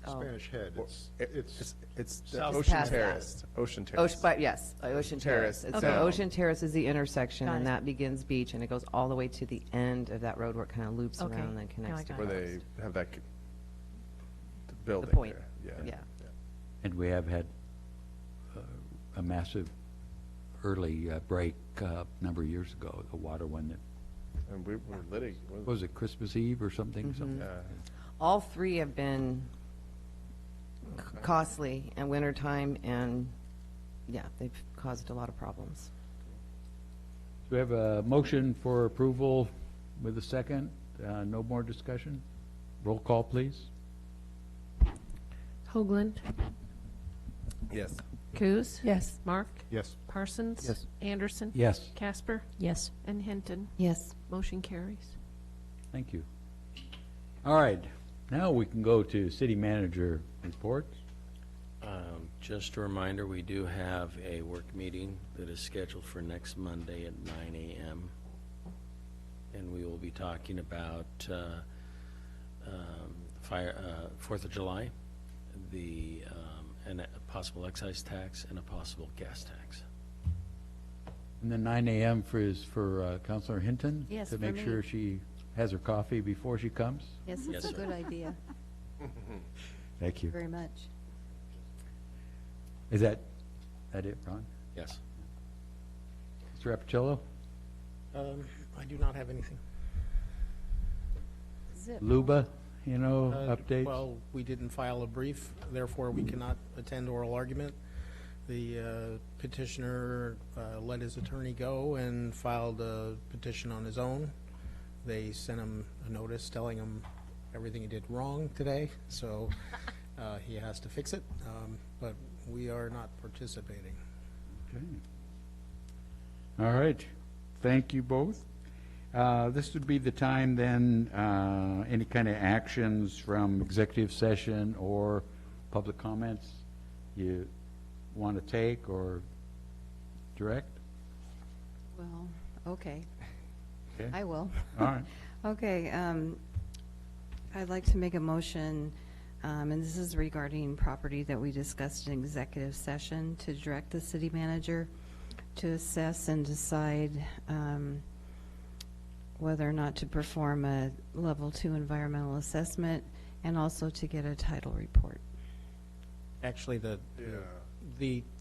Spanish Head, it's the South Ocean past that. Terrace. Ocean Terrace. yes, Ocean Terrace. Terrace. Okay. So Ocean Terrace is the intersection, Got and it. that begins Beach, and it goes all the way to the end of that road where it kind of loops Okay. around and connects to Now I Where got Coast. they have that the building point. there. Yeah. and we have had a massive early break a number of years ago, the water one that, And we were litigating. what was it, Christmas Eve or something? Mhm. Yeah. All three have been costly in wintertime, and, yeah, they've caused a lot of problems. Do we have a motion for approval with a second? No more discussion? Roll call, please. Hoagland. Yes. Coos. Yes. Mark. Yes. Parsons. Yes. Anderson. Yes, Casper. Yes. And Hinton. Yes. Motion carries. thank you. All right, now we can go to city manager reports. Just a reminder, we do have a work meeting that is scheduled for next Monday at 9 a.m. And we will be talking about fire, 4th of July, and a possible excise tax and a possible gas tax. And then 9 a.m. is for Councilor Hinton? Yes, To for make me. sure she has her coffee before she comes? Yes, Yes, it's a sir. good idea. Thank you. Very much. Is that it, Ron? Yes. Mr. Apichello? I do not have anything. Zip. Luba, updates? Well, we didn't file a brief, therefore we cannot attend oral argument. The petitioner let his attorney go and filed a petition on his own. They sent him a notice telling him everything he did wrong today, so he has to fix it, but we are not participating. Okay. All right, thank you both. This would be the time then, any kind of actions from executive session or public comments you want to take or direct? Well, okay. Okay. I will. All right. Okay, I'd like to make a motion, and this is regarding property that we discussed in executive session, to direct the city manager to assess and decide whether or not to perform a level 2 environmental assessment, and also to get a title report. Actually, the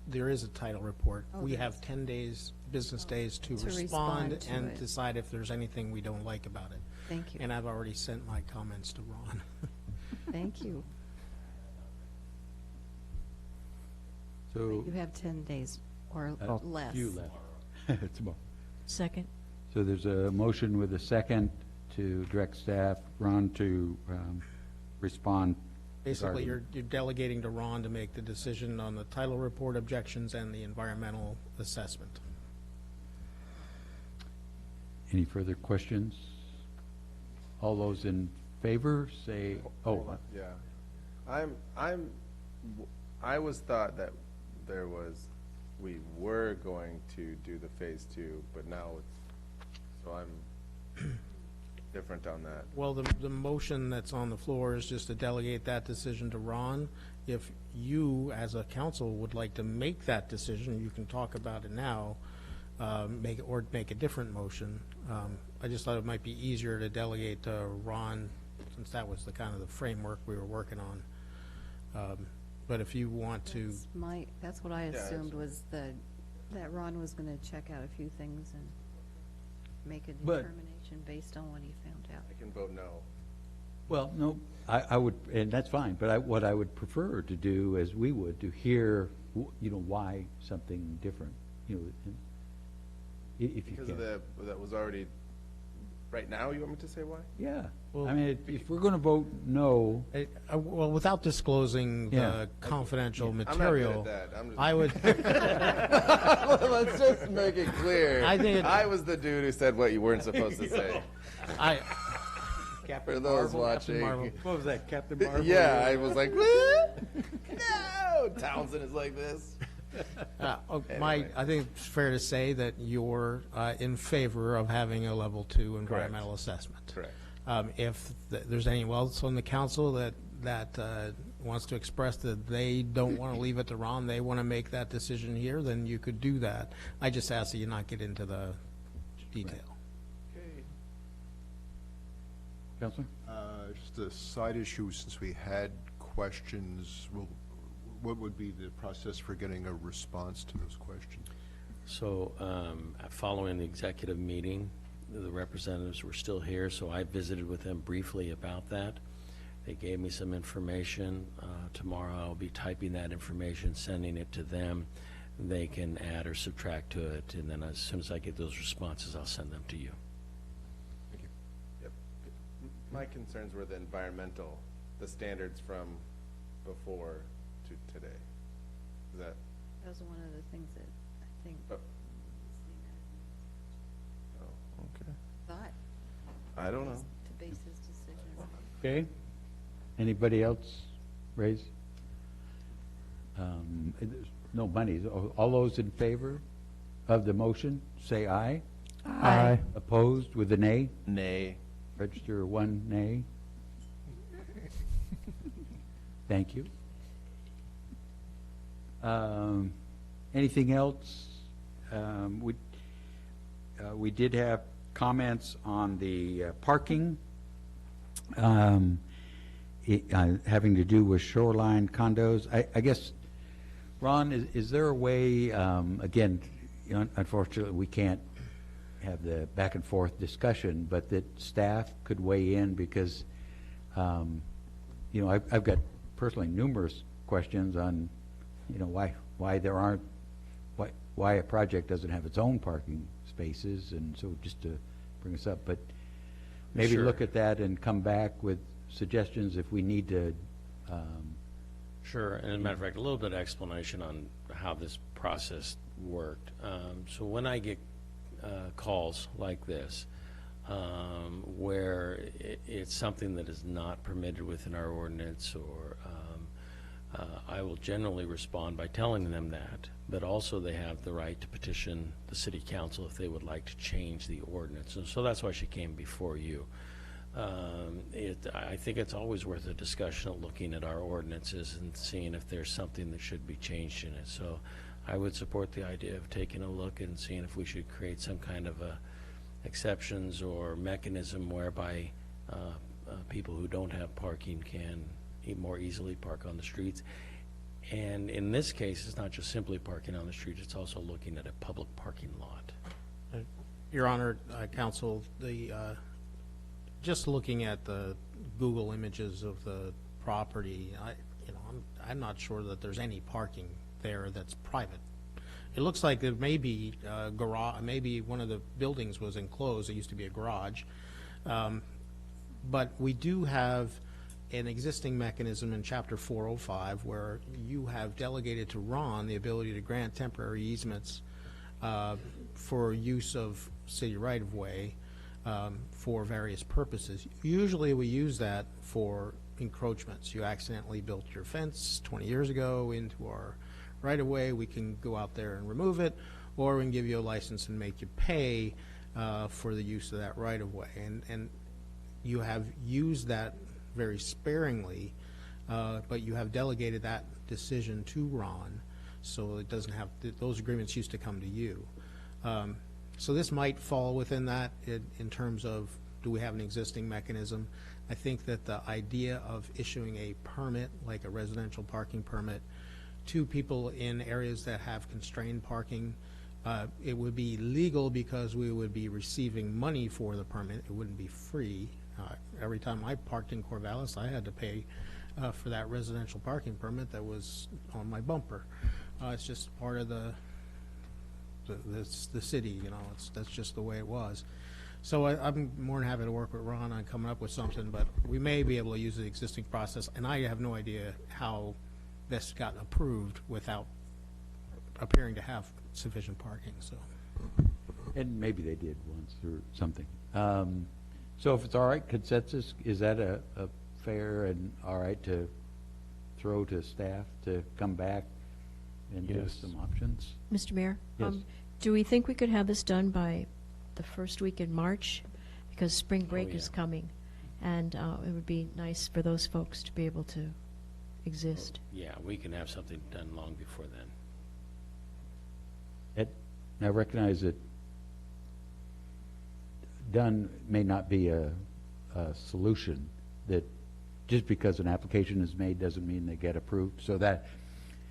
there is a title report. Oh, We there have is. 10 days, business days to To respond respond to and it. decide if there's anything we don't like about it. Thank you. And I've already sent my comments to Ron. Thank you. So, You have 10 days or less. few left. Tomorrow. Second. So there's a motion with a second to direct staff, Ron, to respond. Basically, regarding- you're delegating to Ron to make the decision on the title report objections and the environmental assessment. Any further questions? All those in favor, say, Yeah. I was thought that we were going to do the phase 2, but now so I'm different on that. Well, the motion that's on the floor is just to delegate that decision to Ron. If you, as a council, would like to make that decision, you can talk about it now, make a different motion. I just thought it might be easier to delegate to Ron, since that was the kind of the framework we were working on. But if you want to, That's what I Yeah, assumed was that Ron was going to check out a few things and make a But- determination based on what he found out. I can vote no. well, no, I would, and that's fine, but what I would prefer to do, as we would, to hear, why something different, if you Because can. of that was already, right now, you want me to say why? Yeah, Well- I mean, if we're going to vote no, well, without disclosing Yeah. the confidential I'm not good material, at that. I'm just- I would, Let's just make it clear. I think I was the dude who said what you weren't supposed to say. For those watching. what was that, Captain Marvel? Yeah, I was like, what? No! Townsend is like this. Anyway. I think it's fair to say that you're in favor of having a level 2 environmental assessment. Correct. If there's anyone else on the council that wants to express that they don't want to leave it to Ron, they want to make that decision here, then you could do that. I just ask that you not get into the detail. Counselor? Just a side issue, since we had questions, what would be the process for getting a response to those questions? So, following the executive meeting, the representatives were still here, so I visited with them briefly about that. They gave me some information. Tomorrow I'll be typing that information, sending it to them. They can add or subtract to it, and then as soon as I get those responses, I'll send them to you. Yep. My concerns were the environmental, the standards from before to today. Is that, That was one of the things that I think oh, okay. thought I don't know. to base his decision on. Okay. Anybody else raise? There's no money. All those in favor of the motion, say aye. Aye. Opposed with a nay? Nay. Register one nay. Thank you. Anything else? We did have comments on the parking, having to do with shoreline condos. I guess, Ron, is there a way, again, unfortunately, we can't have the back and forth discussion, but that staff could weigh in because, I've got personally numerous questions on, why there aren't, why a project doesn't have its own parking spaces, and so just to bring us up, but maybe Sure. look at that and come back with suggestions if we need to. Sure, and as a matter of fact, a little bit of explanation on how this process worked. So when I get calls like this, where it's something that is not permitted within our ordinance, or I will generally respond by telling them that, but also they have the right to petition the city council if they would like to change the ordinance. And so that's why she came before you. I think it's always worth a discussion of looking at our ordinances and seeing if there's something that should be changed in it. So I would support the idea of taking a look and seeing if we should create some kind of exceptions or mechanism whereby people who don't have parking can more easily park on the streets. And in this case, it's not just simply parking on the street, it's also looking at a public parking lot. Your Honor, Counsel, just looking at the Google images of the property, I'm not sure that there's any parking there that's private. It looks like there may be a garage, maybe one of the buildings was enclosed, it used to be a garage. But we do have an existing mechanism in Chapter 405 where you have delegated to Ron the ability to grant temporary easements for use of city right-of-way for various purposes. Usually we use that for encroachments. You accidentally built your fence 20 years ago into our right-of-way, we can go out there and remove it, or we can give you a license and make you pay for the use of that right-of-way. And you have used that very sparingly, but you have delegated that decision to Ron, so it doesn't have, those agreements used to come to you. So this might fall within that in terms of, do we have an existing mechanism? I think that the idea of issuing a permit, like a residential parking permit, to people in areas that have constrained parking, it would be legal because we would be receiving money for the permit. It wouldn't be free. Every time I parked in Corvallis, I had to pay for that residential parking permit that was on my bumper. It's just part of the city, that's just the way it was. So I'm more than happy to work with Ron on coming up with something, but we may be able to use the existing process, and I have no idea how this got approved without appearing to have sufficient parking, so. And maybe they did once or something. So if it's all right, consensus, is that a fair and all right to throw to staff to come back and give us some options? Mr. Mayor? Yes. Do we think we could have this done by the first week in March? Because spring break yeah. is coming, and it would be nice for those folks to be able to exist. Yeah, we can have something done long before then. I recognize that done may not be a solution, that just because an application is made doesn't mean they get approved, so that,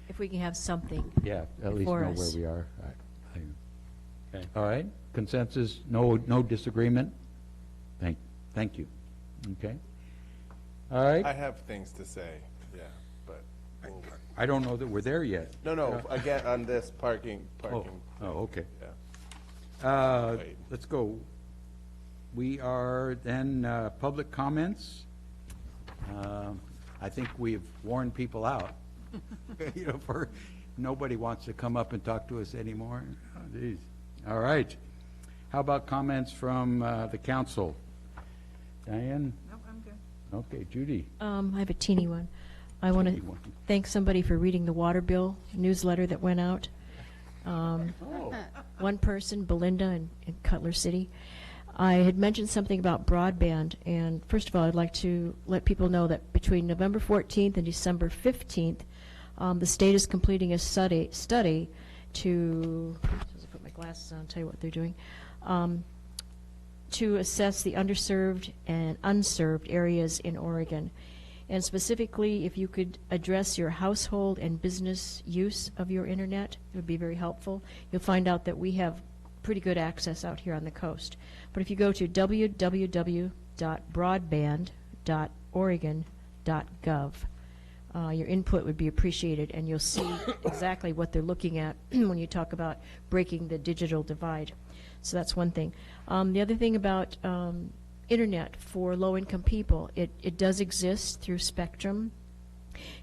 If we can have something. yeah, at least before know us. where we are. Okay. All right, consensus, no disagreement? Thank you. Okay. All right. I have things to say, yeah, but we'll- I don't know that we're there yet. no, again, on this parking. Oh, okay. Yeah. Wait. Let's go. We are then, public comments. I think we've worn people out. Nobody wants to come up and talk to us anymore. Oh, geez. All right. How about comments from the council? Diane? Nope, I'm good. Okay, Judy? I have a teeny one. I want Teeny to one. thank somebody for reading the water bill newsletter that went out. One person, Belinda in Cutler City. I had mentioned something about broadband, and first of all, I'd like to let people know that between November 14th and December 15th, the state is completing a study to, as I put my glasses on, tell you what they're doing, to assess the underserved and unserved areas in Oregon. And specifically, if you could address your household and business use of your internet, it would be very helpful. You'll find out that we have pretty good access out here on the coast. But if you go to www.broadband.oregon.gov, your input would be appreciated, and you'll see exactly what they're looking at when you talk about breaking the digital divide. So that's one thing. The other thing about internet for low-income people, it does exist through Spectrum.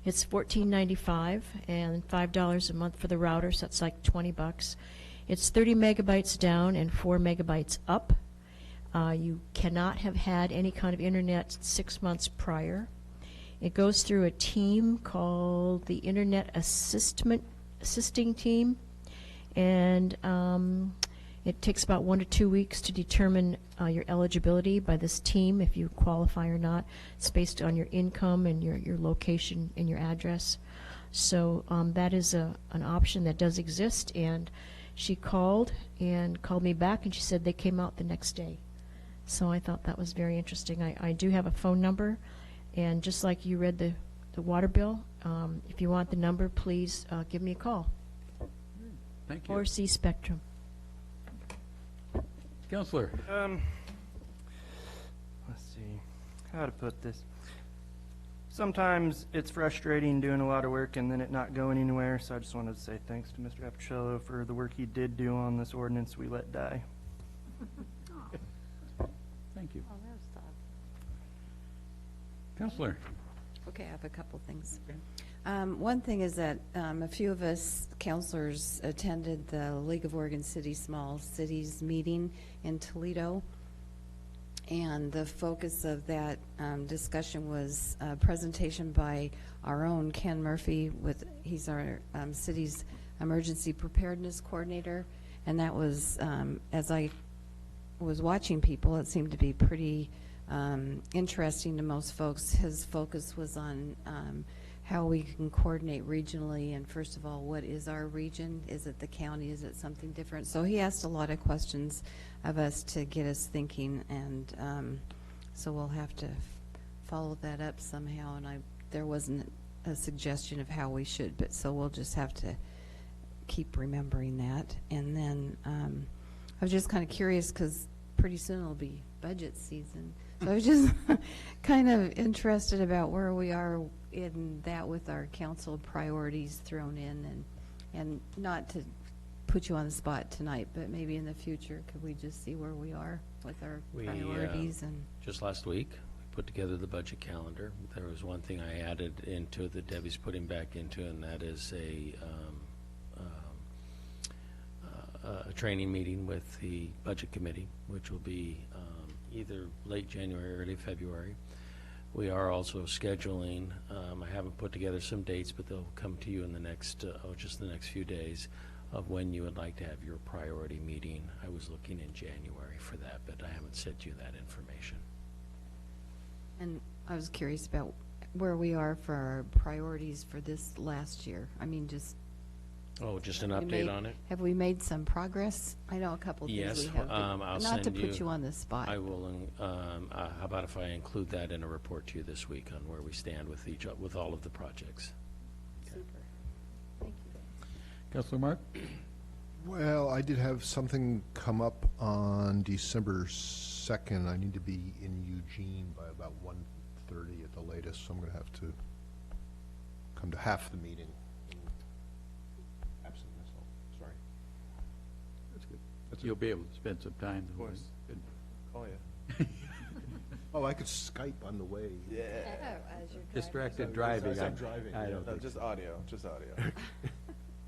It's $14.95 and $5 a month for the router, so that's like $20. It's 30 megabytes down and 4 megabytes up. You cannot have had any kind of internet 6 months prior. It goes through a team called the Internet Assisting Team, and it takes about 1 to 2 weeks to determine your eligibility by this team, if you qualify or not. It's based on your income and your location and your address. So that is an option that does exist, and she called me back, and she said they came out the next day. So I thought that was very interesting. I do have a phone number, and just like you read the the water bill. If you want the number, please give me a call. Thank you. Or see Spectrum. Counselor? Let's see how to put this. Sometimes it's frustrating doing a lot of work and then it not going anywhere, so I just wanted to say thanks to Mr. Apichello for the work he did do on this ordinance we let die. Thank you. Oh, that was tough. Counselor? Okay, I have a couple things. One thing is that a few of us counselors attended the League of Oregon City Small Cities meeting in Toledo. And the focus of that discussion was a presentation by our own Ken Murphy. He's our city's emergency preparedness coordinator. And that was, as I was watching people, it seemed to be pretty interesting to most folks. His focus was on how we can coordinate regionally, and first of all, what is our region? Is it the county? Is it something different? So he asked a lot of questions of us to get us thinking, and so we'll have to follow that up somehow. And there wasn't a suggestion of how we should, but so we'll just have to keep remembering that. And then I was just kind of curious because pretty soon it'll be budget season. So I was just kind of interested about where we are in that with our council priorities thrown in, and not to put you on the spot tonight, but maybe in the future, could we just see where we are with our priorities? And just last week, we put together the budget calendar. There was one thing I added into that Debbie's putting back into, and that is a training meeting with the budget committee, which will be either late January or early February. We are also scheduling, I haven't put together some dates, but they'll come to you in the next, just the next few days, of when you would like to have your priority meeting. I was looking in January for that, but I haven't sent you that information. And I was curious about where we are for our priorities for this last year. I mean, just. Oh, just an update on it? Have we made some progress? I know a couple of things Yes, we have. I'll Not send to put you on the spot. I will, how about if I include that in a report to you this week on where we stand with all of the projects? Super. Thank you. Counselor Mark? Well, I did have something come up on December 2nd. I need to be in Eugene by about 1:30 at the latest, so I'm going to have to come to half the meeting. Absent myself, sorry. That's good. You'll be able to spend some time. Of course. Good. Call you. Oh, I could Skype on the way. Yeah. Distracted driving. As I'm driving, I yeah. don't No, think just so. audio, just audio.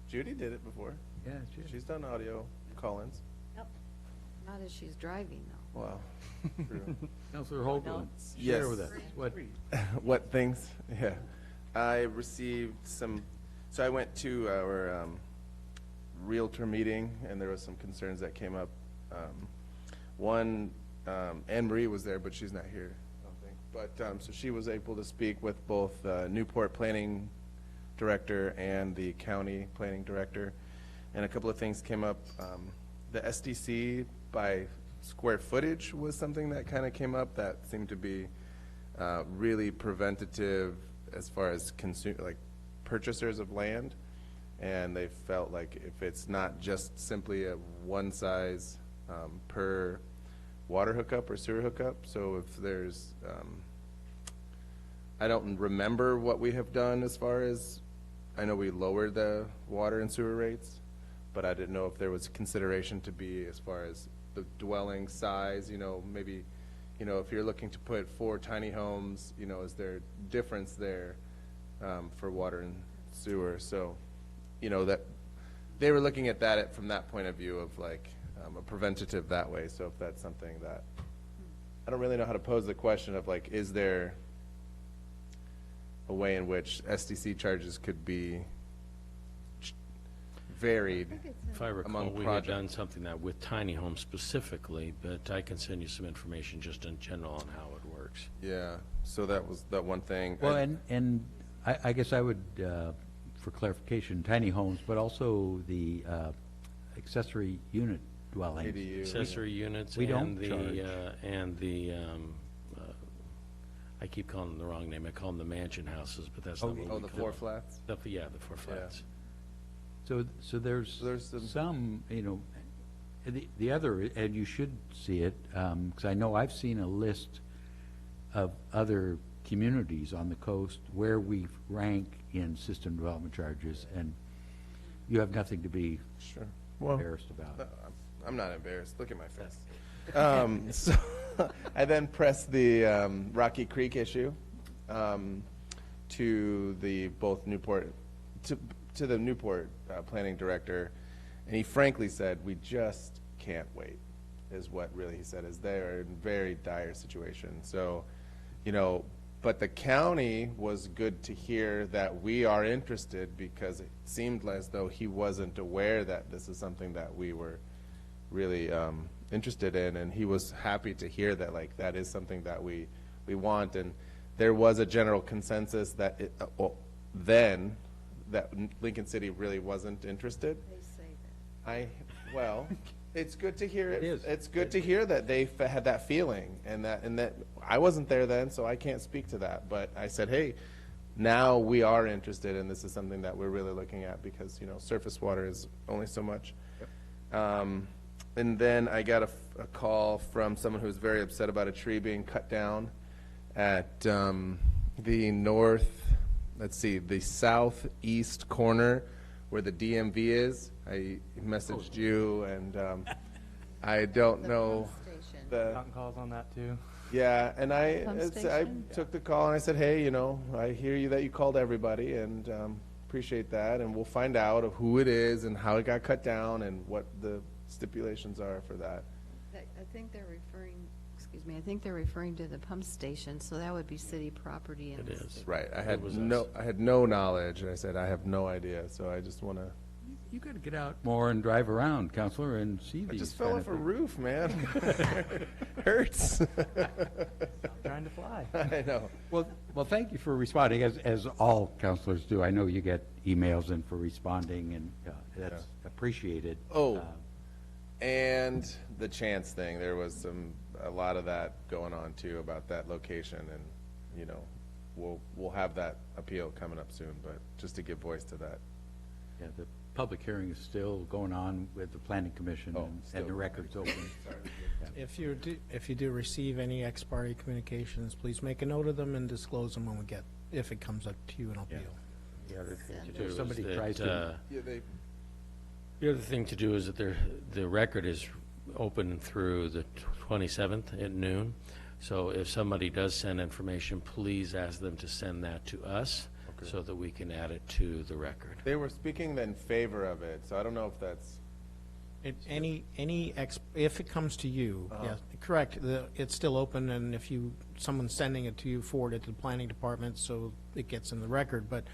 Judy did it before. Yeah, sure. She's done audio call-ins. Not as she's driving, though. Wow. True. Counselor Hoagland, Yes. share with us. What? What things? Yeah. I received some, so I went to our Realtor meeting, and there was some concerns that came up. One, Anne Marie was there, but she's not here, I don't think. But, so she was able to speak with both Newport Planning Director and the County Planning Director, and a couple of things came up. The SDC by square footage was something that kind of came up that seemed to be really preventative as far as purchasers of land, and they felt like if it's not just simply a one size per water hookup or sewer hookup, so if there's I don't remember what we have done as far as, I know we lowered the water and sewer rates, but I didn't know if there was consideration to be as far as the dwelling size, maybe, if you're looking to put 4 tiny homes, is there difference there for water and sewer? So, that they were looking at that from that point of view of like a preventative that way. So if that's something that, I don't really know how to pose the question of like, is there a way in which SDC charges could be varied If I recall, among we had projects? done something that with tiny homes specifically, but I can send you some information just in general on how it works. Yeah, so that was that one thing. Well, and I guess I would, for clarification, tiny homes, but also the accessory unit dwellings. ADU. Accessory units We don't and the, charge. I keep calling them the wrong name. I call them the mansion houses, but that's not what we Oh, the call floor them. flats? Yeah, the floor flats. So there's There's some- some, you know, the other, and you should see it, because I know I've seen a list of other communities on the coast where we rank in system development charges, and you have nothing to be Sure. embarrassed about. No, I'm not embarrassed. Look at my face. So I then pressed the Rocky Creek issue to the both Newport to the Newport planning director, and he frankly said, "We just can't wait." Is what really he said. Is they are in very dire situation. So, you know, but the county was good to hear that we are interested, because it seemed as though he wasn't aware that this is something that we were really interested in, and he was happy to hear that, like, that is something that we want. And there was a general consensus that then that Lincoln City really wasn't interested. They say that. Well, it's good to hear it. It is. It's good to hear that they had that feeling, and that I wasn't there then, so I can't speak to that. But I said, hey, now we are interested, and this is something that we're really looking at, because, you know, surface water is only so much. And then I got a call from someone who was very upset about a tree being cut down at the the southeast corner where the DMV is. I messaged you, and I don't know. Gotten calls on that too. Yeah, and I Pump I station? took the call, and I said, hey, you know, I hear you that you called everybody, and appreciate that, and we'll find out of who it is and how it got cut down and what the stipulations are for that. I think they're referring to the pump station, so that would be city property. It is. Right, I It was had no knowledge, and I said, I have no idea, so I just want to, You got to get out more and drive around, Counselor, and see I these just fell kind off of a things. roof, man. Hurts. Trying to fly. I know. Well, thank you for responding, as all counselors do. I know you get emails in for responding, and that's appreciated. Oh, and the chance thing, there was a lot of that going on too about that location, and, you know, we'll have that appeal coming up soon, but just to give voice to that. Yeah, the public hearing is still going on with the planning commission, Oh, and still. the record's open. If you do receive any ex parte communications, please make a note of them and disclose them when if it comes up to you in appeal. The other thing to Too do, is somebody that, tries to, Yeah, the other thing to do is that the record is open through the 27th at noon. So if somebody does send information, please ask them to send that to us so that we can add it to the record. They were speaking in favor of it, so I don't know if that's, If it comes to you, yes, correct, it's still open, and if someone's sending it to you, forward it to the planning department so it gets in the record. But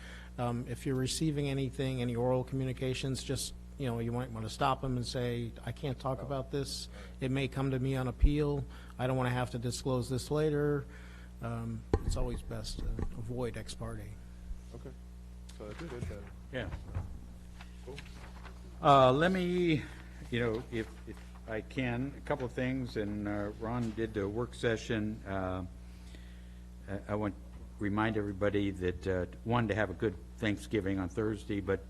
if you're receiving anything, any oral communications, just, you know, you might want to stop them and say, I can't talk about this. It may come to me on appeal. I don't want to have to disclose this later. It's always best to avoid ex parte. okay. So that's good then. yeah. Let me, you know, if I can, a couple of things, and Ron did a work session. I want to remind everybody that, one, to have a good Thanksgiving on Thursday, but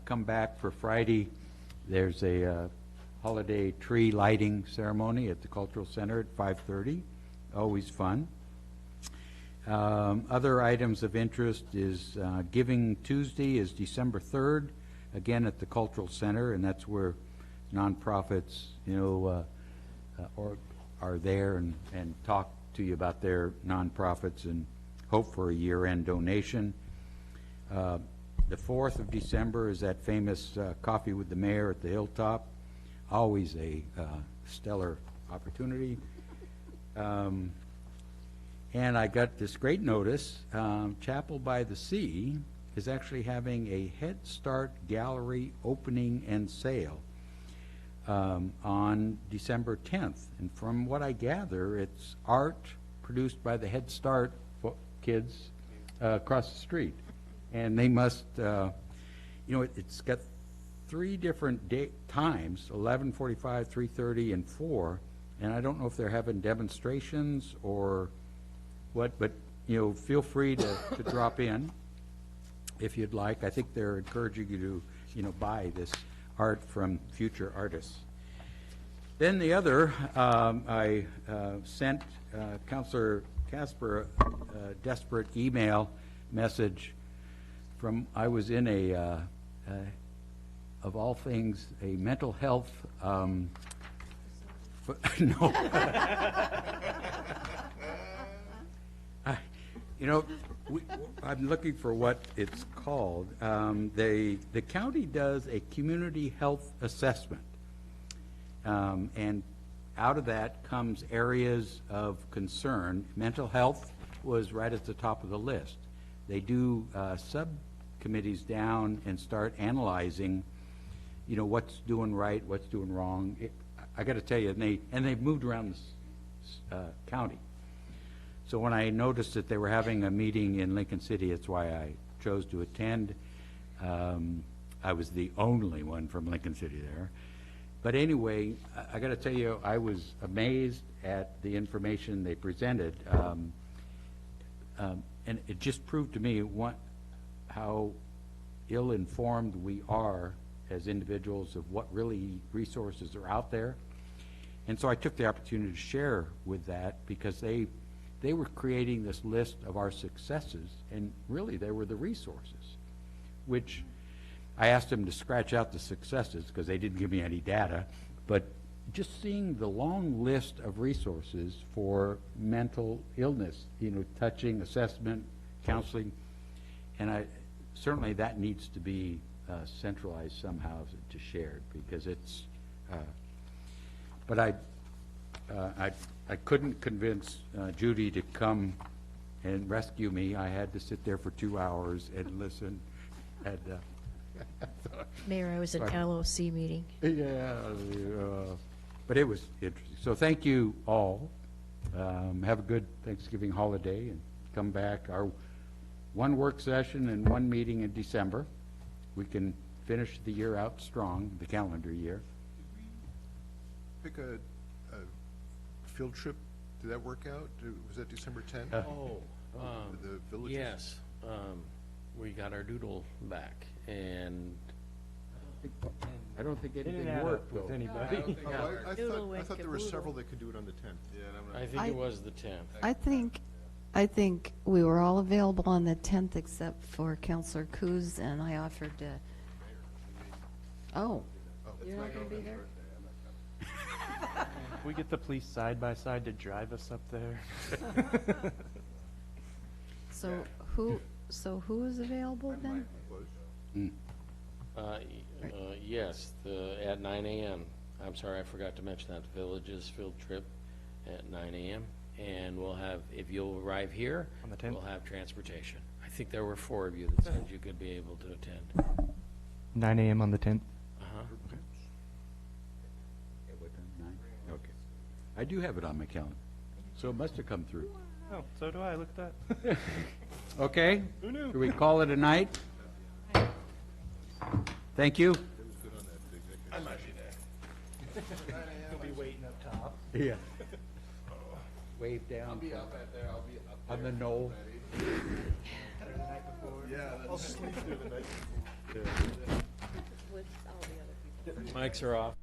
come back for Friday. There's a holiday tree lighting ceremony at the Cultural Center at 5:30. Always fun. Other items of interest is Giving Tuesday is December 3rd, again at the Cultural Center, and that's where nonprofits, you know, are there and talk to you about their nonprofits and hope for a year-end donation. The 4th of December is that famous Coffee with the Mayor at the Hilltop. Always a stellar opportunity. And I got this great notice. Chapel by the Sea is actually having a Head Start Gallery opening and sale on December 10th. And from what I gather, it's art produced by the Head Start kids across the street. And they must, you know, it's got 3 different times, 11:45, 3:30, and 4. And I don't know if they're having demonstrations or what, but feel free to drop in if you'd like. I think they're encouraging you to, buy this art from future artists. Then the other, I sent Councilor Casper a desperate email message from, I was in of all things, a mental health, no. I'm looking for what it's called. The county does a community health assessment. And out of that comes areas of concern. Mental health was right at the top of the list. They do subcommittees down and start analyzing, what's doing right, what's doing wrong. I got to tell you, and they've moved around this county. So when I noticed that they were having a meeting in Lincoln City, that's why I chose to attend. I was the only one from Lincoln City there. But anyway, I got to tell you, I was amazed at the information they presented. And it just proved to me how ill-informed we are as individuals of what really resources are out there. And so I took the opportunity to share with that, because they were creating this list of our successes, and really they were the resources, which I asked them to scratch out the successes because they didn't give me any data, but just seeing the long list of resources for mental illness, touching, assessment, counseling, and certainly that needs to be centralized somehow to shared, because it's, but I couldn't convince Judy to come and rescue me. I had to sit there for 2 hours and listen. And, Mayor, I was at LOC meeting. Yeah, but it was interesting. So thank you all. Have a good Thanksgiving holiday and come back. Our one work session and one meeting in December. We can finish the year out strong, the calendar year. Pick a field trip. Did that work out? Was that December 10th? The villages? Yes. We got our doodle back, and I don't think anything worked with anybody. I thought there were several that could do it on the 10th. I think it was the 10th. I think we were all available on the 10th except for Counselor Coos, and I offered to. Oh, you're not going to be there? We get the police side by side to drive us up there. So who is available then? Yes, at 9 a.m. I'm sorry, I forgot to mention that. The Villages field trip at 9 a.m. And we'll have, if you'll arrive here, on the 10th? We'll have transportation. I think there were 4 of you that said you could be able to attend. 9 a.m. on the 10th? Uh-huh. Okay. I do have it on my calendar, so it must have come through. Oh, so do I. Look at that. Okay? Who knew? Should we call it a night? Thank you. I might be there. He'll be waiting up top. Yeah. Wave down. I'll be up at there, I'll be up on the knoll. Yeah, I'll sleep there the night before. Mics are off.